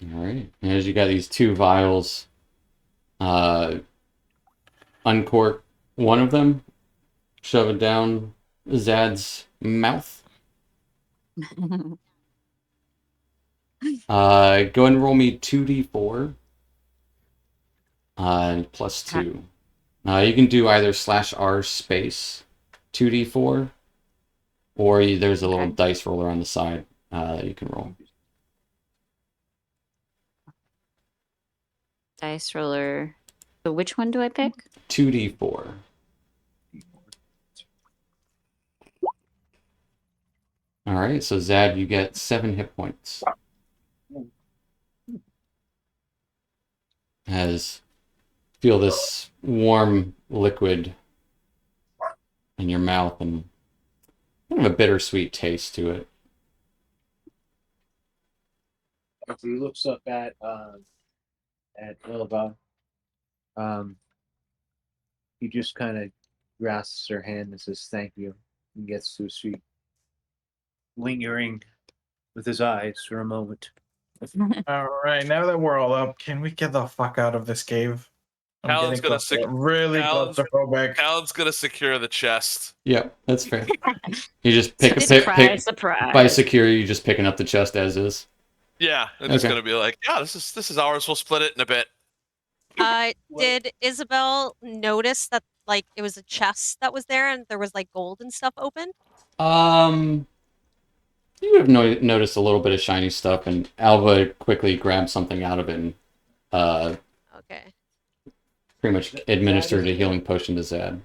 All right. And as you got these 2 vials, uncork one of them, shove it down Zad's mouth. Go ahead and roll me 2d4 plus 2. You can do either /r space 2d4, or there's a little Okay. dice roller on the side that you can roll. Dice roller. So which one do I pick? 2d4. All right, so Zad, you get 7 hit points. As feel this warm liquid in your mouth and kind of a bittersweet taste to it. After he looks up at Ilva, he just kind of grasps her hand and says thank you and gets to his feet, lingering with his eyes for a moment. All right, now that we're all up, can we get the fuck out of this cave? I'm Alan's getting really Alan's- claustrophobic. Alan's gonna secure the chest. Yep, that's fair. You just pick Surprise, surprise. by secure. You just picking up the chest as is. Yeah, and it's Okay. gonna be like, yeah, this is ours. We'll split it in a bit. Did Isabel notice that like it was a chest that was there and there was like gold and stuff open? You would have noticed a little bit of shiny stuff, and Alva quickly grabbed something out of it and Okay. pretty much administered a healing potion to Zad.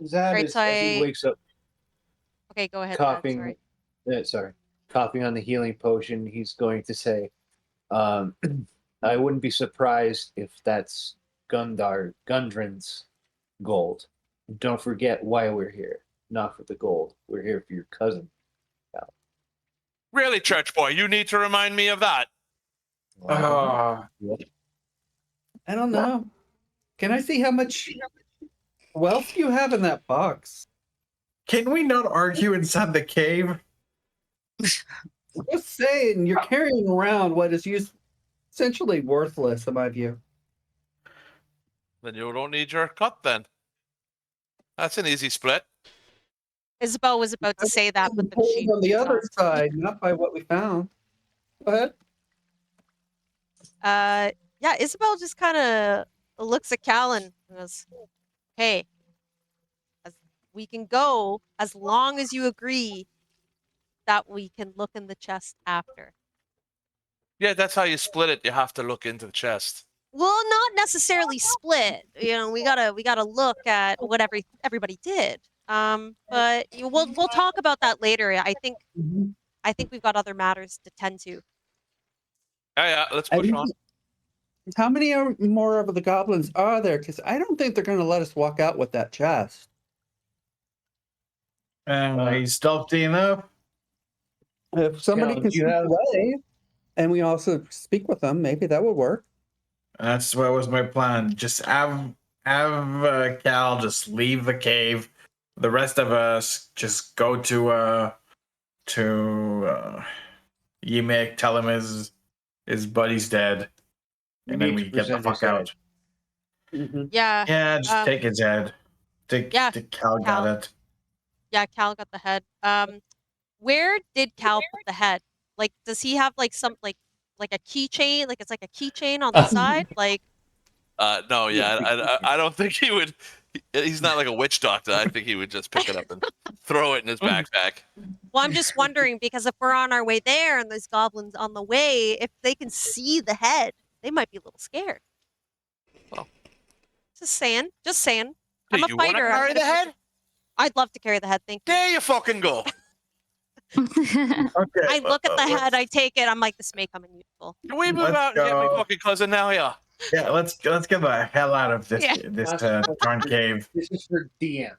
Zad Right, is, so as he I- wakes up Okay, go ahead. Zad, coughing. sorry. Coughing on the healing potion, he's going to say, I wouldn't be surprised if that's Gundren's gold. Don't forget why we're here. Not for the gold. We're here for your cousin. Really, church boy, you need to remind me of that. Ah, I don't know. Can I see how much wealth you have in that box? can we not argue inside the cave? Just saying, you're carrying around what is essentially worthless, in my view. Then you don't need your cut. Then that's an easy split. Isabel was about to say that, but then Pulled she on the other stopped. side, not by what we found. Go ahead. Yeah, Isabel just kind of looks at Callan and goes, "Hey, we can go as long as you agree that we can look in the chest after." Yeah, that's how you split it. You have to look into the chest. Well, not necessarily split. You know, we gotta look at what everybody did. But we'll talk about that later. I think we've got other matters to tend to. Yeah, let's push on. How many more of the goblins are there? Because I don't think they're going to let us walk out with that chest. He's stealthy enough. If somebody Cal, can do you sneak have- away, and we also speak with them, maybe that would work. That's what was my plan. Just have Cal just leave the cave. The rest of us just go to Yemek, tell him his buddy's dead, You and then need we to get the present his fuck out. Yeah, Yeah, just take his head. Yeah, Cal got Cal. it. yeah. Cal got the head. Where did Cal put the head? Like, does he have like some like a keychain? Like it's like a keychain on the side? Like, No, yeah, I don't think he would. He's not like a witch doctor. I think he would just pick it up and throw it in his backpack. well, I'm just wondering because if we're on our way there and there's goblins on the way, if they can see the head, they might be a little scared. Well. Just saying. Just saying. I'm Hey, a you want to fighter. carry the head? I'd love to carry the head. Thank you. There you fucking go. Okay. I look at the head, I take it. I'm like, this may come in useful. Can we move Let's out and get my go. fucking cousin now? Yeah. Yeah, let's get the hell out of this Yeah. this darn cave. This is for DM.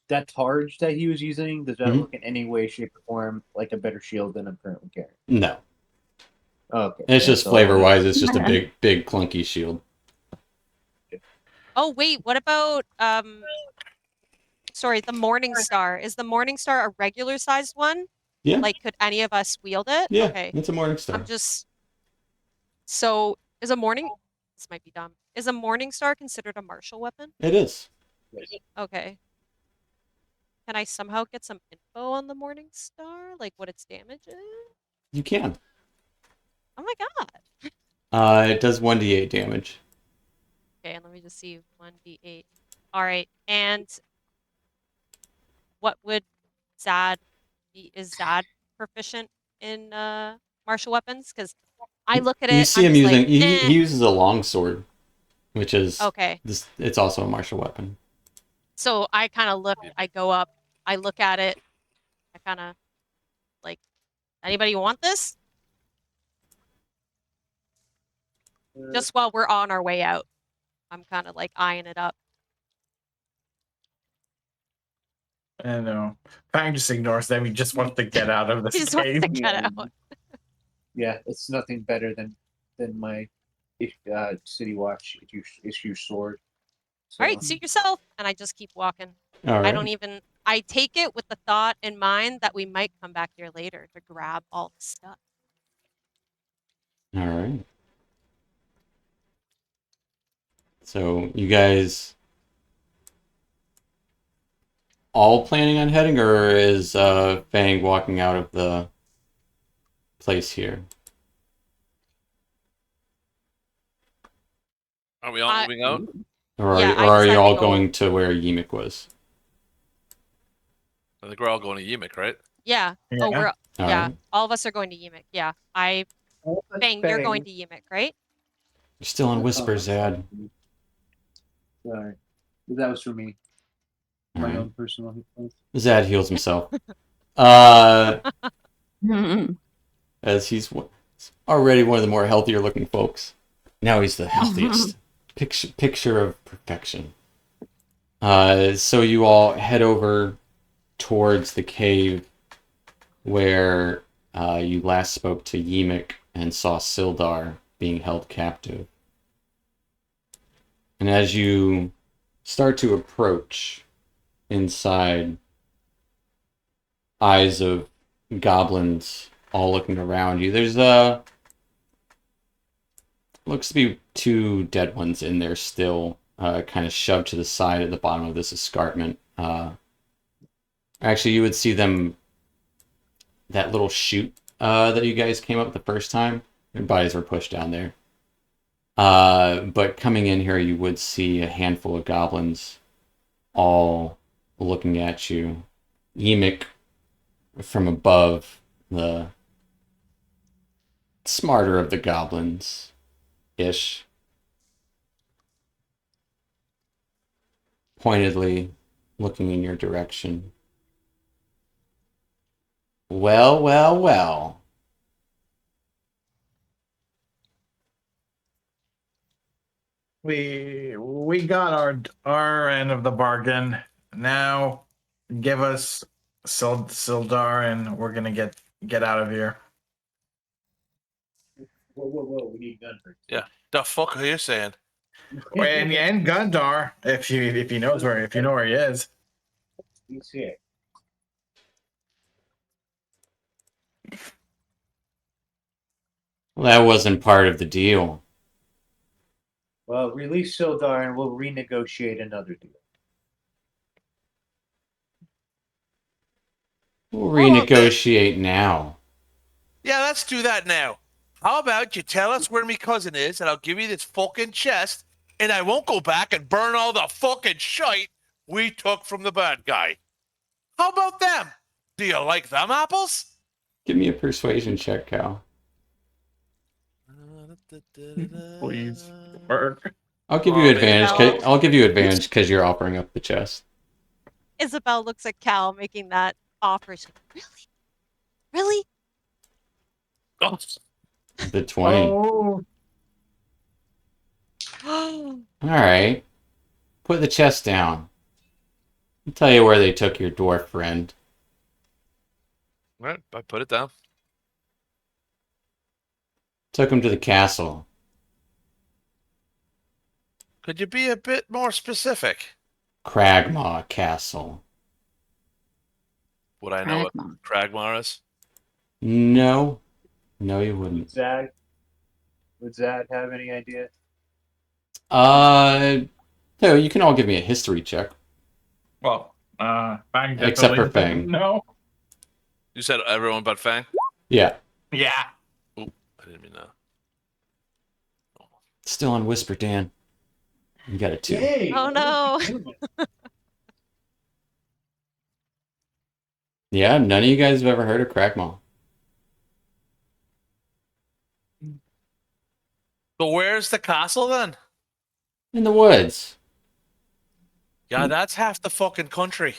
That targe that he was using, does that Mhm. look in any way, shape, or form like a better shield than I'm currently carrying? No, Okay. it's just that's all. flavor wise. It's just a big clunky shield. Oh wait, what about sorry, the Morning Star. Is the Morning Star a regular sized one? Yeah, Like could any of us wield it? yeah, Okay. it's a morning star. I'm just so is a morning this might be dumb. Is a Morning Star considered a martial weapon? It is. Okay. Can I somehow get some info on the Morning Star? Like what its damage is? You can. Oh my god. It does 1d8 damage. Okay, let me just see. 1d8. Alright, and what would Zad be? Is Zad proficient in martial weapons? Because I look at it, You see I'm him just using. like, He uses a longsword, which is okay. It's also a martial weapon. So I kind of look, I go up, I look at it, I kind of like, anybody want this? Just while we're on our way out, I'm kind of like eyeing it up. I know. Fang just ignores them. He just wants to get out of He this just wants cave. to get out. Yeah, it's nothing better than my City Watch issue sword. So, All right, suit yourself. And I just keep walking. All right. I don't even, I take it with the thought in mind that we might come back here later to grab all the stuff. All right. So you guys all planning on heading, or is Fang walking out of the place here? Are we all moving out? Or Yeah, I are you decided to all go- going to where Yimik was? I think we're all going to Yimik, right? Yeah. Yeah. Oh, we're, All yeah. right. All of us are going to Yimik. Yeah. Bang, you're going to Yimik, right? You're still on Whisper, Zad. Sorry. That was for me. All My right. own personal. Zad heals himself. Uh, Mhm. as he's already one of the more healthier looking folks. Now he's the healthiest. Picture of perfection. So you all head over towards the cave where you last spoke to Yimik and saw Sildar being held captive. And as you start to approach inside, eyes of goblins all looking around you, there's looks to be two dead ones in there still, kind of shoved to the side at the bottom of this escarpment. Actually, you would see them, that little chute that you guys came up the first time, their bodies were pushed down there. But coming in here, you would see a handful of goblins all looking at you. Yimik from above, the smarter of the goblins-ish, pointedly looking in your direction. Well, well, well. We got our end of the bargain. Now, give us Sildar, and we're gonna get out of here. Whoa! We need Gunford. Yeah. The fuck are you saying? And Gundar, if he knows where if you know where he is. He's here. Well, that wasn't part of the deal. Well, release Sildar and we'll renegotiate another deal. We'll renegotiate now. Yeah, let's do that now. How about you tell us where me cousin is, and I'll give you this fucking chest, and I won't go back and burn all the fucking shite we took from the bad guy. How about them? Do you like them apples? Give me a persuasion check, Cal. Please work. I'll give you Oh, advantage. Cal. I'll give you advantage because you're offering up the chest. Isabel looks at Cal making that offer. She's like, really? Oh, The 20. Oh, Really? All right. Put the chest down. I'll tell you where they took your dwarf friend. all right, I put it down. Took him to the castle. Could you be a bit more specific? Cragmaw Castle. Would I know what Pragma. Kragmar is? No. No, you wouldn't. Would Zad have any idea? No, you can all give me a history check. well, Fang Except for definitely Fang. doesn't know. You said everyone but Fang? Yeah. Yeah. I didn't mean that. Still on Whisper, Dan. You got a 2. Yay! Oh no. Yeah, none of you guys have ever heard of Cragmaw. So where's the castle then? In the woods. Yeah, that's half the fucking country.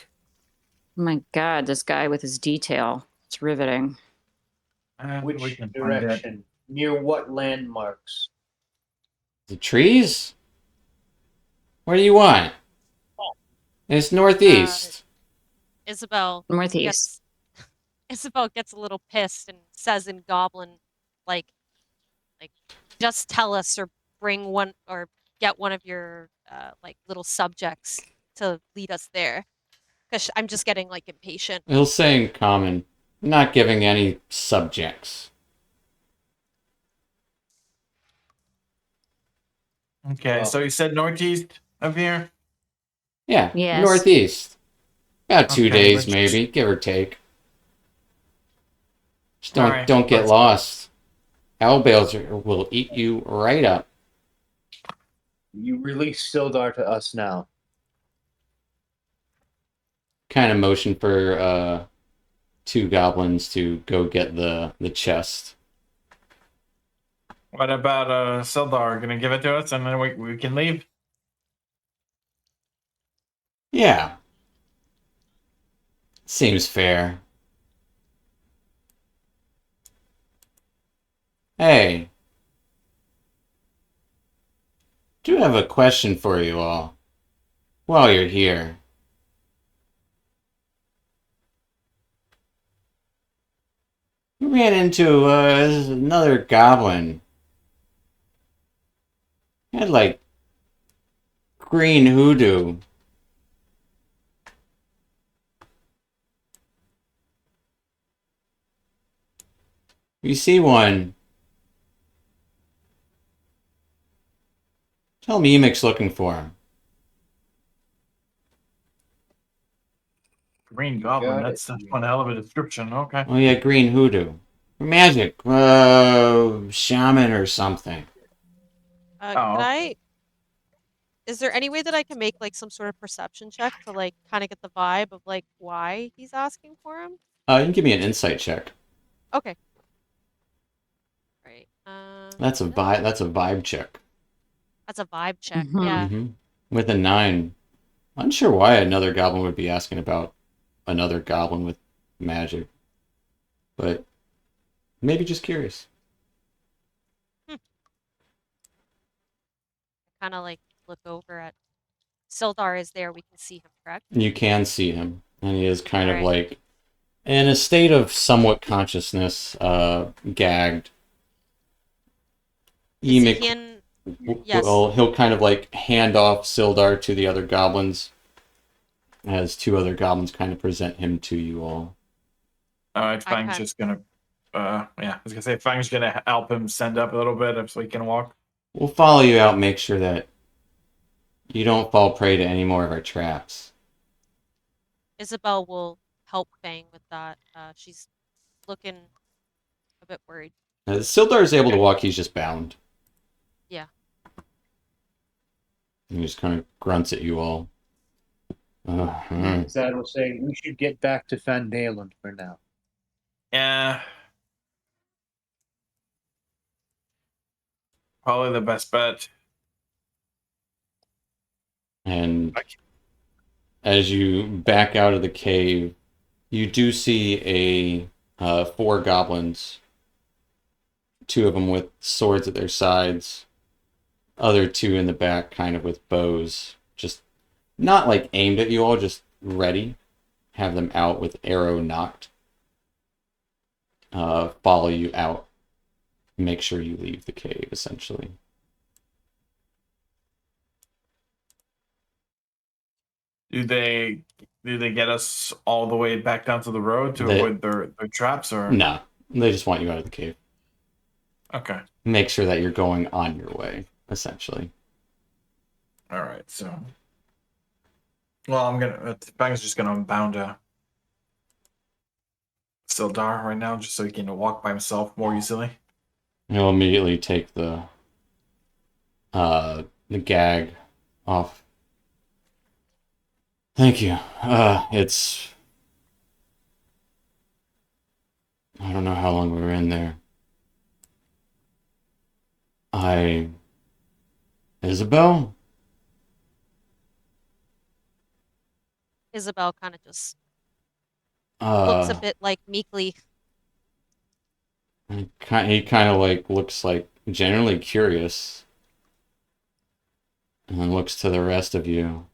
Oh my god, this guy with his detail. It's riveting. We Which can find it. direction? Near what landmarks? The trees? Where do you want? It's northeast. Isabel Northeast. Isabel gets a little pissed and says in Goblin, like, just tell us or bring one or get one of your like little subjects to lead us there, because I'm just getting like impatient. He'll say in common, not giving any subjects. Okay, Well- so you said northeast of here? Yeah, Yes. northeast. About 2 Okay, days, let's- maybe, give or take. Just Alright, don't get let's- lost. Owlbears will eat you right up. You release Sildar to us now. Kind of motion for 2 goblins to go get the chest. What about Sildar? Gonna give it to us and then we can leave? Yeah. Seems fair. Hey. Do have a question for you all. While you're here. We ran into another goblin. He had like green hoodoo. If you see one, tell me Emic's looking for him. Green Goblin, Got that's it. one hell of a description. Okay. Oh yeah, green hoodoo. Magic. Shaman or something. Oh, Can okay. I? Is there any way that I can make like some sort of perception check to like kind of get the vibe of like why he's asking for him? You can give me an insight check. Okay. Right. That's a vibe. That's a vibe check. That's a vibe check. Mhm. Yeah. Mm-hmm. With a 9. Unsure why another goblin would be asking about another goblin with magic, but maybe just curious. Kind of like look over at Sildar is there. We can see him, correct? You can see him, and he is kind of Alright. like in a state of somewhat consciousness, gagged. Is he Emic in? Yes. he'll kind of like hand off Sildar to the other goblins, as 2 other goblins kind of present him to you all. Alright, I Fang's can't- just gonna yeah, I was gonna say Fang's gonna help him send up a little bit so he can walk. We'll follow you out, make sure that you don't fall prey to any more of our traps. Isabel will help Fang with that. She's looking a bit worried. Sildar is able to walk, he's just bound. Yeah. He just kind of grunts at you all. Uh-huh. Zad will say we should get back to Phandelver for now. Yeah. Probably the best bet. And as you back out of the cave, you do see 4 goblins. 2 of them with swords at their sides. Other 2 in the back, kind of with bows. Just not like aimed at you all, just ready. Have them out with arrow knocked. Follow you out. Make sure you leave the cave, essentially. Do they get us all the way back down to the road to They- avoid their traps or No, they just want you out of the cave. Okay. Make sure that you're going on your way, essentially. Alright, so well I'm gonna Fang's just gonna bound Sildar right now just so he can walk by himself more easily. He'll immediately take the gag off. Thank you. It's I don't know how long we were in there. Isabel? Isabel kind of just looks a bit like meekly. He kind of like looks like genuinely curious. And then looks to the rest of you.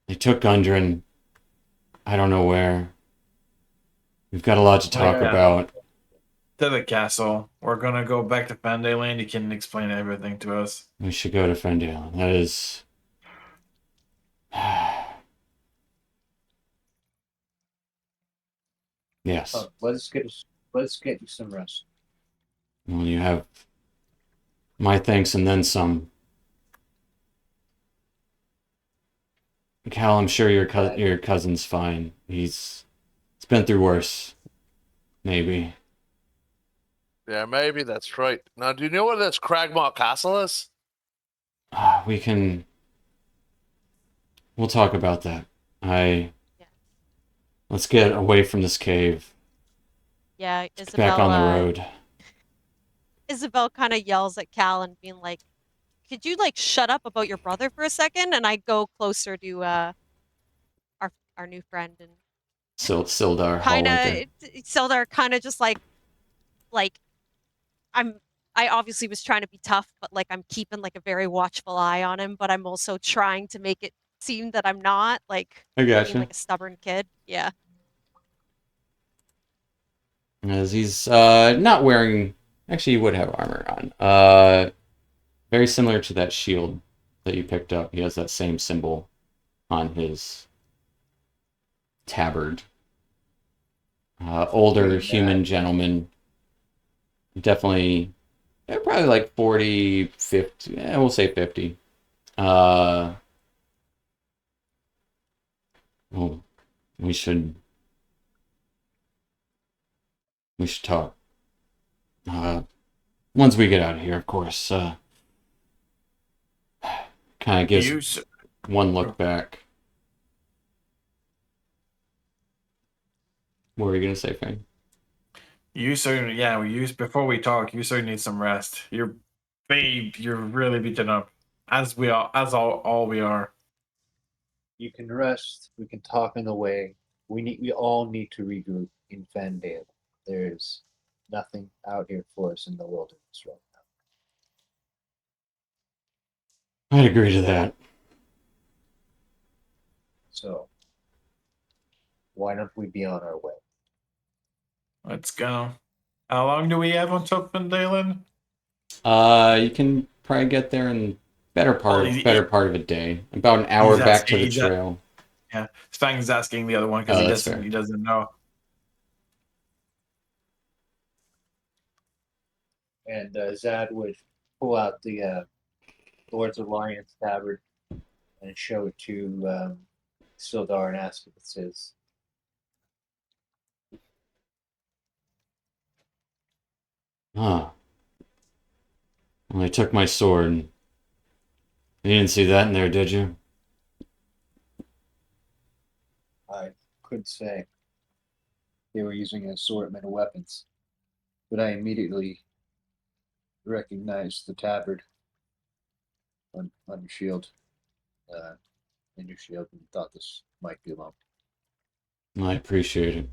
They took Gundren. I don't know where. We've got a lot to talk yeah. about. to the castle. We're gonna go back to Phandelver and you can explain everything to us. We should go to Phandelver. That is. Yes. Oh, let's get you some rest. Well, you have my thanks and then some. Cal, I'm sure your cousin's fine. He's been through worse. Maybe. Yeah, maybe that's right. Now, do you know where this Cragmore Castle is? We can. We'll talk about that. Let's get away from this cave. Yeah, Get back on the road. Isabel kind of yells at Cal and being like, "Could you like shut up about your brother for a second?" And I go closer to our new friend and Sildar kind Hallwinter. of Sildar kind of just like I'm I obviously was trying to be tough, but like I'm keeping like a very watchful eye on him, but I'm also trying to make it seem that I'm not like I being gotcha. like a stubborn kid. Yeah. As he's not wearing. Actually, he would have armor on. Very similar to that shield that you picked up. He has that same symbol on his tabard. Older human gentleman. Definitely, probably like 40, 50. We'll say 50. Well, we should talk. Once we get out of here, of course. Kind of gives one look back. What were you gonna say, Fang? You certainly, yeah. Before we talk, you certainly need some rest. You're really beaten up, as all we are. You can rest. We can talk on the way. We all need to regroup in Fandale. There's nothing out here for us in the wilderness right now. I'd agree to that. So why don't we be on our way? Let's go. How long do we have until Phandelver? You can probably get there in better part of a day. About an hour He's back to asking- the he's a- trail. Yeah, Stang's asking the other one because Oh, that's fair. he doesn't know. And Zad would pull out the Lords of Alliance tabard and show it to Sildar and ask if it's his. Huh. Well, they took my sword. You didn't see that in there, did you? I couldn't say. They were using an assortment of weapons, but I immediately recognized the tabard on your shield, in your shield, and thought this might be alone. I appreciate it.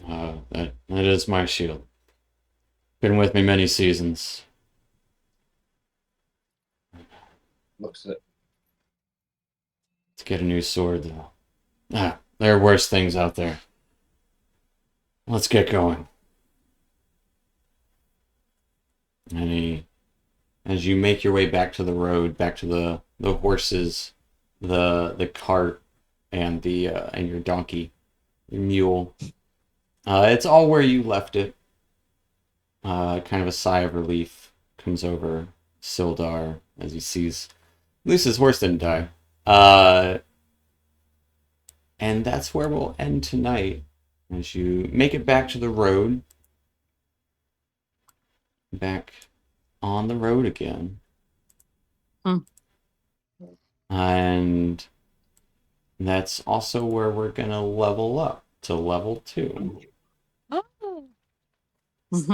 That is my shield. Been with me many seasons. Looks at Let's get a new sword, though. There are worse things out there. Let's get going. As you make your way back to the road, back to the horses, the cart, and and your donkey, your mule. It's all where you left it. Kind of a sigh of relief comes over Sildar as he sees at least his horse didn't die. And that's where we'll end tonight. As you make it back to the road, back on the road again. And that's also where we're gonna level up to level 2.